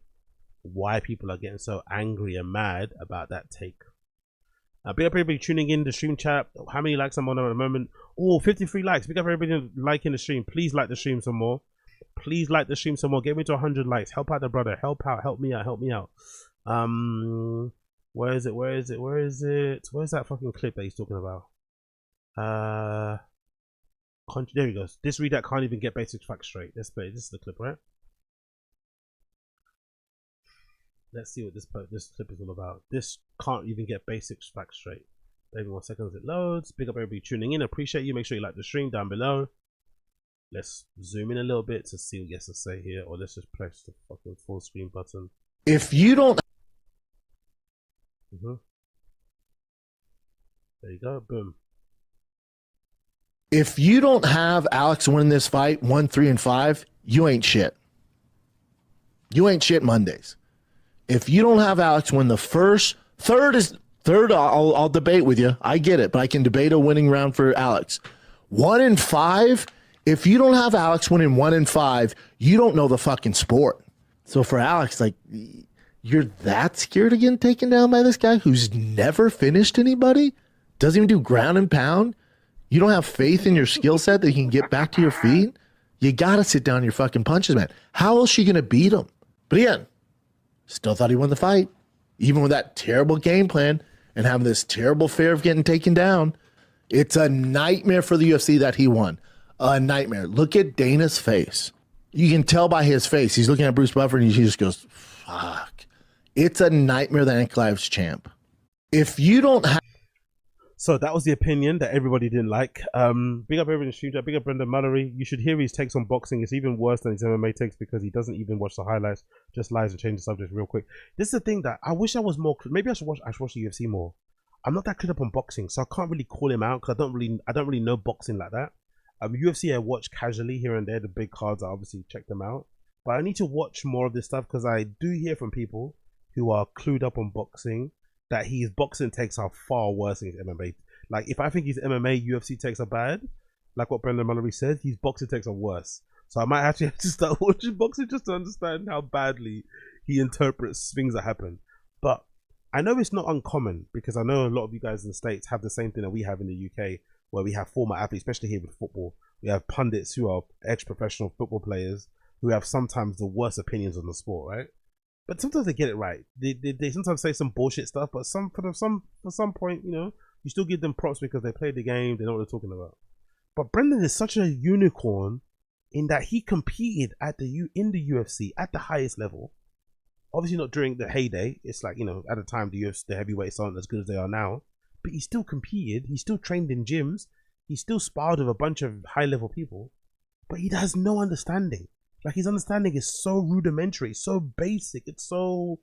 why people are getting so angry and mad about that take. Big up everybody tuning in the stream chat. How many likes I'm on at the moment? Oh, 53 likes. Big up everybody liking the stream. Please like the stream some more. Please like the stream some more. Get me to 100 likes. Help out the brother. Help me out. Where is it? Where's that fucking clip that he's talking about? There he goes. This reader can't even get basic facts straight. Let's play. This is the clip, right? Let's see what this clip is all about. This can't even get basic facts straight. Maybe 1 second as it loads. Big up everybody tuning in. Appreciate you. Make sure you like the stream down below. Let's zoom in a little bit to see what he has to say here, or let's just press the fucking full screen button. If you don't, there you go. Boom. if you don't have Alex winning this fight 1, 3, and 5, you ain't shit. You ain't shit Mondays. If you don't have Alex win the first, third, I'll debate with you. I get it, but I can debate a winning round for Alex. 1 and 5, if you don't have Alex winning 1 and 5, you don't know the fucking sport. So for Alex, like, you're that scared of getting taken down by this guy who's never finished anybody? Doesn't even do ground and pound? You don't have faith in your skill set that you can get back to your feet? You gotta sit down your fucking punches, man. How else are you gonna beat him? But again, still thought he won the fight. Even with that terrible game plan and having this terrible fear of getting taken down, it's a nightmare for the UFC that he won. A nightmare. Look at Dana's face. You can tell by his face. He's looking at Bruce Buffer and he just goes, fuck. It's a nightmare that Ankalaev's champ. If you don't have... So that was the opinion that everybody didn't like. Big up everybody in the stream chat. Big up Brendan Mallory. You should hear his takes on boxing. It's even worse than his MMA takes because he doesn't even watch the highlights. Just lies and change the subject real quick. This is the thing that I wish I was more... Maybe I should watch the UFC more. I'm not that clued up on boxing, so I can't really call him out because I don't really know boxing like that. UFC I watch casually here and there. The big cards, I obviously check them out. But I need to watch more of this stuff because I do hear from people who are clued up on boxing that his boxing takes are far worse than his MMA. Like, if I think his MMA, UFC takes are bad, like what Brendan Mallory said, his boxing takes are worse. So I might actually have to start watching boxing just to understand how badly he interprets things that happen. But I know it's not uncommon because I know a lot of you guys in the States have the same thing that we have in the UK, where we have former athletes, especially here with football. We have pundits who are ex-professional football players who have sometimes the worst opinions on the sport, right? But sometimes they get it right. They sometimes say some bullshit stuff, but for some point, you know, you still give them props because they played the game, they know what they're talking about. But Brendan is such a unicorn in that he competed in the UFC at the highest level. Obviously not during the heyday. It's like, you know, at the time the heavyweights aren't as good as they are now. But he still competed. He still trained in gyms. He still sparred with a bunch of high-level people. But he has no understanding. Like, his understanding is so rudimentary, so basic. It's so...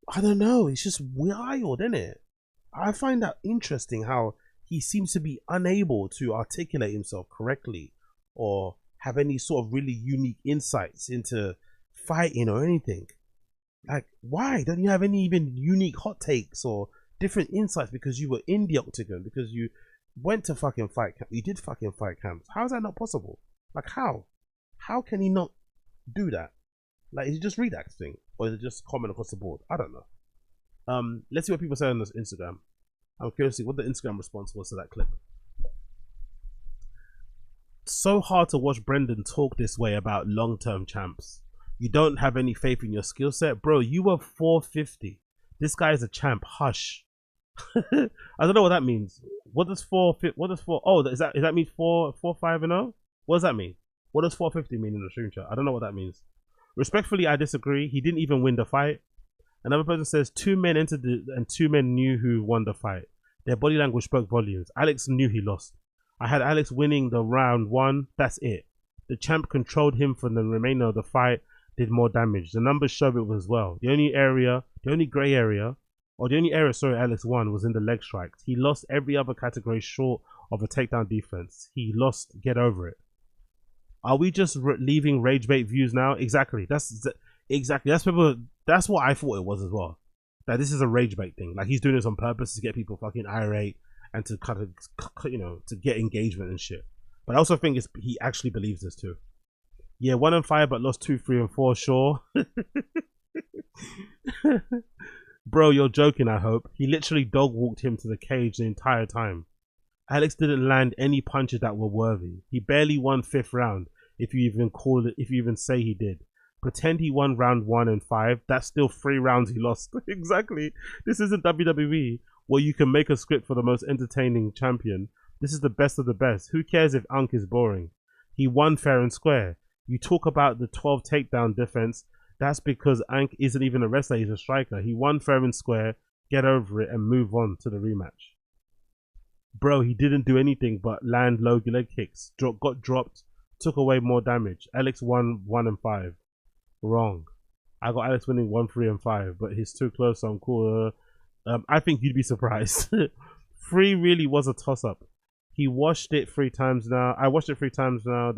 I don't know. It's just wild, isn't it? I find that interesting how he seems to be unable to articulate himself correctly or have any sort of really unique insights into fighting or anything. Like, why? Don't you have any even unique hot takes or different insights because you were in the octagon, because you went to fucking fight camp, you did fucking fight camps? How is that not possible? Like, how? How can he not do that? Like, is it just read that thing? Or is it just common across the board? I don't know. Let's see what people say on this Instagram. I'm curious to see what the Instagram response was to that clip. So hard to watch Brendan talk this way about long-term champs. You don't have any faith in your skill set? Bro, you were 450. This guy is a champ. Hush. I don't know what that means. What does 4? Oh, does that mean 4-5-0? What does that mean? What does 450 mean in the stream chat? I don't know what that means. Respectfully, I disagree. He didn't even win the fight. Another person says 2 men entered and 2 men knew who won the fight. Their body language spoke volumes. Alex knew he lost. I had Alex winning the round 1. That's it. The champ controlled him for the remainder of the fight, did more damage. The numbers show it as well. The only area Alex won was in the leg strikes. He lost every other category short of a takedown defense. He lost. Get over it. Are we just leaving rage bait views now? Exactly. That's what I thought it was as well. That this is a rage bait thing. Like, he's doing this on purpose to get people fucking irate and to kind of, you know, to get engagement and shit. But I also think he actually believes this too. Yeah, 1 and 5, but lost 2, 3, and 4. Sure. Bro, you're joking. I hope. He literally dog walked him to the cage the entire time. Alex didn't land any punches that were worthy. He barely won 5th round. If you even say he did. Pretend he won round 1 and 5. That's still 3 rounds he lost. Exactly. This isn't WWE where you can make a script for the most entertaining champion. This is the best of the best. Who cares if Unk is boring? He won fair and square. You talk about the 12 takedown defense. That's because Ank isn't even a wrestler, he's a striker. He won fair and square, get over it, and move on to the rematch. Bro, he didn't do anything but land low leg kicks, got dropped, took away more damage. Alex won 1 and 5. Wrong. I got Alex winning 1, 3, and 5, but he's too close, so I'm cool. I think you'd be surprised. 3 really was a toss-up. He watched it 3 times now. I watched it 3 times now.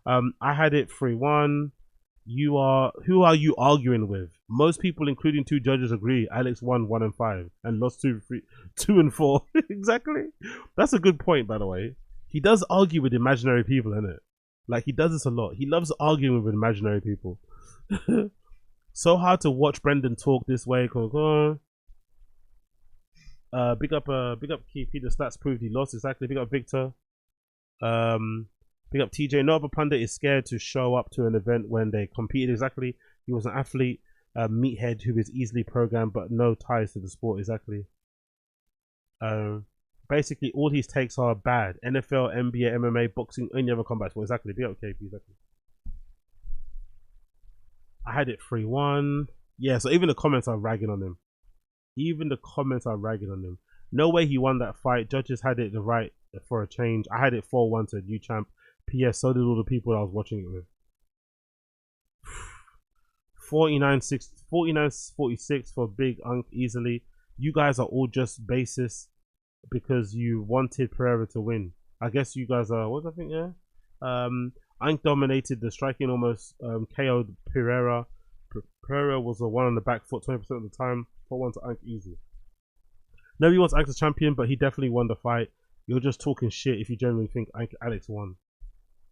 I had it 3-1. Who are you arguing with? Most people, including 2 judges, agree Alex won 1 and 5 and lost 2 and 4. Exactly. That's a good point, by the way. He does argue with imaginary people, innit? Like, he does this a lot. He loves arguing with imaginary people. So hard to watch Brendan talk this way. Big up KP. The stats proved he lost. Exactly. Big up Victor. Big up TJ. No other pundit is scared to show up to an event when they competed. Exactly. He was an athlete, meathead who is easily programmed but no ties to the sport. Exactly. Basically, all his takes are bad. NFL, NBA, MMA, boxing, any other combat sport. Exactly. Big up KP. Exactly. I had it 3-1. Yeah, so even the comments are ragging on him. No way he won that fight. Judges had it the right for a change. I had it 4-1 to new champ. PS, so did all the people I was watching it with. 49-46 for Big Unk easily. You guys are all just basis because you wanted Pereira to win. I guess you guys are, what do I think, yeah? Unk dominated the striking, almost KO'd Pereira. Pereira was the one on the back foot 20% of the time. 4-1 to Unk easy. Nobody wants Unk as champion, but he definitely won the fight. You're just talking shit if you genuinely think Alex won.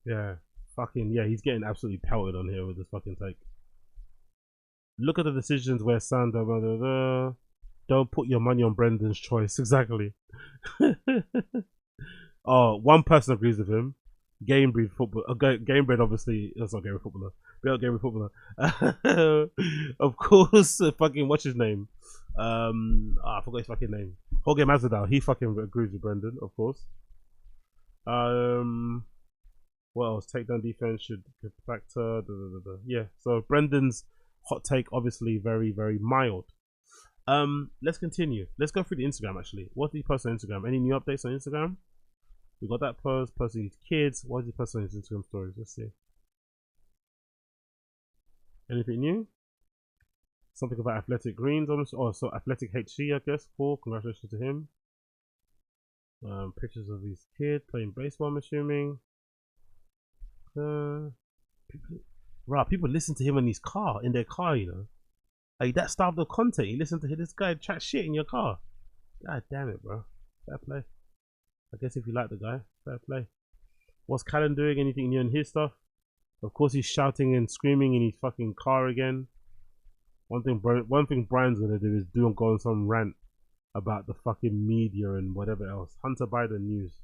Yeah, fucking yeah, he's getting absolutely pelted on here with this fucking take. Look at the decisions where Sander, don't put your money on Brendan's choice. Exactly. Oh, one person agrees with him. Game breed football. Game breed, obviously. That's not game breed footballer. Game breed footballer. Of course, fucking what's his name? I forgot his fucking name. Jorge Masvidal. He fucking agrees with Brendan, of course. What else? Takedown defense should factor. Yeah. So Brendan's hot take, obviously, very, very mild. Let's continue. Let's go through the Instagram. Actually, what did he post on Instagram? Any new updates on Instagram? We got that post. Posting his kids. What did he post on his Instagram stories? Let's see. Anything new? Something about Athletic Greens, almost. Oh, so Athletic HC, I guess. Cool. Congratulations to him. Pictures of his kid playing baseball, I'm assuming. People listen to him in their car, you know. Like that style of content. You listen to this guy chat shit in your car. God damn it, bro. Fair play. I guess if you like the guy, fair play. What's Callan doing? Anything new in his stuff? Of course, he's shouting and screaming in his fucking car again. One thing Brian's gonna do is go on some rant about the fucking media and whatever else. Hunter Biden news.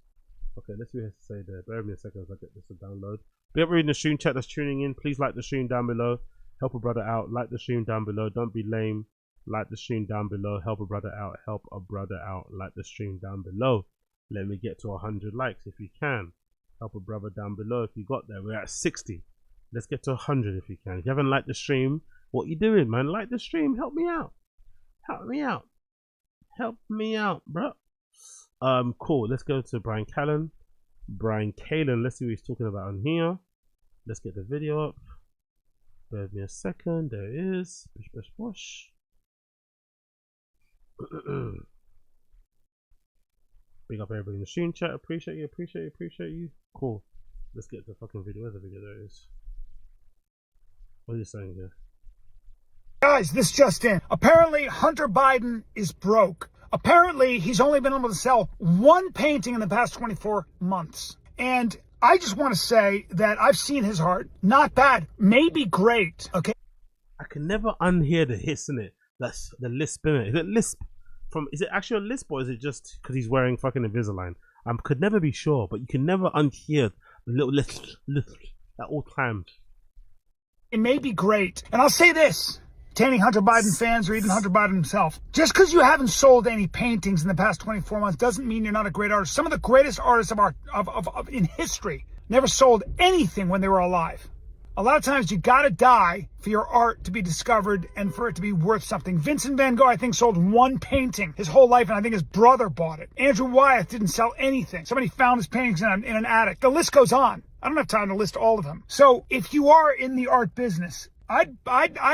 Okay, let's see what he has to say there. Bear with me a second as I get this to download. Be up reading the stream chat that's tuning in. Please like the stream down below. Help a brother out. Like the stream down below. Don't be lame. Like the stream down below. Help a brother out. Help a brother out. Like the stream down below. Let me get to 100 likes if you can. Help a brother down below if you got there. We're at 60. Let's get to 100 if you can. If you haven't liked the stream, what you doing, man? Like the stream. Help me out. Help me out. Help me out, bro. Cool. Let's go to Brian Callen. Let's see what he's talking about on here. Let's get the video up. Bear with me a second. There it is. Bish, bish, bosh. Big up everybody in the stream chat. Appreciate you. Cool. Let's get the fucking video. Where's the video? There it is. What are you saying here? Guys, this just in. Apparently, Hunter Biden is broke. Apparently, he's only been able to sell one painting in the past 24 months. And I just want to say that I've seen his heart. Not bad. Maybe great. Okay. I can never unhear the hiss in it. That's the lisp in it. Is it lisp? Is it actually a lisp or is it just because he's wearing fucking Invisalign? I could never be sure, but you can never unhear the little lisp at all times. It may be great. And I'll say this. Entertaining Hunter Biden fans or even Hunter Biden himself. Just because you haven't sold any paintings in the past 24 months doesn't mean you're not a great artist. Some of the greatest artists in history never sold anything when they were alive. A lot of times you gotta die for your art to be discovered and for it to be worth something. Vincent van Gogh, I think, sold one painting his whole life, and I think his brother bought it. Andrew Wyeth didn't sell anything. Somebody found his paintings in an attic. The list goes on. I don't have time to list all of them. So if you are in the art business, I'd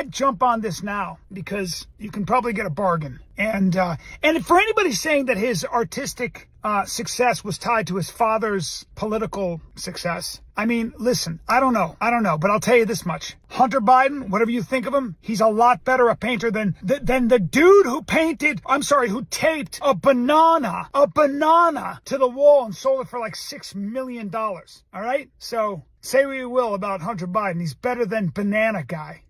jump on this now because you can probably get a bargain. And for anybody saying that his artistic success was tied to his father's political success, I mean, listen, I don't know, but I'll tell you this much. Hunter Biden, whatever you think of him, he's a lot better a painter than the dude who taped a banana to the wall and sold it for like $6 million. All right? So say what you will about Hunter Biden. He's better than Banana Guy.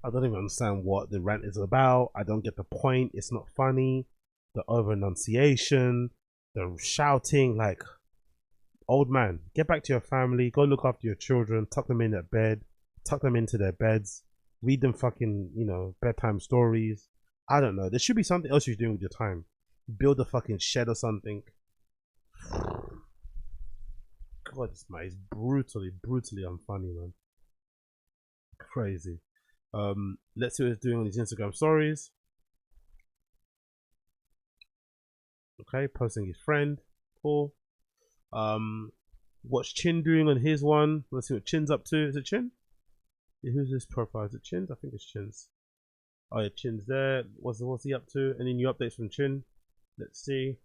I don't even understand what the rant is about. I don't get the point. It's not funny. The over-enunciation, the shouting, like, old man, get back to your family, go look after your children, tuck them in at bed, tuck them into their beds, read them fucking, bedtime stories. I don't know. There should be something else you're doing with your time. Build a fucking shed or something. God, this man is brutally unfunny, man. Crazy. Let's see what he's doing on his Instagram stories. Okay, posting his friend. Cool. What's Chin doing on his one? Let's see what Chin's up to. Is it Chin? Yeah, who's his profile? Is it Chin's? I think it's Chin's. Oh yeah, Chin's there. What's he up to? Any new updates from Chin? Let's see.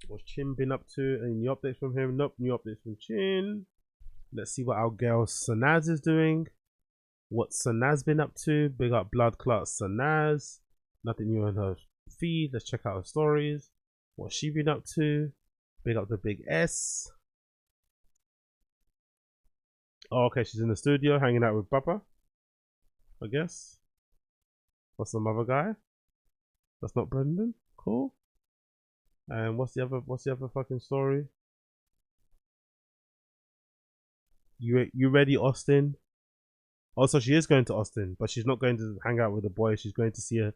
What's Chin been up to? Any new updates from him? Nope, new updates from Chin. Let's see what our girl Sanaz is doing. What Sanaz been up to? Big up Blood Clot Sanaz. Nothing new on her feed. Let's check out her stories. What's she been up to? Big up the big S. Oh, okay, she's in the studio hanging out with BAPA, I guess. What's some other guy? That's not Brendan. Cool. And what's the other fucking story? You ready, Austin? Also, she is going to Austin, but she's not going to hang out with the boys. She's going to see her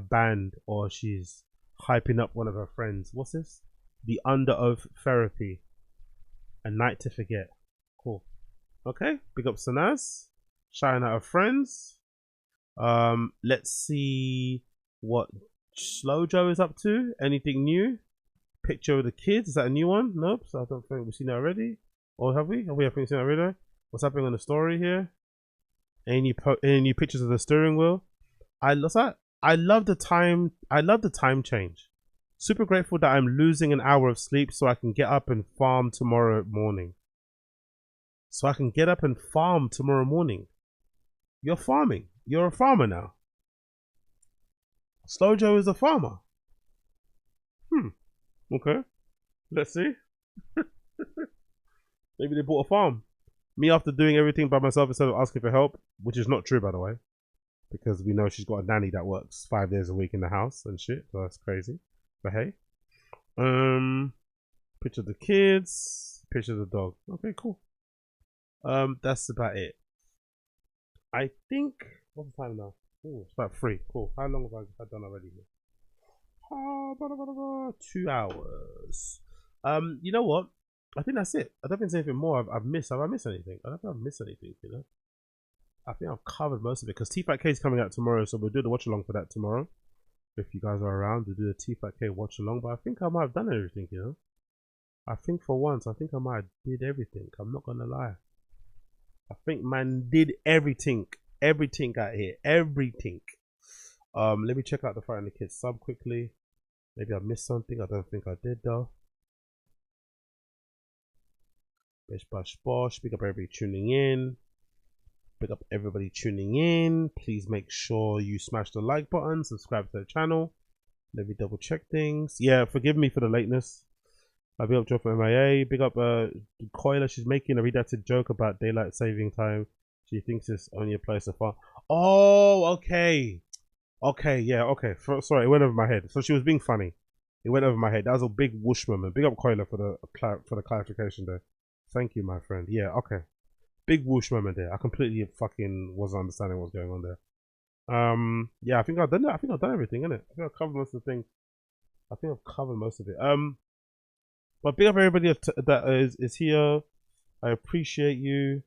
band, or she's hyping up one of her friends. What's this? The Under Oath Therapy. A Night to Forget. Cool. Okay, big up Sanaz. Shouting out her friends. Let's see what Slow Joe is up to. Anything new? Picture of the kids. Is that a new one? Nope. So I don't think we've seen that already. Or have we? Have we seen that already? What's happening on the story here? Any new pictures of the steering wheel? I love the time change. Super grateful that I'm losing an hour of sleep so I can get up and farm tomorrow morning. You're farming. You're a farmer now. Slow Joe is a farmer. Okay. Let's see. Maybe they bought a farm. Me after doing everything by myself instead of asking for help, which is not true, by the way, because we know she's got a nanny that works 5 days a week in the house and shit. So that's crazy. But hey, picture of the kids, picture of the dog. Okay, cool. That's about it. I think what's the time now? Oh, it's about 3. Cool. How long have I done already? 2 hours. You know what? I think that's it. I don't think there's anything more Have I missed anything? I don't think I've missed anything, I think I've covered most of it because TFATK is coming out tomorrow, so we'll do the watch along for that tomorrow. If you guys are around, we'll do the TFATK watch along. But I think I might have done everything, I think for once, I might have did everything. I'm not gonna lie. I think man did everything out here, everything. Let me check out the Fighting the Kids sub quickly. Maybe I missed something. I don't think I did though. Bish bash bosh. Big up everybody tuning in. Big up everybody tuning in. Please make sure you smash the like button, subscribe to the channel. Let me double check things. Yeah, forgive me for the lateness. Big up Joe from MIA. Big up Coiler. She's making a redacted joke about daylight saving time. She thinks it's only applies so far. Oh, okay. Okay, yeah, okay. Sorry, it went over my head. So she was being funny. It went over my head. That was a big whoosh moment. Big up Coiler for the clarification there. Thank you, my friend. Yeah, okay. Big whoosh moment there. I completely fucking wasn't understanding what's going on there. Yeah, I think I've done it. I think I've done everything, innit? I think I've covered most of the things. I think I've covered most of it. But big up everybody that is here. I appreciate you.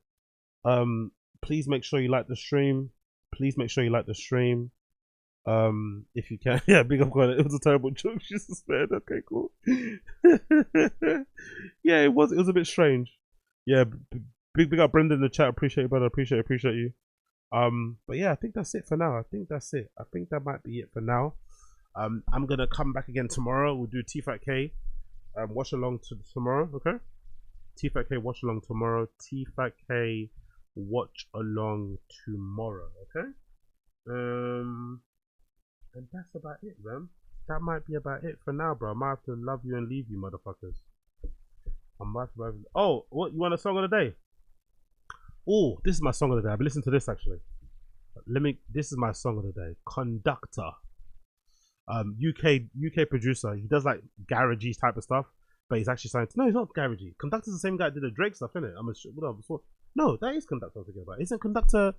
Please make sure you like the stream. Please make sure you like the stream. If you can. Yeah, big up Gwen. It was a terrible joke. She suspended. Okay, cool. Yeah, it was a bit strange. Yeah, big up Brendan in the chat. Appreciate you, brother. Appreciate you. But yeah, I think that's it for now. I think that's it. I think that might be it for now. I'm gonna come back again tomorrow. We'll do TFATK. Watch along to tomorrow, okay? TFATK watch along tomorrow. TFATK watch along tomorrow, okay? And that's about it, man. That might be about it for now, bro. I might have to love you and leave you, motherfuckers. Oh, what, you want a song of the day? Oh, this is my song of the day. I've listened to this actually. This is my song of the day. Conductor. UK producer. He does like garagey type of stuff, but he's actually signed. No, he's not garagey. Conductor's the same guy that did the Drake stuff, isn't it? No, that is Conductor together. Isn't Conductor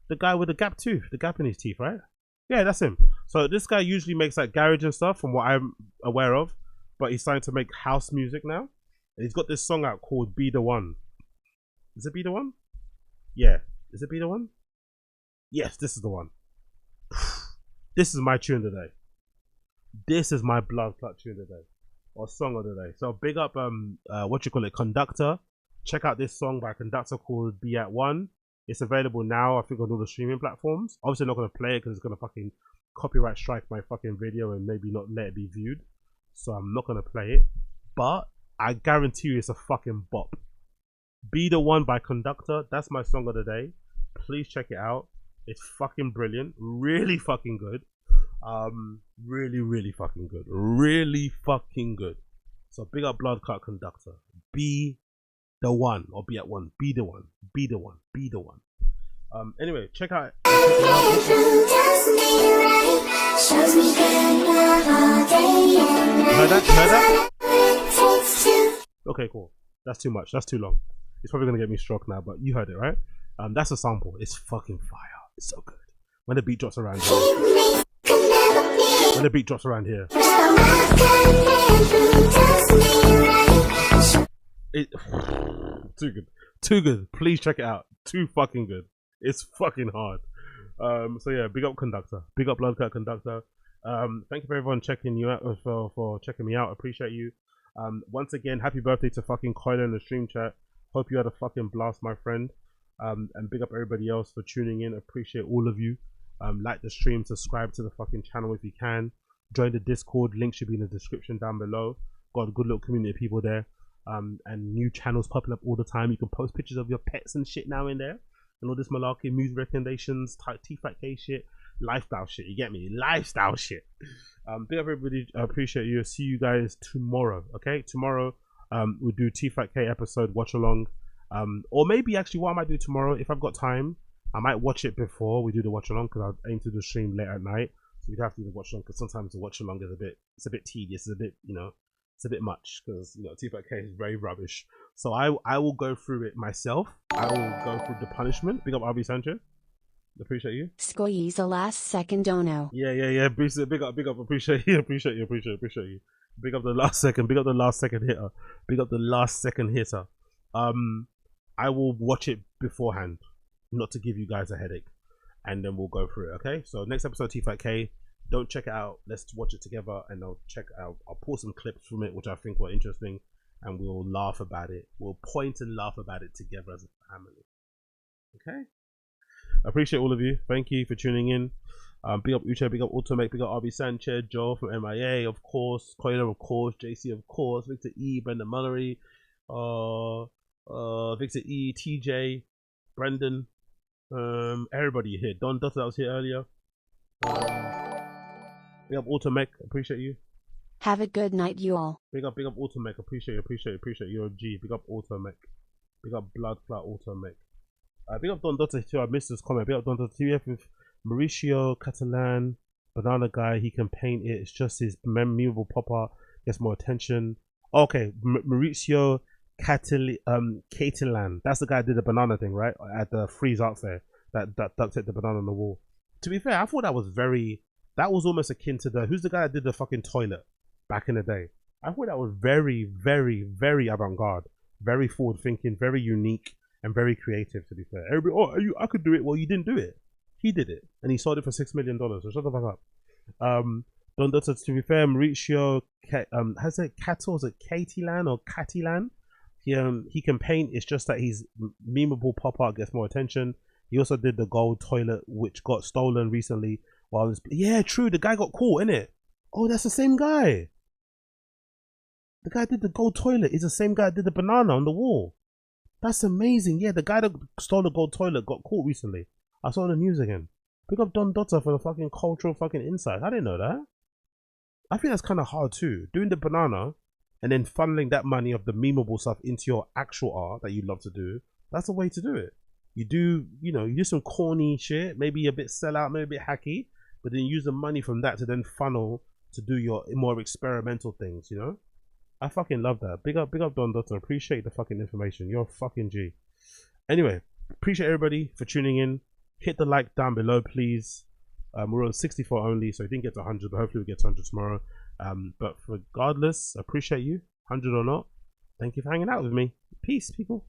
the guy with the gap tooth, the gap in his teeth, right? Yeah, that's him. So this guy usually makes like garage and stuff, from what I'm aware of, but he's starting to make house music now. And he's got this song out called "Be the One." Is it "Be the One"? Yeah. Is it "Be the One"? Yes, this is the one. This is my tune today. This is my blood clot tune today, or song of the day. So big up Conductor. Check out this song by Conductor called "Be at One." It's available now, I think, on all the streaming platforms. Obviously, I'm not gonna play it because it's gonna fucking copyright strike my fucking video and maybe not let it be viewed. So I'm not gonna play it. But I guarantee you, it's a fucking bop. "Be the One" by Conductor. That's my song of the day. Please check it out. It's fucking brilliant. Really fucking good. Really fucking good. Really fucking good. So big up Blood Clot Conductor. Be the one, or be at one. Be the one. Be the one. Be the one. Anyway, check out. Heard that? Okay, cool. That's too much. That's too long. It's probably gonna get me struck now, but you heard it, right? That's a sample. It's fucking fire. It's so good. When the beat drops around here. When the beat drops around here. Too good. Too good. Please check it out. Too fucking good. It's fucking hard. So yeah, big up Conductor. Big up Blood Clot Conductor. Thank you for everyone checking you out for checking me out. Appreciate you. Once again, happy birthday to fucking Coiler in the stream chat. Hope you had a fucking blast, my friend. And big up everybody else for tuning in. Appreciate all of you. Like the stream, subscribe to the fucking channel if you can. Join the Discord, link should be in the description down below. Got a good little community of people there. And new channels popping up all the time. You can post pictures of your pets and shit now in there. And all this malarkey, music recommendations, TFATK shit, lifestyle shit. You get me? Lifestyle shit. Big up everybody. I appreciate you. See you guys tomorrow. Okay? Tomorrow, we'll do TFATK episode watch along. Or maybe actually what I might do tomorrow, if I've got time, I might watch it before we do the watch along, because I aim to do the stream late at night. So we'd have to do the watch along, because sometimes the watch along is a bit tedious, it's a bit, it's a bit much, because TFATK is very rubbish. So I will go through it myself. I will go through the punishment. Big up RB Sanchez. Appreciate you. Squeeze a last second dono. Yeah. Big up. Appreciate you. Big up the last second. Big up the last second hitter. Big up the last second hitter. I will watch it beforehand, not to give you guys a headache, and then we'll go through it. Okay, so next episode TFATK, don't check it out, let's watch it together, and I'll pull some clips from it which I think were interesting, and we'll laugh about it. We'll point and laugh about it together as a family. Okay, I appreciate all of you. Thank you for tuning in. Big up Uche, big up Automate, big up RB Sanchez, Joe from MIA, of course, Coiler, of course, JC, of course, Victor E, Brendan Mullery, Victor E, TJ, Brendan, everybody here. Don Dutta that was here earlier. Big up Automech, appreciate you. Have a good night, you all. Big up Automech, appreciate you. You're a G. Big up Automech. Big up Blood Clot Automech. Big up Don Dutta too. I missed this comment. Big up Don Dutta too. With Mauricio Catalan, banana guy. He can paint it. It's just his memorable pop art gets more attention. Okay, Mauricio Catalan. That's the guy that did the banana thing, right? At the Freeze Art Fair. That duct taped the banana on the wall. To be fair, I thought that was almost akin to who's the guy that did the fucking toilet back in the day? I thought that was very, very, very avant-garde, very forward-thinking, very unique, and very creative. To be fair, everybody, I could do it. Well, you didn't do it. He did it, and he sold it for $6 million. So shut the fuck up. Don Dota, to be fair, Mauricio has it Cattle? Is it Catilan or Catilan? He can paint. It's just that his memeable pop art gets more attention. He also did the gold toilet, which got stolen recently. Yeah, true. The guy got caught, innit? Oh, that's the same guy. The guy did the gold toilet is the same guy that did the banana on the wall. That's amazing. Yeah, the guy that stole the gold toilet got caught recently. I saw it on the news again. Pick up Don Dota for the fucking cultural fucking insight. I didn't know that. I think that's kind of hard too. Doing the banana and then funneling that money of the memeable stuff into your actual art that you love to do. That's the way to do it. You do, you do some corny shit, maybe a bit sellout, maybe a bit hacky, but then use the money from that to then funnel to do your more experimental things, I fucking love that. Big up Don Dota. Appreciate the fucking information. You're a fucking G. Anyway, appreciate everybody for tuning in. Hit the like down below, please. We're on 64 only, so we didn't get to 100, but hopefully we get to 100 tomorrow. But regardless, appreciate you, 100 or not. Thank you for hanging out with me. Peace, people.